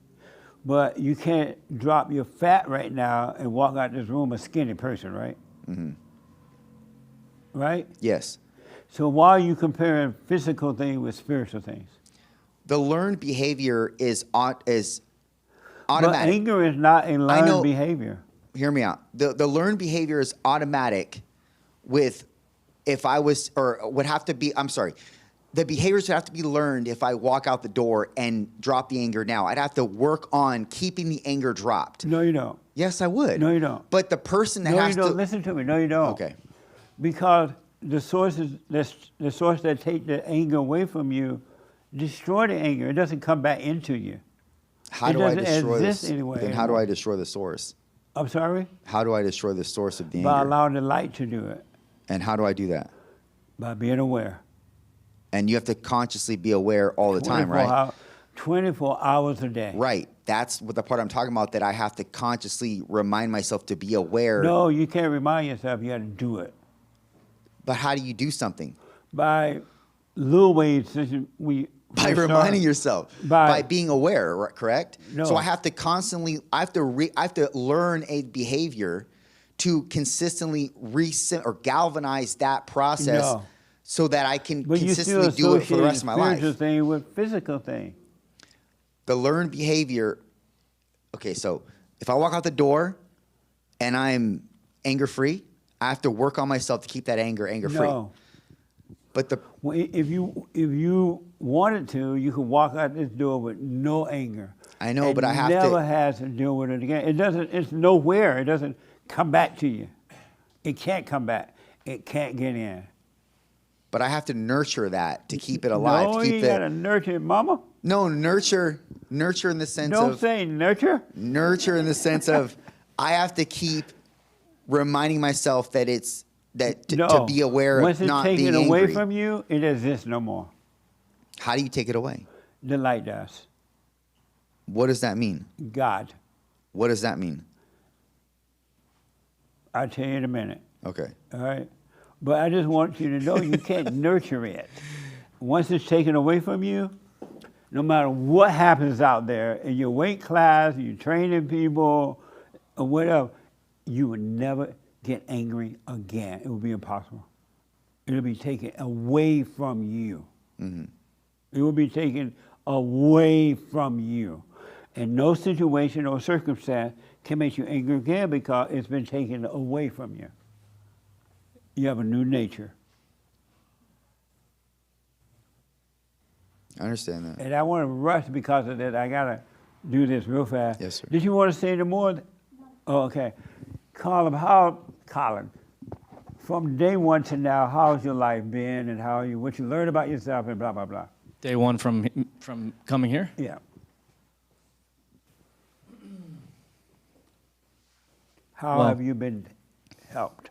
S1: But you can't drop your fat right now and walk out this room a skinny person, right?
S22: Mm-hmm.
S1: Right?
S22: Yes.
S1: So why are you comparing physical things with spiritual things?
S22: The learned behavior is automatic.
S1: But anger is not a learned behavior.
S22: Hear me out. The learned behavior is automatic with if I was, or would have to be, I'm sorry, the behaviors would have to be learned if I walk out the door and drop the anger now. I'd have to work on keeping the anger dropped.
S1: No, you don't.
S22: Yes, I would.
S1: No, you don't.
S22: But the person that
S1: No,
S22: has
S1: you don't.
S22: to...
S1: Listen to me. No, you don't.
S22: Okay.
S1: Because the source that take the anger away from you, destroy the anger. It doesn't come back into you.
S22: How do I destroy this?
S1: Anyway,
S22: Then how do I destroy the source?
S1: I'm sorry?
S22: How do I destroy the source of the anger?
S1: By allowing the light to do it.
S22: And how do I do that?
S1: By being aware.
S22: And you have to consciously be aware all the time, right?
S1: 24 hours a day.
S22: Right. That's what the part I'm talking about, that I have to consciously remind myself to be aware.
S1: No, you can't remind yourself. You got to do it.
S22: But how do you do something?
S1: By little ways.
S22: By reminding yourself. By being aware, right, correct?
S1: No.
S22: So I have to constantly, I have to learn a behavior to consistently or galvanize that process.
S1: No.
S22: So that I can
S1: But
S22: consistently do it for the rest of my life.
S1: Spiritual thing with physical thing.
S22: The learned behavior. Okay, so if I walk out the door and I'm anger free, I have to work on myself to keep that anger free.
S1: No.
S22: But
S1: if you wanted to, you could walk out this door with no anger.
S22: I know, but I have
S1: never has to deal with it again. It doesn't. It's nowhere. It doesn't come back to you. It can't come back. It can't get in.
S22: But I have to nurture that to keep it alive.
S1: No,
S22: to keep
S1: you gotta nurture it, mama.
S22: No, nurture in the sense
S1: Don't
S22: of...
S1: say nurture.
S22: Nurture in the sense of I have to keep reminding myself that it's... to be aware
S1: Once
S22: of not
S1: it's
S22: being
S1: taken away
S22: angry.
S1: from you, it exists no more.
S22: How do you take it away?
S1: The light does.
S22: What does that mean?
S1: God.
S22: What does that mean?
S1: I'll tell you in a minute.
S22: Okay.
S1: All right? But I just want you to know you can't nurture it. Once it's taken away from you, no matter what happens out there, in your weight class, you're training people, or whatever, you will never get angry again. It will be impossible. It'll be taken away from you.
S22: Mm-hmm.
S1: It will be taken away from you. And no situation or circumstance can make you angry again because it's been taken away from you. You have a new nature.
S22: I understand that.
S1: And I want to rush because of that. I got to do this real fast.
S22: Yes, sir.
S1: Did you want to say any more? Oh, okay. Colin, from day one to now, how's your life been and what you learned about yourself and blah, blah, blah?
S17: Day one from coming here?
S1: Yeah. How have you been helped?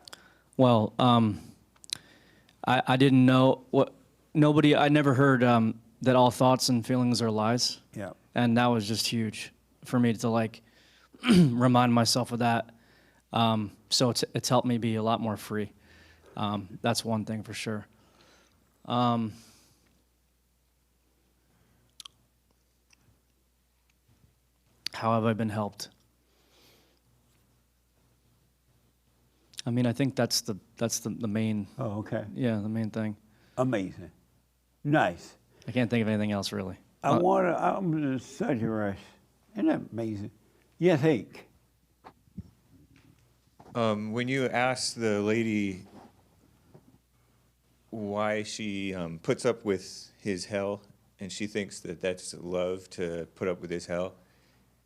S17: Well, I didn't know I never heard that all thoughts and feelings are lies.
S1: Yeah.
S17: And that was just huge for me to remind myself of that. So it's helped me be a lot more free. That's one thing for sure. How have I been helped? I mean, I think that's the main.
S1: Oh, okay.
S17: Yeah, the main thing.
S1: Amazing. Nice.
S17: I can't think of anything else really.
S1: I'm in such a rush. Isn't that amazing? Yes, Hake.
S19: When you ask the lady why she puts up with his hell, and she thinks that that's love to put up with his hell,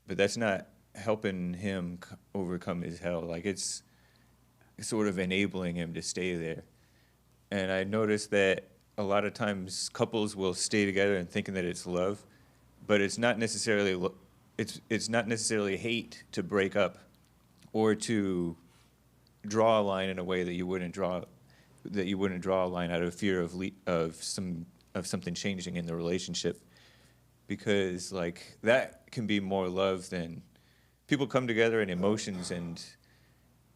S19: but that's not helping him overcome his hell. Like it's sort of enabling him to stay there. And I noticed that a lot of times couples will stay together and thinking that it's love, but it's not necessarily it's not necessarily hate to break up or to draw a line in a way that you wouldn't draw a line out of fear of something changing in the relationship, because like that can be more love than people come together in emotions, and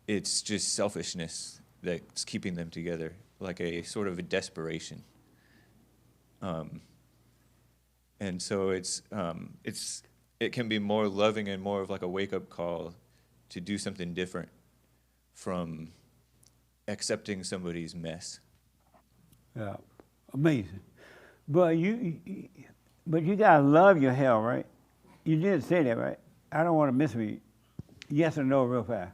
S19: it's just selfishness that's keeping them together, like a sort of a desperation. And so it can be more loving and more of like a wake-up call to do something different from accepting somebody's mess.
S1: Yeah, amazing. But but you gotta love your hell, right? You did say that, right? I don't want to misread. Yes or no, real fast.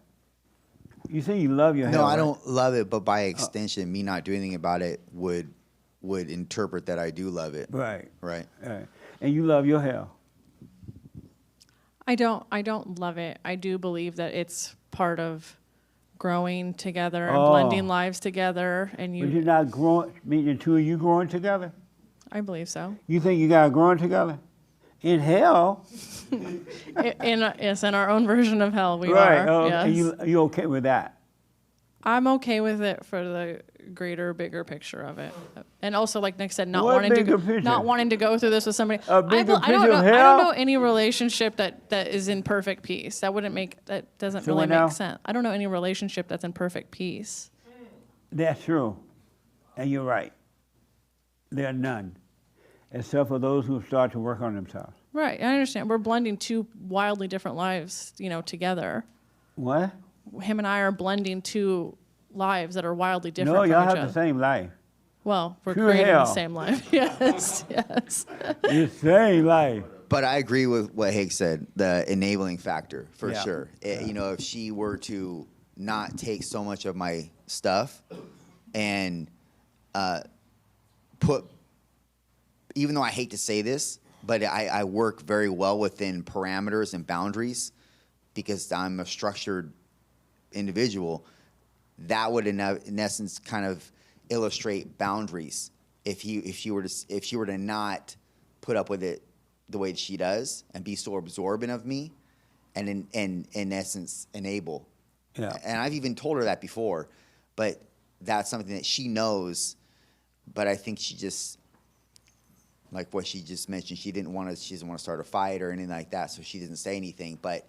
S1: You say you love your hell.
S22: No, I
S1: right?
S22: don't love it, but by extension, me not doing anything about it would interpret that I do love it.
S1: Right.
S22: Right.
S1: Right. And you love your hell.
S2: I don't love it. I do believe that it's part of growing together and blending lives together. And
S1: But you're not growing. Meaning the two of you growing together.
S2: I believe so.
S1: You think you guys growing together? In hell.
S2: Yes, in our own version of hell, we
S1: right.
S2: are. Yes.
S1: And you okay with that?
S2: I'm okay with it for the greater, bigger picture of it, and also, like Nick said, not
S1: What
S2: wanting to
S1: bigger
S2: go,
S1: picture?
S2: not wanting to go through this with somebody.
S1: A bigger
S2: I don't
S1: picture
S2: know.
S1: of
S2: I don't
S1: hell?
S2: know any relationship that is in perfect peace. That doesn't
S1: So
S2: really
S1: what now?
S2: make sense. I don't know any relationship that's in perfect peace.
S1: That's true. And you're right. There are none. Except for those who start to work on themselves.
S2: Right. I understand. We're blending two wildly different lives, together.
S1: What?
S2: Him and I are blending two lives that are wildly different.
S1: No,
S2: from
S1: y'all
S2: each
S1: have
S2: other.
S1: the same life.
S2: Well, we're
S1: Pure
S2: creating
S1: hell.
S2: the same life. Yes, yes.
S1: The same life.
S22: But I agree with what Higgs said, the enabling factor, for
S1: Yeah.
S22: sure. If she were to not take so much of my stuff and put, even though I hate to say this, but I work very well within parameters and boundaries because I'm a structured individual, that would in essence kind of illustrate boundaries. If she were to not put up with it the way she does and be so absorbent of me, and in essence enable.
S1: Yeah.
S22: And I've even told her that before, but that's something that she knows. But I think she just, like what she just mentioned, she doesn't want to start a fight or anything like that, so she didn't say anything. But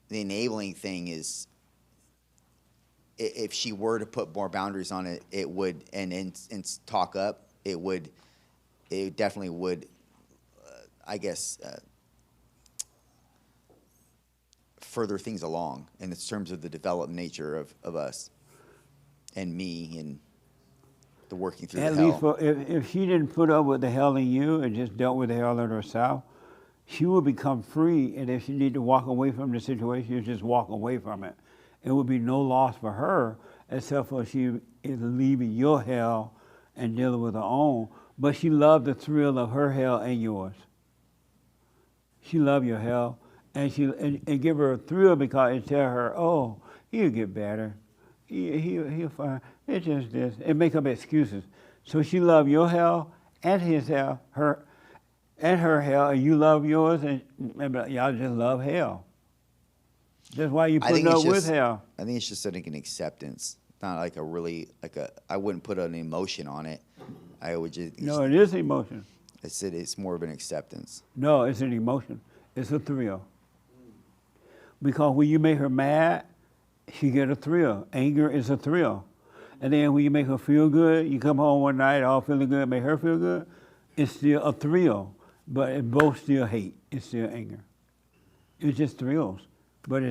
S22: the enabling thing is, if she were to put more boundaries on it, it would, and talk up, it definitely would, I guess, further things along in terms of the developed nature of us and me and the working through
S1: At
S22: the
S1: least
S22: hell.
S1: if she didn't put up with the hell in you and just dealt with the hell in herself, she would become free. And if she need to walk away from the situation, she'd just walk away from it. It would be no loss for her, except for she is leaving your hell and dealing with her own. But she loved the thrill of her hell and yours. She loved your hell, and and give her a thrill because it tell her, oh, he'll get better. He'll find, it's just this. It make up excuses. So she loved your hell and his hell, her hell, and you love yours, and y'all just love hell. That's why you putting up with hell.
S22: I think it's just like an acceptance, not like I wouldn't put an emotion on it. I would just.
S1: No, it is emotion.
S22: It's more of an acceptance.
S1: No, it's an emotion. It's a thrill. Because when you make her mad, she get a thrill. Anger is a thrill. And then when you make her feel good, you come home one night all feeling good, make her feel good, it's still a thrill. But it both still hate. It's still anger. It's just thrills. But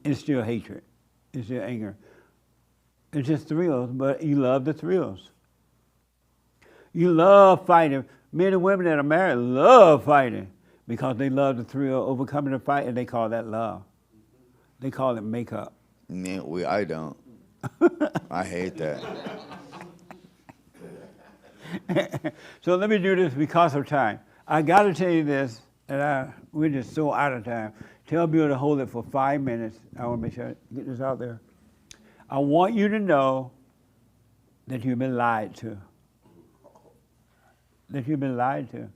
S1: it's still hatred. It's still anger. It's just thrills, but you love the thrills. You love fighting. Men and women that are married love fighting because they love the thrill of overcoming the fight, and they call that love. They call it makeup.
S22: I don't. I hate that.
S1: So let me do this because of time. I got to tell you this, and we're just so out of time. Tell Bill to hold it for 5 minutes. I want to make sure I get this out there. I want you to know that you've been lied to. That you've been lied to.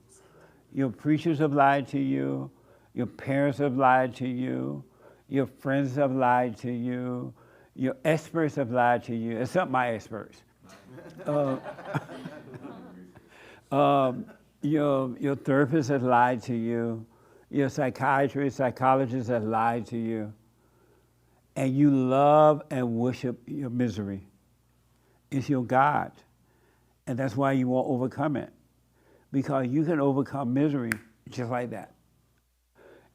S1: Your preachers have lied to you. Your parents have lied to you. Your friends have lied to you. Your experts have lied to you, except my experts. Your therapist has lied to you. Your psychiatrist, psychologist has lied to you. And you love and worship your misery. It's your God. And that's why you won't overcome it. Because you can overcome misery just like that.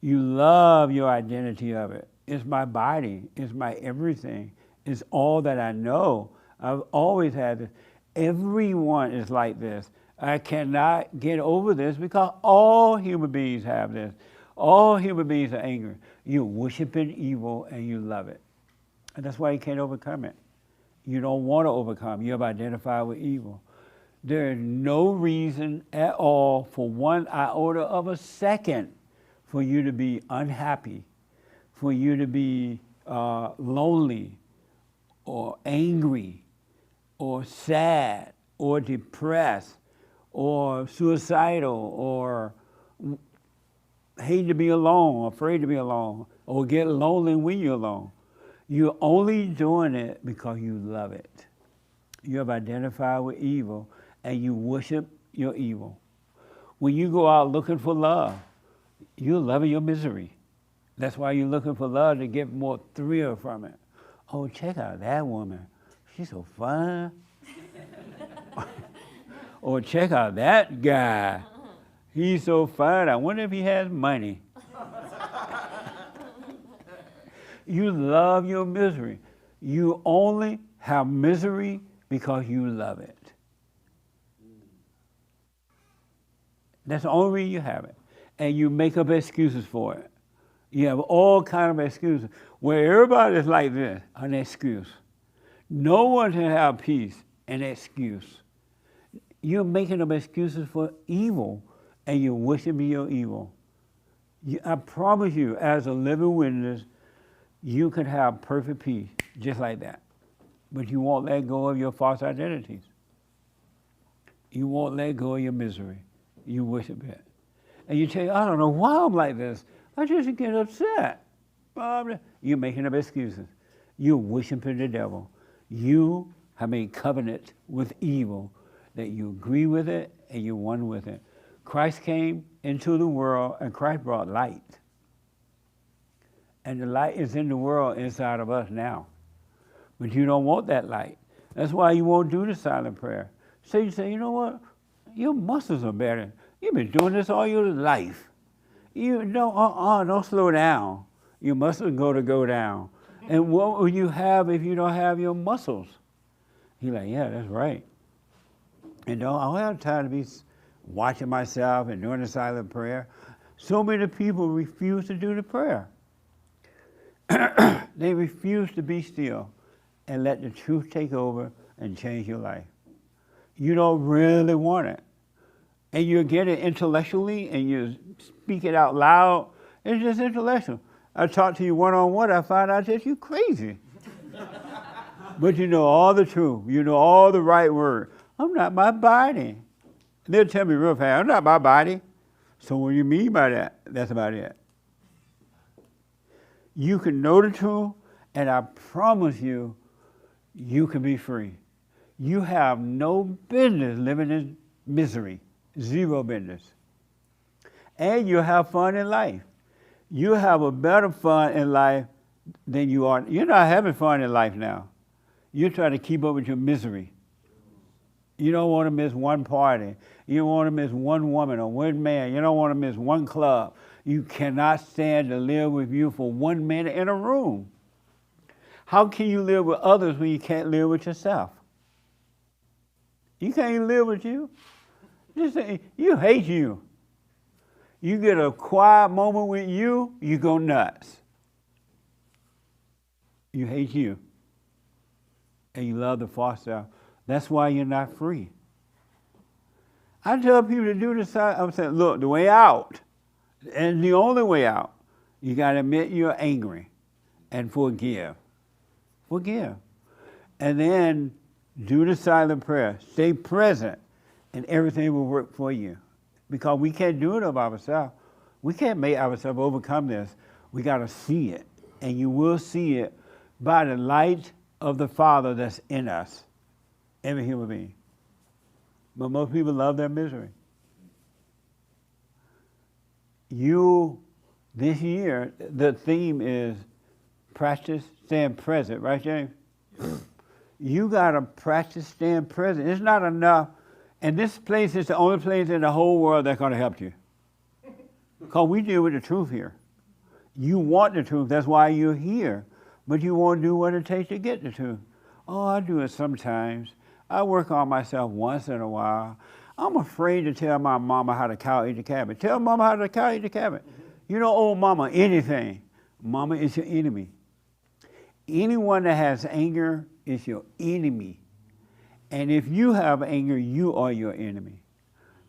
S1: You love your identity of it. It's my body. It's my everything. It's all that I know. I've always had this. Everyone is like this. I cannot get over this because all human beings have this. All human beings are angry. You're worshiping evil and you love it. And that's why you can't overcome it. You don't want to overcome. You have identified with evil. There is no reason at all for 1 iota of a second for you to be unhappy, for you to be lonely or angry or sad or depressed or suicidal or hate to be alone, afraid to be alone, or get lonely when you're alone. You're only doing it because you love it. You have identified with evil and you worship your evil. When you go out looking for love, you're loving your misery. That's why you're looking for love, to get more thrill from it. Oh, check out that woman. She's so fun. Or check out that guy. He's so fun. I wonder if he has money. You love your misery. You only have misery because you love it. That's the only reason you have it. And you make up excuses for it. You have all kind of excuses. Where everybody's like this, an excuse. No one can have peace, an excuse. You're making up excuses for evil, and you're worshiping your evil. I promise you, as a living witness, you can have perfect peace, just like that. But you won't let go of your false identities. You won't let go of your misery. You worship it. And you say, I don't know why I'm like this. I just get upset. You're making up excuses. You're worshiping the devil. You have made covenant with evil, that you agree with it and you're one with it. Christ came into the world and Christ brought light. And the light is in the world inside of us now. But you don't want that light. That's why you won't do the silent prayer. So you say, you know what? Your muscles are better. You've been doing this all your life. You don't slow down. Your muscles go down. And what will you have if you don't have your muscles? He's like, yeah, that's right. And I don't have time to be watching myself and doing the silent prayer. So many people refuse to do the prayer. They refuse to be still and let the truth take over and change your life. You don't really want it. And you get it intellectually and you speak it out loud. It's just intellectual. I talk to you one-on-one, I find out that you're crazy. But you know all the truth. You know all the right word. I'm not my body. They'll tell me real fast, I'm not my body. So what do you mean by that? That's about it. You can know the truth, and I promise you, you can be free. You have no business living in misery. Zero business. And you'll have fun in life. You have a better fun in life than you are. You're not having fun in life now. You're trying to keep up with your misery. You don't want to miss one party. You don't want to miss one woman or one man. You don't want to miss one club. You cannot stand to live with you for 1 minute in a room. How can you live with others when you can't live with yourself? You can't even live with you. You hate you. You get a quiet moment with you, you go nuts. You hate you. And you love the false self. That's why you're not free. I tell people to do this. I'm saying, look, the way out, and the only way out, you got to admit you're angry and forgive. Forgive. And then do the silent prayer. Stay present, and everything will work for you. Because we can't do it of ourselves. We can't make ourselves overcome this. We got to see it. And you will see it by the light of the Father that's in us. Every human being. But most people love their misery. This year, the theme is practice staying present, right, James? You got to practice staying present. It's not enough. And this place is the only place in the whole world that's going to help you. Because we deal with the truth here. You want the truth, that's why you're here. But you won't do what it takes to get the truth. Oh, I do it sometimes. I work on myself once in a while. I'm afraid to tell my mama how the cow eat the cabbage. Tell mama how the cow eat the cabbage. You don't owe mama anything. Mama is your enemy. Anyone that has anger is your enemy. And if you have anger, you are your enemy.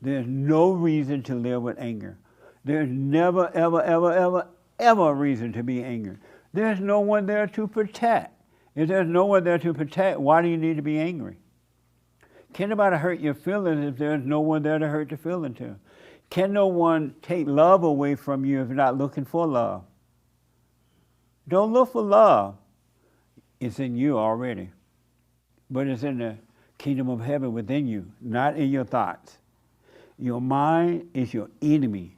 S1: There's no reason to live with anger. There's never, ever, ever, ever, ever a reason to be angry. There's no one there to protect. If there's no one there to protect, why do you need to be angry? Can nobody hurt your feelings if there's no one there to hurt your feelings to? Can no one take love away from you if you're not looking for love? Don't look for love. It's in you already. But it's in the kingdom of heaven within you, not in your thoughts. Your mind is your enemy.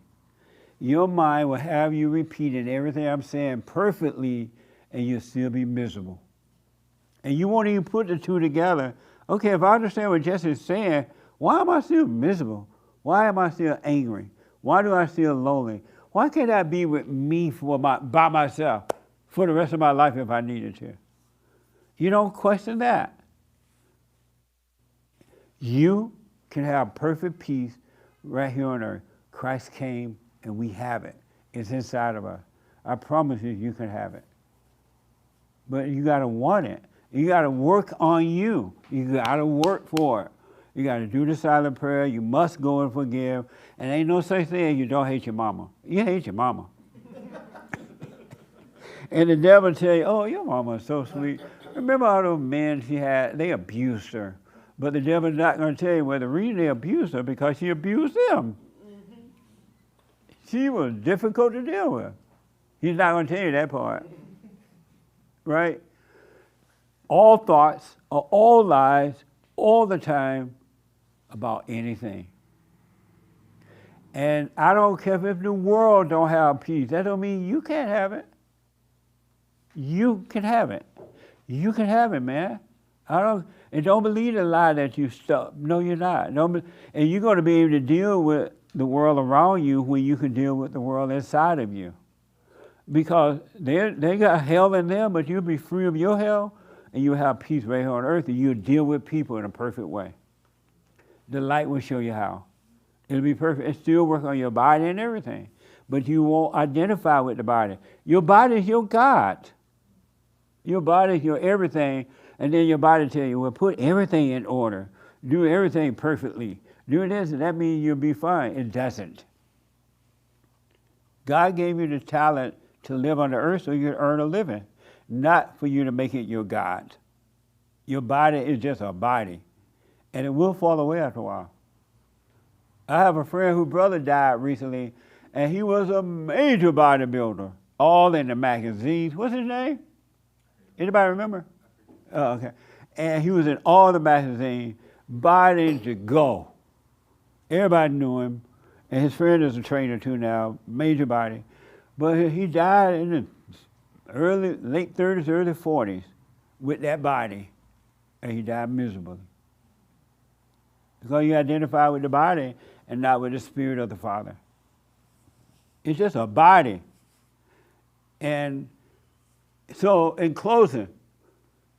S1: Your mind will have you repeating everything I'm saying perfectly, and you'll still be miserable. And you won't even put the two together. Okay, if I understand what Jesse's saying, why am I still miserable? Why am I still angry? Why do I feel lonely? Why can't I be with me by myself for the rest of my life if I needed to? You don't question that. You can have perfect peace right here on earth. Christ came and we have it. It's inside of us. I promise you, you can have it. But you got to want it. You got to work on you. You got to work for it. You got to do the silent prayer. You must go and forgive. And ain't no such thing as you don't hate your mama. You hate your mama. And the devil tell you, oh, your mama is so sweet. Remember all those men she had, they abused her. But the devil's not going to tell you, well, the reason they abused her because she abused them. She was difficult to deal with. He's not going to tell you that part. Right? All thoughts are all lies all the time about anything. And I don't care if the world don't have peace. That don't mean you can't have it. You can have it. You can have it, man. And don't believe the lie that you're stuck. No, you're not. And you're going to be able to deal with the world around you when you can deal with the world inside of you. Because they got hell in them, but you'll be free of your hell, and you'll have peace right here on earth, and you'll deal with people in a perfect way. The light will show you how. It'll be perfect. It still work on your body and everything, but you won't identify with the body. Your body is your God. Your body is your everything, and then your body tell you, well, put everything in order. Do everything perfectly. Do this, and that means you'll be fine. It doesn't. God gave you the talent to live on the earth so you can earn a living, not for you to make it your God. Your body is just a body, and it will fall away after a while. I have a friend whose brother died recently, and he was a major bodybuilder, all in the magazines. What's his name? Anybody remember? Oh, okay. And he was in all the magazines, body to go. Everybody knew him, and his friend is a trainer too now, major body. But he died in the late 30s, early 40s with that body, and he died miserably. Because you identify with the body and not with the spirit of the Father. It's just a body. And so in closing,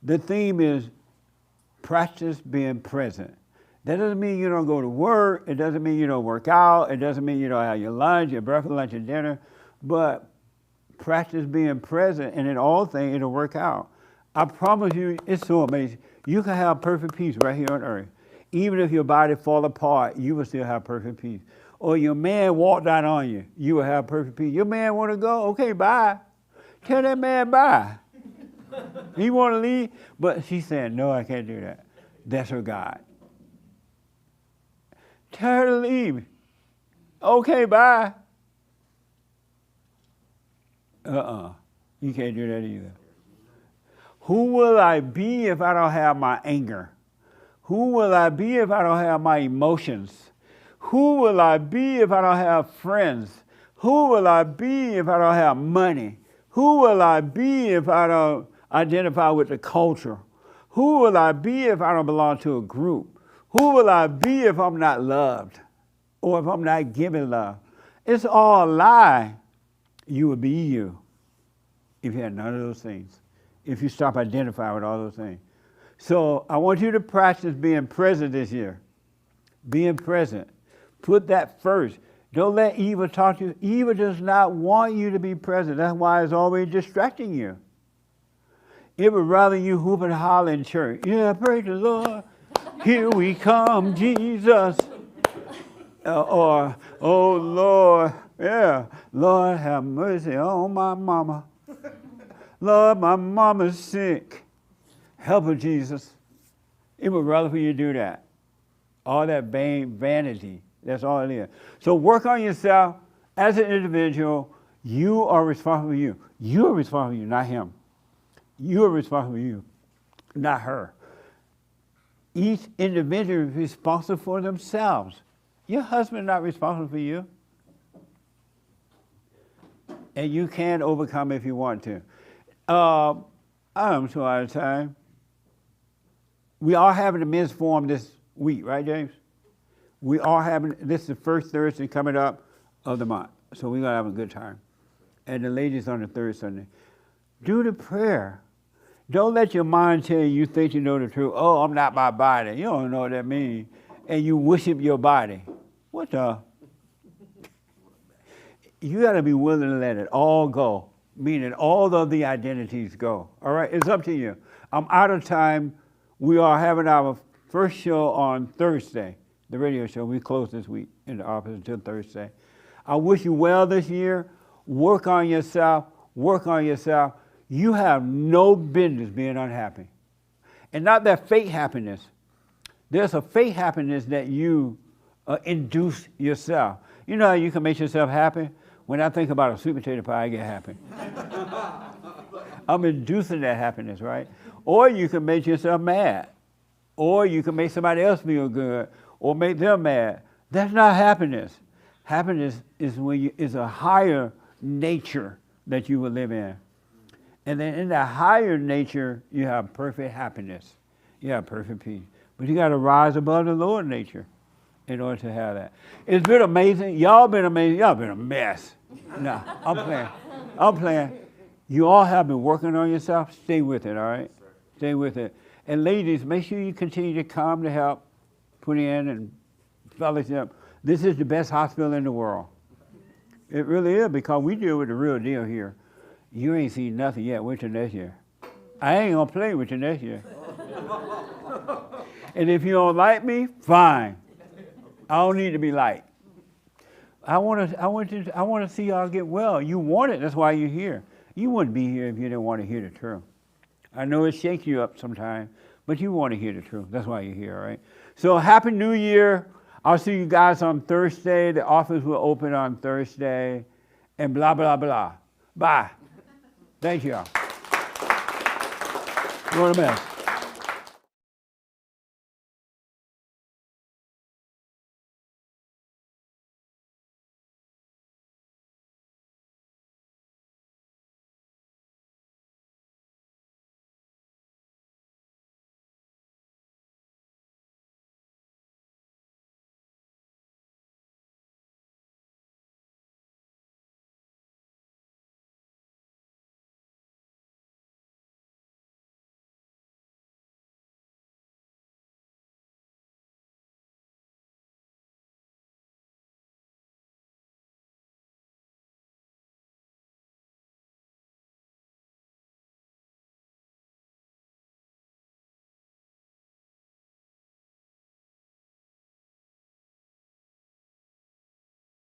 S1: the theme is practice being present. That doesn't mean you don't go to work. It doesn't mean you don't work out. It doesn't mean you don't have your lunch, your breakfast, lunch, and dinner. But practice being present, and in all things, it'll work out. I promise you, it's so amazing. You can have perfect peace right here on earth. Even if your body fall apart, you will still have perfect peace. Or your man walked out on you, you will have perfect peace. Your man want to go? Okay, bye. Tell that man bye. He want to leave, but she said, no, I can't do that. That's her God. Tell her to leave. Okay, bye. You can't do that either. Who will I be if I don't have my anger? Who will I be if I don't have my emotions? Who will I be if I don't have friends? Who will I be if I don't have money? Who will I be if I don't identify with the culture? Who will I be if I don't belong to a group? Who will I be if I'm not loved or if I'm not given love? It's all a lie. You would be you if you had none of those things, if you stop identifying with all those things. So I want you to practice being present this year. Being present. Put that first. Don't let evil talk to you. Evil does not want you to be present. That's why it's always distracting you. It would rather you hoop and holler in church. Yeah, praise the Lord. Here we come, Jesus. Or, oh Lord, yeah, Lord have mercy on my mama. Lord, my mama's sick. Help her, Jesus. It would rather for you to do that. All that vanity, that's all it is. So work on yourself as an individual. You are responsible for you. You are responsible for you, not him. You are responsible for you, not her. Each individual is responsible for themselves. Your husband is not responsible for you. And you can overcome if you want to. I'm so out of time. We are having a men's forum this week, right, James? We are having, this is the first Thursday coming up of the month. So we're going to have a good time. And the ladies on the third Sunday. Do the prayer. Don't let your mind tell you think you know the truth. Oh, I'm not my body. You don't know what that means. And you worship your body. What the? You got to be willing to let it all go, meaning all of the identities go. All right, it's up to you. I'm out of time. We are having our first show on Thursday, the radio show. We close this week in the office until Thursday. I wish you well this year. Work on yourself. Work on yourself. You have no business being unhappy. And not that fake happiness. There's a fake happiness that you induce yourself. You know how you can make yourself happy? When I think about a sweet potato pie, I get happy. I'm inducing that happiness, right? Or you can make yourself mad. Or you can make somebody else feel good. Or make them mad. That's not happiness. Happiness is when is a higher nature that you will live in. And then in that higher nature, you have perfect happiness. You have perfect peace. But you got to rise above the lower nature in order to have that. It's been amazing. Y'all been amazing. Y'all been a mess. No, I'm playing. I'm playing. You all have been working on yourself. Stay with it, all right? Stay with it. And ladies, make sure you continue to come to help, put in and fellowship. This is the best hospital in the world. It really is, because we deal with the real deal here. You ain't seen nothing yet. Wait till next year. I ain't gonna play with you next year. And if you don't like me, fine. I don't need to be liked. I want to see y'all get well. You want it. That's why you're here. You wouldn't be here if you didn't want to hear the truth. I know it shakes you up sometimes, but you want to hear the truth. That's why you're here, all right? So happy New Year. I'll see you guys on Thursday. The office will open on Thursday, and blah, blah, blah. Bye. Thank you all. You're the best.